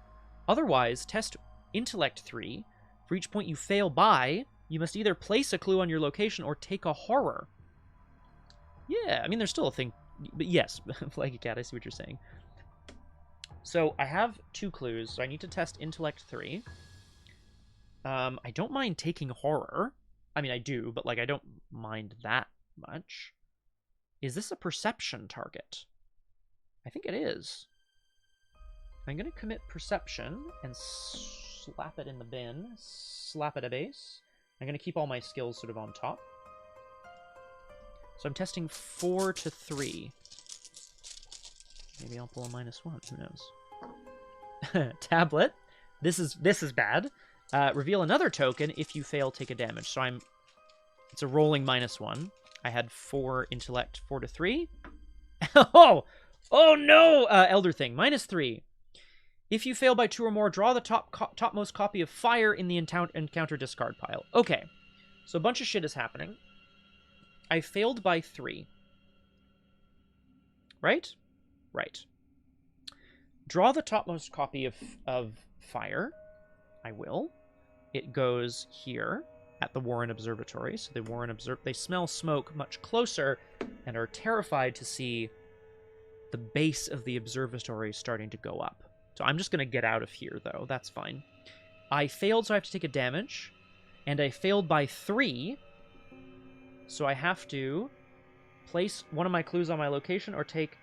Otherwise, test Intellect 3. For each point you fail by, you must either place a clue on your location or take a horror. Yeah, I mean, there's still a thing. But yes, like a cat, I see what you're saying. So I have 2 clues, so I need to test Intellect 3. I don't mind taking horror. I mean, I do, but, like, I don't mind that much. Is this a perception target? I think it is. I'm going to commit perception and slap it in the bin. Slap it a base. I'm going to keep all my skills sort of on top. So I'm testing 4 to 3. Maybe I'll pull a -1. Who knows? Tablet. This is bad. Reveal another token. If you fail, take a damage. So it's a rolling -1. I had 4 intellect, 4 to 3. Oh no! Elder Thing, -3. If you fail by 2 or more, draw the topmost copy of Fire in the encounter discard pile. Okay, so a bunch of shit is happening. I failed by 3. Right? Right. Draw the topmost copy of Fire. I will. It goes here at the Warren Observatory. So the Warren they smell smoke much closer and are terrified to see the base of the observatory starting to go up. So I'm just going to get out of here, though. That's fine. I failed, so I have to take a damage. And I failed by 3. So I have to place one of my clues on my location or take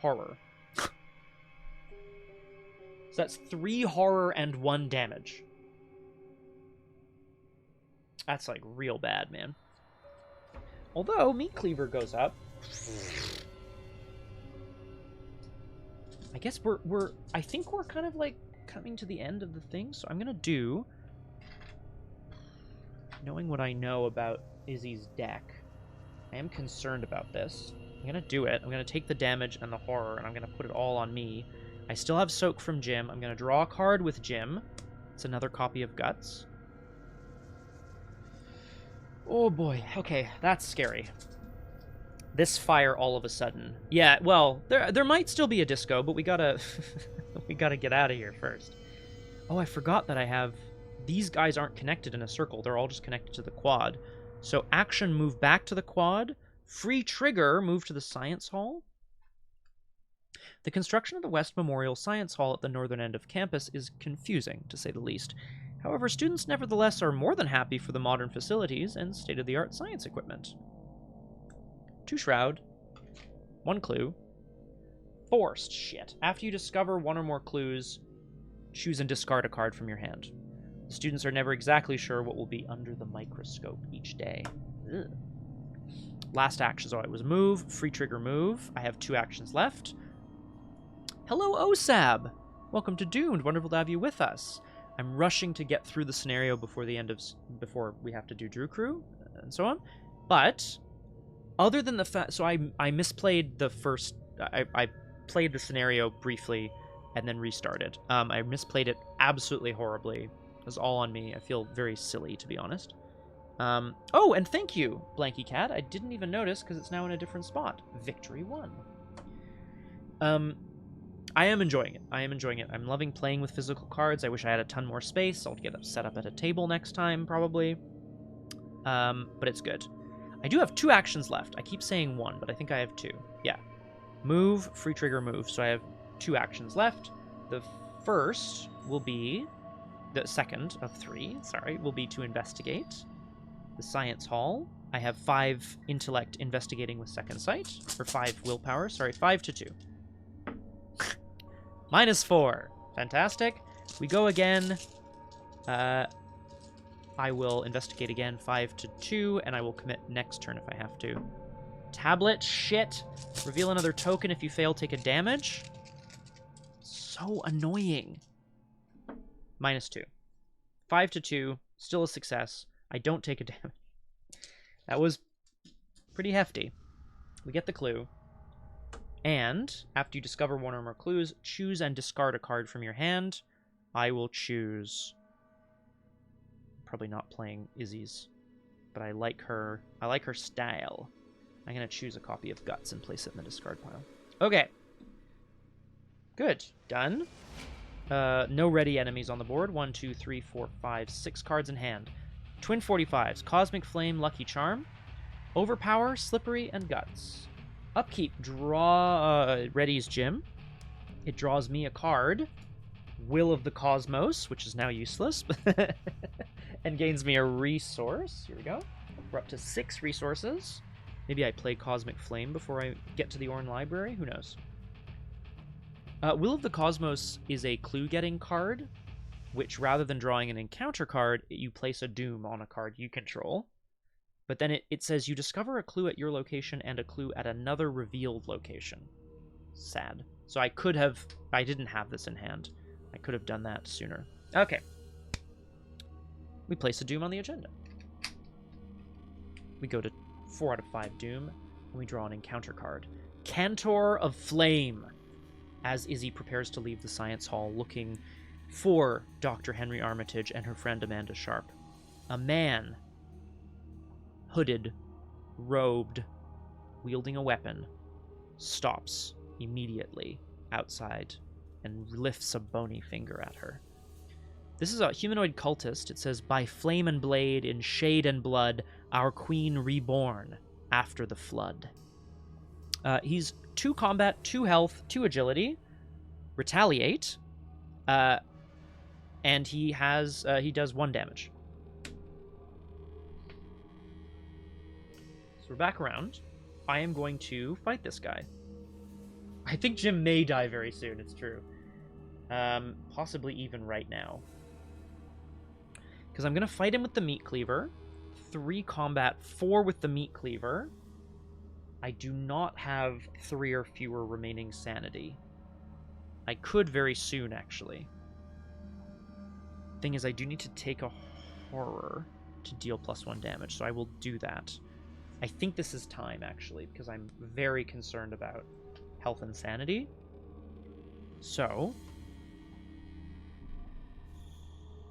horror. So that's 3 horror and 1 damage. That's, like, real bad, man. Although, Meat Cleaver goes up. I guess I think we're kind of, like, coming to the end of the thing, so I'm gonna do... Knowing what I know about Izzy's deck, I am concerned about this. I'm gonna do it. I'm gonna take the damage and the horror, and I'm gonna put it all on me. I still have Soak from Jim. I'm gonna draw a card with Jim. It's another copy of Guts. Oh boy, okay, that's scary. This fire all of a sudden. Yeah, well, there might still be a disco, but we gotta we gotta get out of here first. Oh, I forgot that I have... These guys aren't connected in a circle, they're all just connected to the quad. So action, move back to the quad. Free trigger, move to the Science Hall. The construction of the West Memorial Science Hall at the northern end of campus is confusing, to say the least. However, students nevertheless are more than happy for the modern facilities and state-of-the-art science equipment. 2 shroud, 1 clue, forced. Shit. After you discover 1 or more clues, choose and discard a card from your hand. The students are never exactly sure what will be under the microscope each day. Ugh. Last action, so it was move, free trigger move. I have 2 actions left. Hello, OSAB! Welcome to Doomed. Wonderful to have you with us. I'm rushing to get through the scenario before we have to do Drew Crew and so on. But Other than the fact, so I misplayed the first. I played the scenario briefly, and then restarted. I misplayed it absolutely horribly. It was all on me. I feel very silly, to be honest. Oh, and thank you, Blanky Cat. I didn't even notice because it's now in a different spot. Victory 1. I am enjoying it. I'm loving playing with physical cards. I wish I had a ton more space. I'll get set up at a table next time, probably. But it's good. I do have 2 actions left. I keep saying 1, but I think I have 2. Yeah. Move, free trigger, move. So I have 2 actions left. The first will be... The second of 3, sorry, will be to investigate the science hall. I have 5 intellect investigating with second sight, or 5 willpower, sorry, 5 to 2. -4. Fantastic. We go again. I will investigate again, 5 to 2, and I will commit next turn if I have to. Tablet, shit. Reveal another token. If you fail, take a damage. So annoying. -2. 5 to 2, still a success. I don't take a damage. That was pretty hefty. We get the clue. And after you discover 1 or more clues, choose and discard a card from your hand. I will choose... Probably not playing Izzy's, but I like her style. I'm going to choose a copy of Guts and place it in the discard pile. Okay. Good. Done. No ready enemies on the board. 1, 2, 3, 4, 5, 6 cards in hand. Twin 45s. Cosmic Flame, Lucky Charm. Overpower, Slippery, and Guts. Upkeep. Draw Ready's Gym. It draws me a card. Will of the Cosmos, which is now useless. And gains me a resource. Here we go. We're up to 6 resources. Maybe I play Cosmic Flame before I get to the Orn Library. Who knows? Will of the Cosmos is a clue-getting card, which rather than drawing an encounter card, you place a doom on a card you control. But then it says you discover a clue at your location and a clue at another revealed location. Sad. So I didn't have this in hand. I could have done that sooner. Okay. We place a doom on the agenda. We go to 4 out of 5 doom, and we draw an encounter card. Cantor of Flame. As Izzy prepares to leave the science hall looking for Dr. Henry Armitage and her friend Amanda Sharp. A man, hooded, robed, wielding a weapon, stops immediately outside and lifts a bony finger at her. This is a humanoid cultist. It says, by flame and blade, in shade and blood, our queen reborn after the flood. He's 2 combat, 2 health, 2 agility, retaliate, and he does 1 damage. So we're back around. I am going to fight this guy. I think Jim may die very soon, it's true. Possibly even right now. Because I'm going to fight him with the Meat Cleaver. 3 combat, 4 with the Meat Cleaver. I do not have 3 or fewer remaining sanity. I could very soon, actually. Thing is, I do need to take a horror to deal +1 damage, so I will do that. I think this is time, actually, because I'm very concerned about health and sanity. So...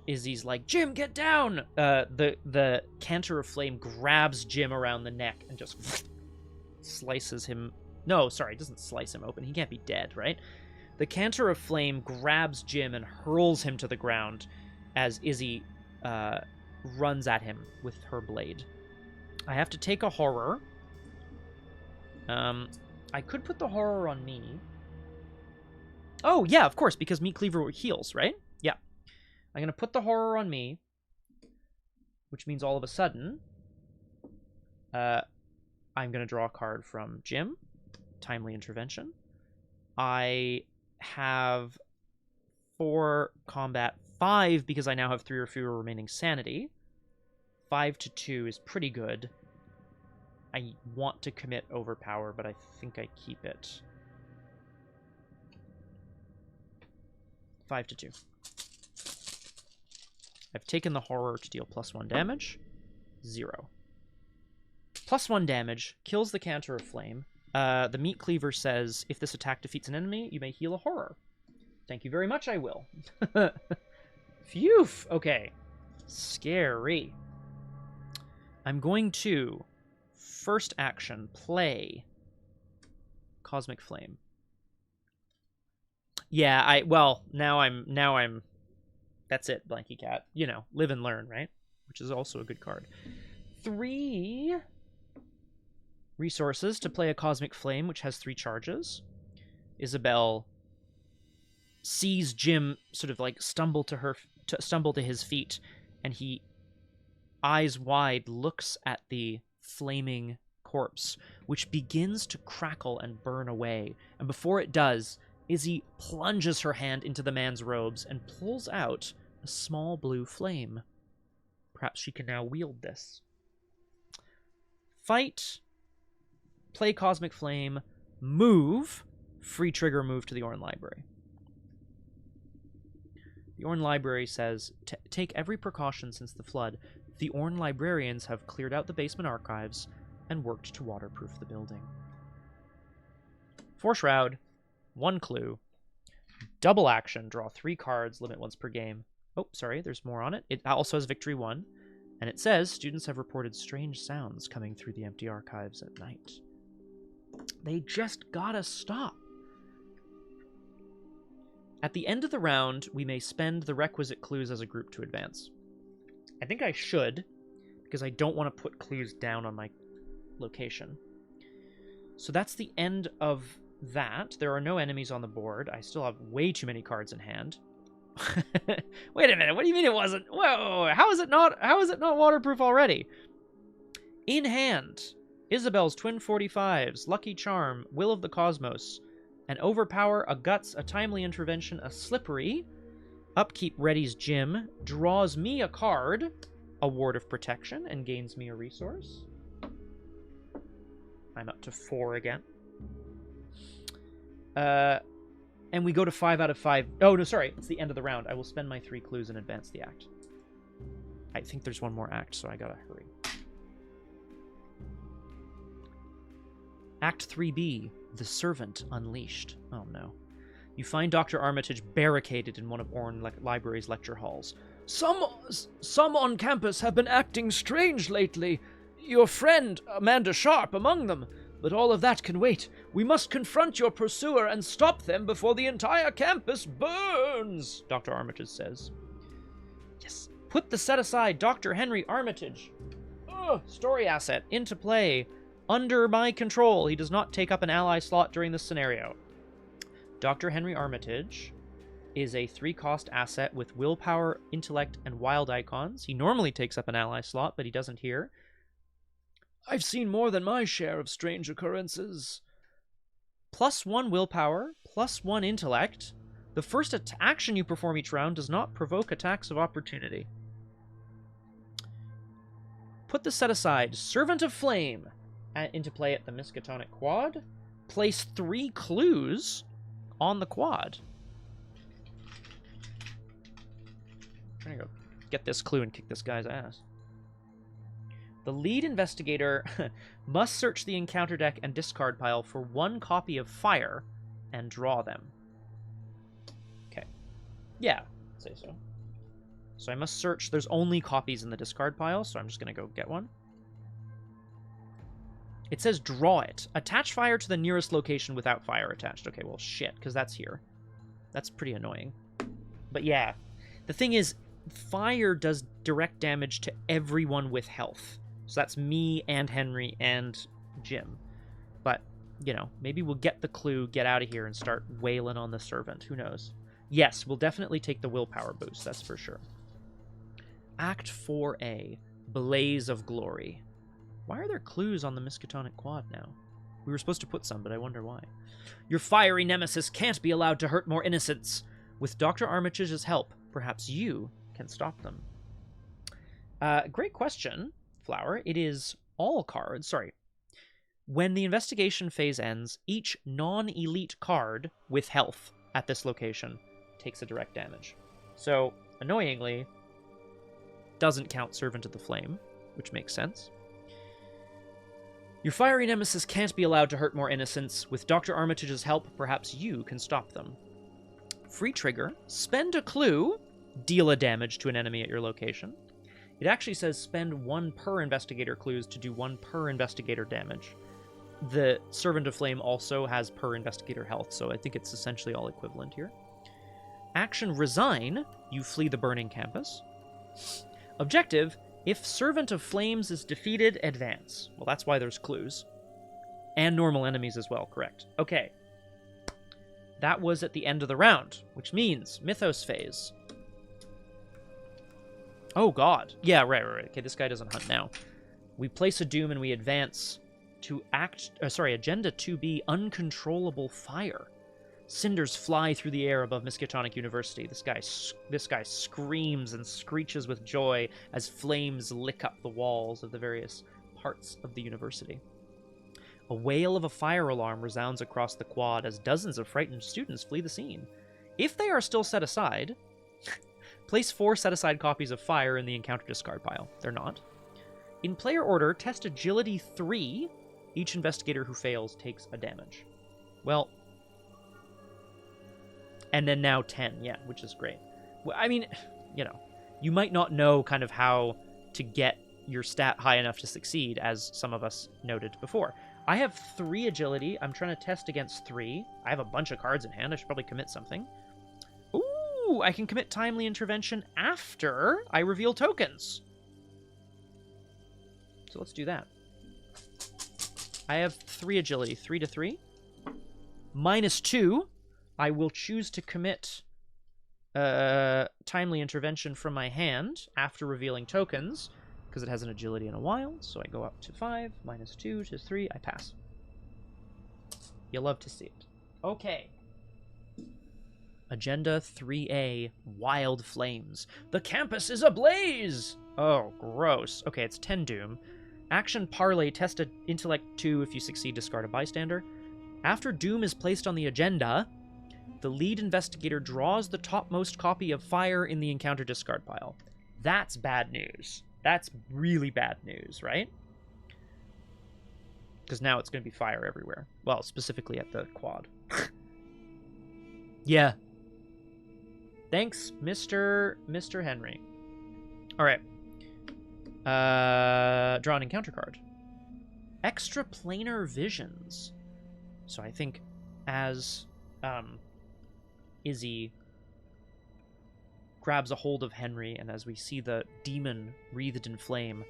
Izzy's like, Jim, get down! The Cantor of Flame grabs Jim around the neck and just slices him... No, sorry, it doesn't slice him open. He can't be dead, right? The Cantor of Flame grabs Jim and hurls him to the ground as Izzy runs at him with her blade. I have to take a horror. I could put the horror on me. Oh, yeah, of course, because Meat Cleaver heals, right? Yeah. I'm going to put the horror on me, which means all of a sudden, I'm going to draw a card from Jim. Timely intervention. I have 4 combat, 5 because I now have 3 or fewer remaining sanity. 5 to 2 is pretty good. I want to commit overpower, but I think I keep it. 5 to 2. I've taken the horror to deal +1 damage. 0. +1 damage, kills the Cantor of Flame. The Meat Cleaver says, if this attack defeats an enemy, you may heal a horror. Thank you very much, I will. Phew! Okay. Scary. I'm going to, first action, play Cosmic Flame. Yeah, now I'm, that's it, Blanky Cat. You know, live and learn, right? Which is also a good card. 3 resources to play a Cosmic Flame, which has 3 charges. Isabelle sees Jim sort of like stumble to his feet, and he, eyes wide, looks at the flaming corpse, which begins to crackle and burn away. And before it does, Izzy plunges her hand into the man's robes and pulls out a small blue flame. Perhaps she can now wield this. Fight, play Cosmic Flame, move, free trigger move to the Orn Library. The Orn Library says, take every precaution since the flood. The Orn librarians have cleared out the basement archives and worked to waterproof the building. 4 Shroud, 1 Clue, double action, draw 3 cards, limit once per game. Oh, sorry, there's more on it. It also has Victory 1, and it says, students have reported strange sounds coming through the empty archives at night. They just gotta stop. At the end of the round, we may spend the requisite clues as a group to advance. I think I should, because I don't want to put clues down on my location. So that's the end of that. There are no enemies on the board. I still have way too many cards in hand. Wait a minute, what do you mean it wasn't? Whoa, how is it not waterproof already? In hand, Isabelle's Twin 45s, Lucky Charm, Will of the Cosmos, an Overpower, a Guts, a Timely Intervention, a Slippery, Upkeep readies Jim, draws me a card, a Ward of Protection, and gains me a resource. I'm up to 4 again. And we go to 5 out of 5. Oh, no, sorry. It's the end of the round. I will spend my 3 clues and advance the act. I think there's one more act, so I gotta hurry. Act 3B, The Servant Unleashed. Oh, no. You find Dr. Armitage barricaded in one of Orn Library's lecture halls. Some on campus have been acting strange lately. Your friend, Amanda Sharp, among them. But all of that can wait. We must confront your pursuer and stop them before the entire campus burns, Dr. Armitage says. Yes. Put the set-aside Dr. Henry Armitage. Story asset into play. Under my control. He does not take up an ally slot during this scenario. Dr. Henry Armitage is a 3-cost asset with willpower, intellect, and wild icons. He normally takes up an ally slot, but he doesn't here. I've seen more than my share of strange occurrences. +1 willpower, +1 intellect. The first action you perform each round does not provoke attacks of opportunity. Put the set aside Servant of Flame into play at the Miskatonic Quad. Place 3 clues on the quad. I'm trying to go get this clue and kick this guy's ass. The lead investigator must search the encounter deck and discard pile for 1 copy of Fire and draw them. Okay. Yeah, I'd say so. So I must search. There's only copies in the discard pile, so I'm just going to go get one. It says draw it. Attach Fire to the nearest location without Fire attached. Okay, well, shit, because that's here. That's pretty annoying. But yeah, the thing is, Fire does direct damage to everyone with health. So that's me and Henry and Jim. But, you know, maybe we'll get the clue, get out of here, and start wailing on the servant. Who knows? Yes, we'll definitely take the willpower boost, that's for sure. Act 4A, Blaze of Glory. Why are there clues on the Miskatonic Quad now? We were supposed to put some, but I wonder why. Your fiery nemesis can't be allowed to hurt more innocents. With Dr. Armitage's help, perhaps you can stop them. Great question, Flower. It is all cards. Sorry. When the investigation phase ends, each non-elite card with health at this location takes a direct damage. So, annoyingly, doesn't count Servant of the Flame, which makes sense. Your fiery nemesis can't be allowed to hurt more innocents. With Dr. Armitage's help, perhaps you can stop them. Free trigger. Spend a clue. Deal a damage to an enemy at your location. It actually says spend 1 per investigator clues to do 1 per investigator damage. The Servant of Flame also has per investigator health, so I think it's essentially all equivalent here. Action resign. You flee the burning campus. Objective. If Servant of Flames is defeated, advance. Well, that's why there's clues. And normal enemies as well, correct. Okay. That was at the end of the round, which means Mythos phase. Oh, God. Yeah, right. Okay, this guy doesn't hunt now. We place a doom and we advance to Agenda 2B, Uncontrollable Fire. Cinders fly through the air above Miskatonic University. This guy screams and screeches with joy as flames lick up the walls of the various parts of the university. A wail of a fire alarm resounds across the quad as dozens of frightened students flee the scene. If they are still set aside, place 4 set-aside copies of fire in the encounter discard pile. They're not. In player order, test agility 3. Each investigator who fails takes a damage. Well, and then now 10, yeah, which is great. Well, I mean, you know, you might not know kind of how to get your stat high enough to succeed, as some of us noted before. I have 3 agility. I'm trying to test against 3. I have a bunch of cards in hand. I should probably commit something. Ooh, I can commit timely intervention after I reveal tokens. So let's do that. I have 3 agility, 3 to 3. -2. I will choose to commit timely intervention from my hand after revealing tokens, because it has an agility and a wild, so I go up to 5, -2 to 3, I pass. You'll love to see it. Okay. Agenda 3A, Wild Flames. The campus is ablaze! Oh, gross. Okay, it's 10 doom. Action Parlay, test a Intellect 2 if you succeed, discard a bystander. After doom is placed on the agenda, the lead investigator draws the topmost copy of fire in the encounter discard pile. That's bad news. That's really bad news, right? Because now it's going to be fire everywhere. Well, specifically at the quad. Yeah. Thanks, Mr. Henry. All right. Draw an encounter card. Extraplanar Visions. So I think as Izzy grabs a hold of Henry, and as we see the demon wreathed in flame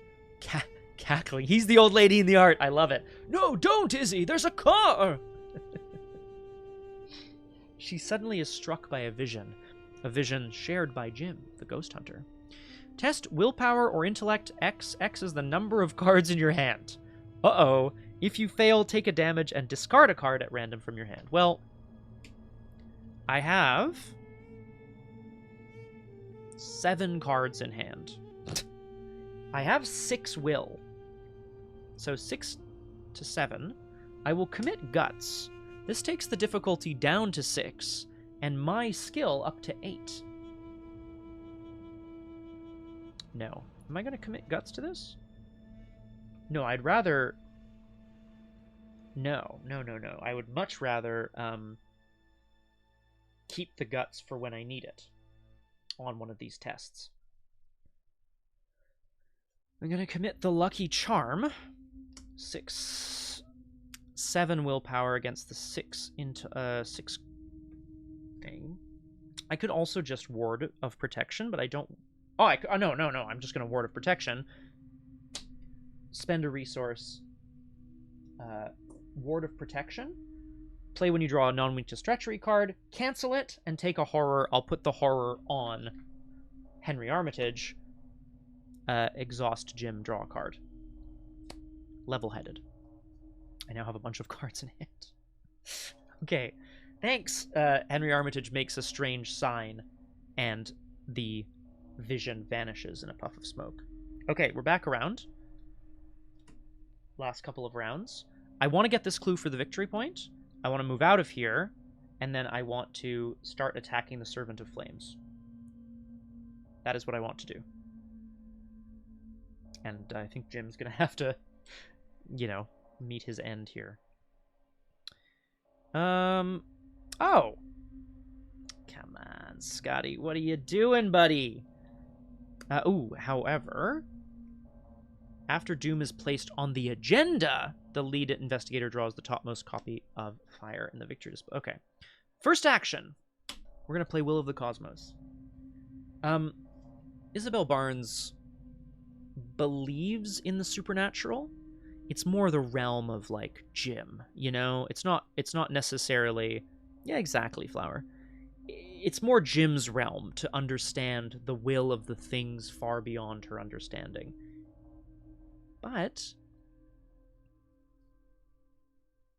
cackling. He's the old lady in the art. I love it. No, don't, Izzy. There's a car. She suddenly is struck by a vision shared by Jim, the ghost hunter. Test willpower or intellect X. X is the number of cards in your hand. Uh-oh. If you fail, take a damage and discard a card at random from your hand. Well, I have 7 cards in hand. I have 6 will. So 6 to 7. I will commit Guts. This takes the difficulty down to 6, and my skill up to 8. No. Am I going to commit Guts to this? No, I'd rather... No. I would much rather keep the Guts for when I need it on one of these tests. I'm going to commit the Lucky Charm. 7 willpower against the 6 into 6 thing. I could also just Ward of Protection, but I don't... Oh, no. I'm just going to Ward of Protection. Spend a resource. Ward of Protection. Play when you draw a non-weak to treachery card. Cancel it and take a horror. I'll put the horror on Henry Armitage. Exhaust Jim, draw a card. Level-headed. I now have a bunch of cards in hand. Okay. Thanks. Henry Armitage makes a strange sign, and the vision vanishes in a puff of smoke. Okay, we're back around. Last couple of rounds. I want to get this clue for the victory point. I want to move out of here, and then I want to start attacking the Servant of Flames. That is what I want to do. And I think Jim's going to have to, meet his end here. Oh. Come on, Scotty. What are you doing, buddy? However, after Doom is placed on the agenda, the lead investigator draws the topmost copy of Fire in the victory display. Okay. First action. We're going to play Will of the Cosmos. Isabelle Barnes believes in the supernatural. It's more the realm of, like, Jim, you know? It's not necessarily... Yeah, exactly, Flower. It's more Jim's realm to understand the will of the things far beyond her understanding. But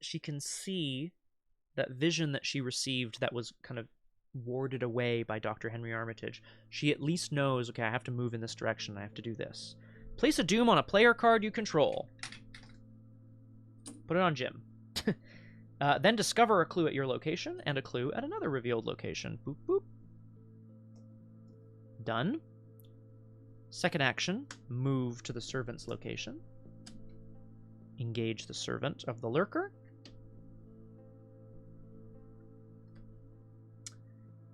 she can see that vision that she received that was kind of warded away by Dr. Henry Armitage. She at least knows, okay, I have to move in this direction. I have to do this. Place a doom on a player card you control. Put it on Jim. Then discover a clue at your location and a clue at another revealed location. Boop, boop. Done. Second action, move to the servant's location. Engage the servant of the lurker.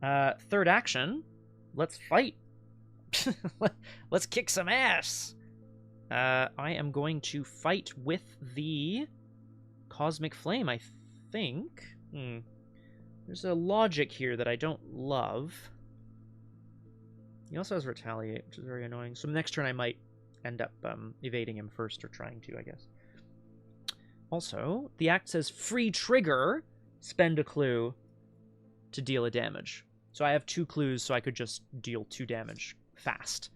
Third action, let's fight. Let's kick some ass. I am going to fight with the Cosmic Flame, I think. There's a logic here that I don't love. He also has Retaliate, which is very annoying. So next turn I might end up evading him first, or trying to, I guess. Also, the act says free trigger, spend a clue to deal a damage. So I have 2 clues, so I could just deal 2 damage fast.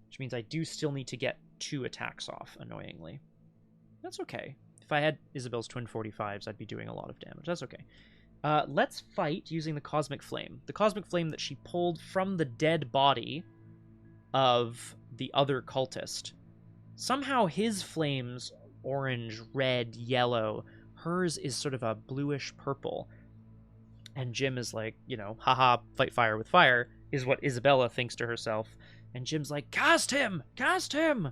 Which means I do still need to get 2 attacks off, annoyingly. That's okay. If I had Isabelle's twin 45s, I'd be doing a lot of damage. That's okay. Let's fight using the Cosmic Flame. The Cosmic Flame that she pulled from the dead body of the other cultist. Somehow his flames, orange, red, yellow. Hers is sort of a bluish purple. And Jim is like, you know, haha, fight fire with fire, is what Isabella thinks to herself. And Jim's like, cast him! Cast him!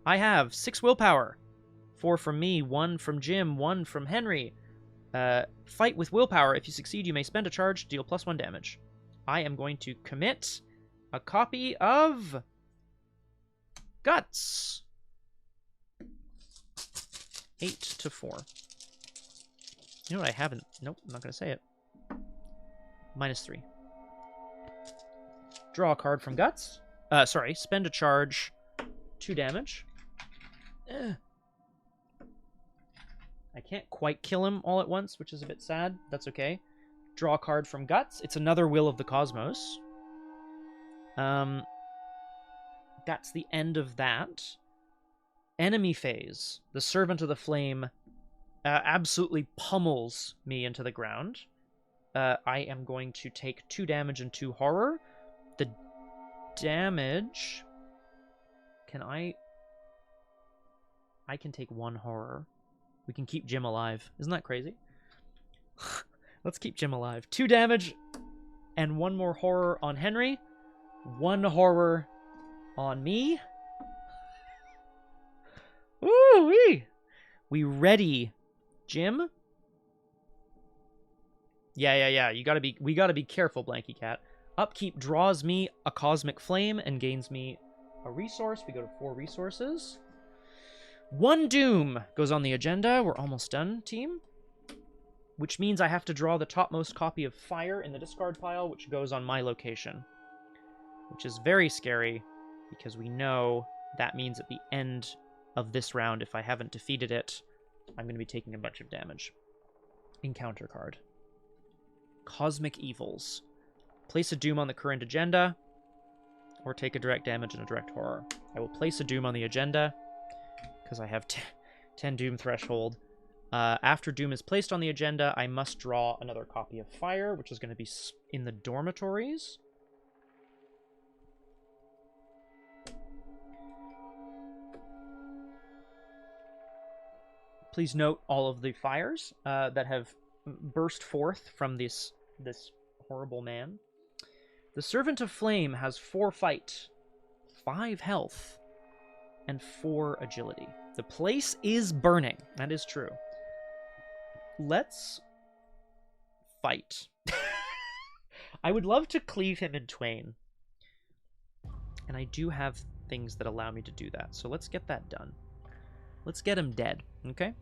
I have 6 willpower. 4 from me, 1 from Jim, 1 from Henry. Fight with willpower. If you succeed, you may spend a charge to deal +1 damage. I am going to commit a copy of Guts. 8 to 4. You know what I haven't... Nope, I'm not going to say it. -3. Draw a card from Guts. Sorry, spend a charge. 2 damage. I can't quite kill him all at once, which is a bit sad. That's okay. Draw a card from Guts. It's another Will of the Cosmos. That's the end of that. Enemy phase. The Servant of the Flame absolutely pummels me into the ground. I am going to take 2 damage and 2 horror. The damage... Can I can take 1 horror. We can keep Jim alive. Isn't that crazy? Let's keep Jim alive. 2 damage and 1 more horror on Henry. 1 horror on me. Woo-wee! We ready, Jim? Yeah. We gotta be careful, Blanky Cat. Upkeep draws me a Cosmic Flame and gains me a resource. We go to 4 resources. 1 Doom goes on the agenda. We're almost done, team. Which means I have to draw the topmost copy of Fire in the discard pile, which goes on my location. Which is very scary, because we know that means at the end of this round, if I haven't defeated it, I'm going to be taking a bunch of damage. Encounter card. Cosmic Evils. Place a Doom on the current agenda, or take a direct damage and a direct horror. I will place a Doom on the agenda, because I have 10 Doom threshold. After Doom is placed on the agenda, I must draw another copy of Fire, which is going to be in the dormitories. Please note all of the fires that have burst forth from this horrible man. The Servant of Flame has 4 fight, 5 health, and 4 agility. The place is burning. That is true. Let's fight. I would love to cleave him in twain. And I do have things that allow me to do that. So let's get that done. Let's get him dead, okay?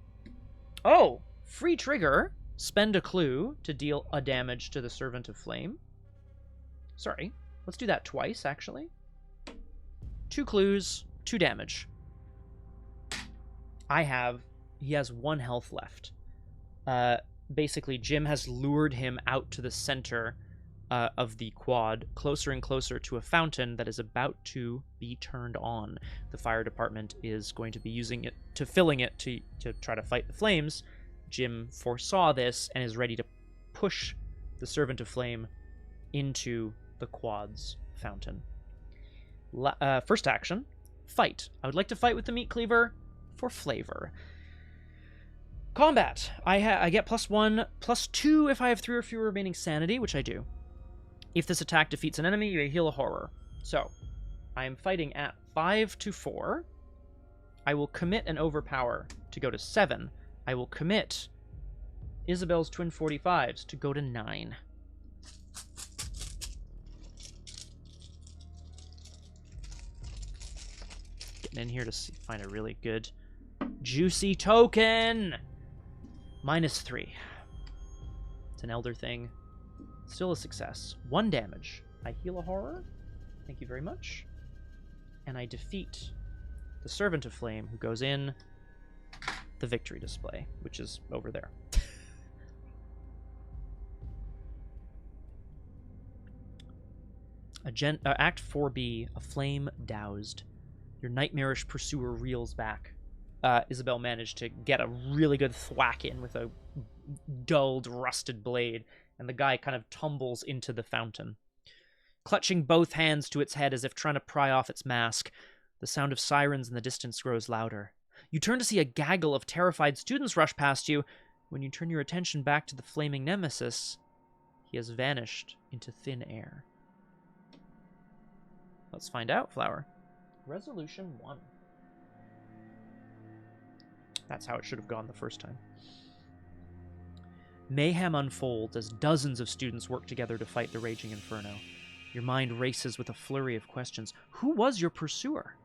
Oh, free trigger. Spend a clue to deal a damage to the Servant of Flame. Sorry, let's do that twice, actually. 2 clues, 2 damage. He has 1 health left. Basically, Jim has lured him out to the center of the quad, closer and closer to a fountain that is about to be turned on. The fire department is going to be using it, filling it to try to fight the flames. Jim foresaw this and is ready to push the Servant of Flame into the quad's fountain. First action, fight. I would like to fight with the meat cleaver for flavor. Combat. I get +1, +2 if I have 3 or fewer remaining sanity, which I do. If this attack defeats an enemy, you may heal a horror. So, I am fighting at 5 to 4. I will commit and overpower to go to 7. I will commit Isabelle's twin 45s to go to 9. Getting in here to find a really good, juicy token! -3. It's an elder thing. Still a success. 1 damage. I heal a horror. Thank you very much. And I defeat the Servant of Flame, who goes in the victory display, which is over there. Act 4B, a flame doused. Your nightmarish pursuer reels back. Isabelle managed to get a really good thwack in with a dulled, rusted blade, and the guy kind of tumbles into the fountain. Clutching both hands to its head as if trying to pry off its mask, the sound of sirens in the distance grows louder. You turn to see a gaggle of terrified students rush past you. When you turn your attention back to the flaming nemesis, he has vanished into thin air. Let's find out, Flower. Resolution 1. That's how it should have gone the first time. Mayhem unfolds as dozens of students work together to fight the raging inferno. Your mind races with a flurry of questions. Who was your pursuer?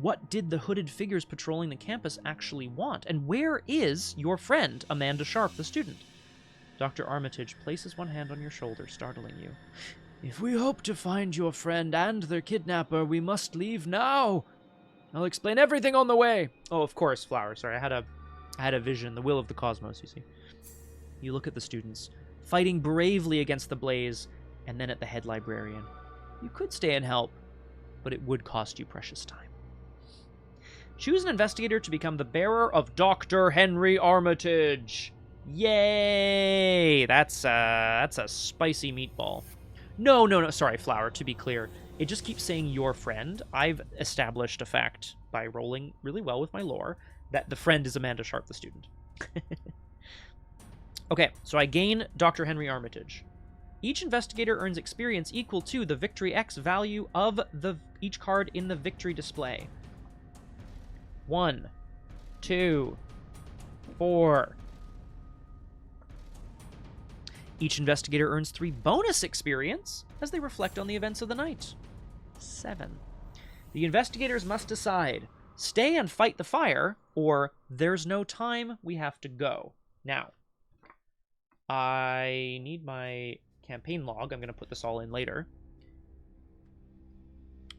What did the hooded figures patrolling the campus actually want? And where is your friend, Amanda Sharp, the student? Dr. Armitage places one hand on your shoulder, startling you. If we hope to find your friend and their kidnapper, we must leave now. I'll explain everything on the way. Oh, of course, Flower. Sorry, I had a vision, the will of the cosmos, you see. You look at the students, fighting bravely against the blaze, and then at the head librarian. You could stay and help, but it would cost you precious time. Choose an investigator to become the bearer of Dr. Henry Armitage. Yay! That's a spicy meatball. No, sorry, Flower, to be clear. It just keeps saying your friend. I've established a fact by rolling really well with my lore that the friend is Amanda Sharp, the student. Okay, so I gain Dr. Henry Armitage. Each investigator earns experience equal to the Victory X value of each card in the victory display. 1, 2, 4. Each investigator earns 3 bonus experience as they reflect on the events of the night. 7. The investigators must decide, stay and fight the fire, or there's no time, we have to go. Now, I need my campaign log. I'm going to put this all in later.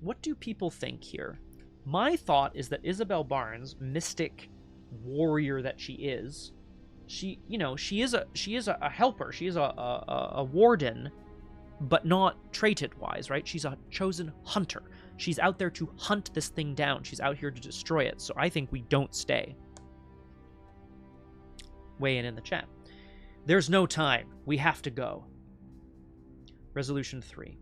What do people think here? My thought is that Isabelle Barnes, mystic warrior that she is a helper. She is a warden, but not trait-wise, right? She's a chosen hunter. She's out there to hunt this thing down. She's out here to destroy it. So I think we don't stay. Weigh in the chat. There's no time. We have to go. Resolution 3.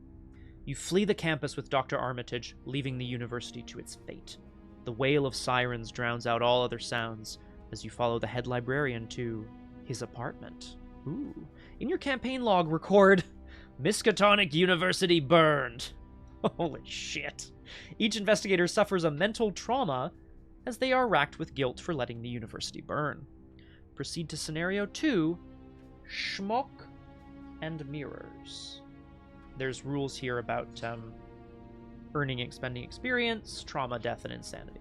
You flee the campus with Dr. Armitage, leaving the university to its fate. The wail of sirens drowns out all other sounds as you follow the head librarian to his apartment. Ooh. In your campaign log, record, Miskatonic University burned. Holy shit. Each investigator suffers a mental trauma as they are racked with guilt for letting the university burn. Proceed to Scenario 2, Schmuck and Mirrors. There's rules here about earning and expending experience, trauma, death, and insanity.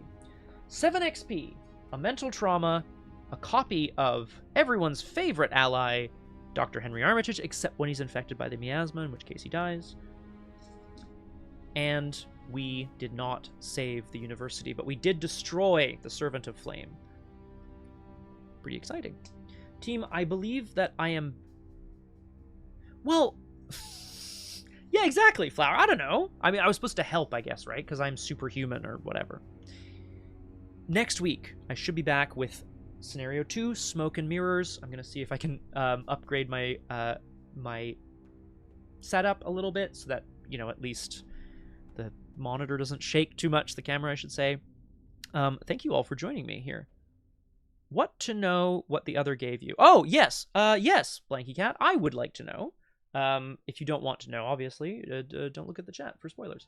7 XP, a mental trauma, a copy of everyone's favorite ally, Dr. Henry Armitage, except when he's infected by the miasma, in which case he dies. And we did not save the university, but we did destroy the Servant of Flame. Pretty exciting. Team, I believe that I am... Well... yeah, exactly, Flower. I don't know. I mean, I was supposed to help, I guess, right? Because I'm superhuman or whatever. Next week, I should be back with Scenario 2, Smoke and Mirrors. I'm going to see if I can upgrade my my setup a little bit so that, you know, at least the monitor doesn't shake too much, the camera, I should say. Thank you all for joining me here. What to know what the other gave you? Oh, yes. Yes, Blanky Cat, I would like to know. If you don't want to know, obviously, don't look at the chat for spoilers.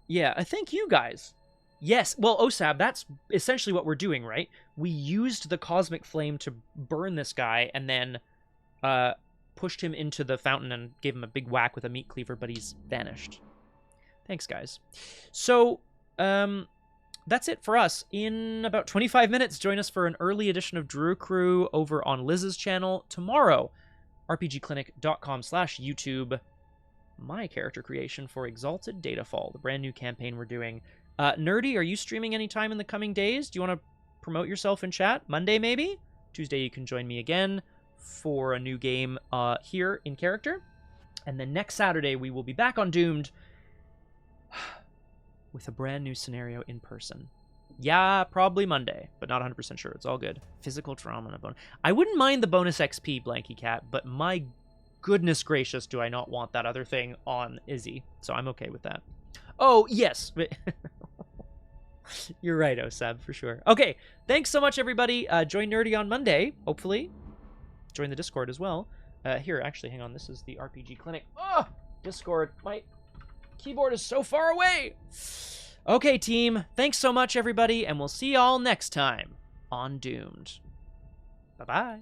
Yeah, thank you guys. Yes, well, Osab, that's essentially what we're doing, right? We used the cosmic flame to burn this guy, and then pushed him into the fountain and gave him a big whack with a meat cleaver, but he's vanished. Thanks, guys. So, that's it for us. In about 25 minutes, join us for an early edition of Drew Crew over on Liz's channel. Tomorrow, rpgclinic.com/YouTube, my character creation for Exalted Datafall, the brand new campaign we're doing. Nerdy, are you streaming anytime in the coming days? Do you want to promote yourself in chat? Monday, maybe? Tuesday, you can join me again for a new game here in character. And then next Saturday, we will be back on Doomed with a brand new scenario in person. Yeah, probably Monday, but not 100% sure. It's all good. Physical trauma and a bonus. I wouldn't mind the bonus XP, Blanky Cat, but my goodness gracious, do I not want that other thing on Izzy. So I'm okay with that. Oh, yes. You're right, Osab, for sure. Okay, thanks so much, everybody. Join Nerdy on Monday, hopefully. Join the Discord as well. Here, actually, hang on. This is the RPG Clinic. Oh, Discord. My keyboard is so far away. Okay, team. Thanks so much, everybody, and we'll see y'all next time on Doomed. Bye-bye.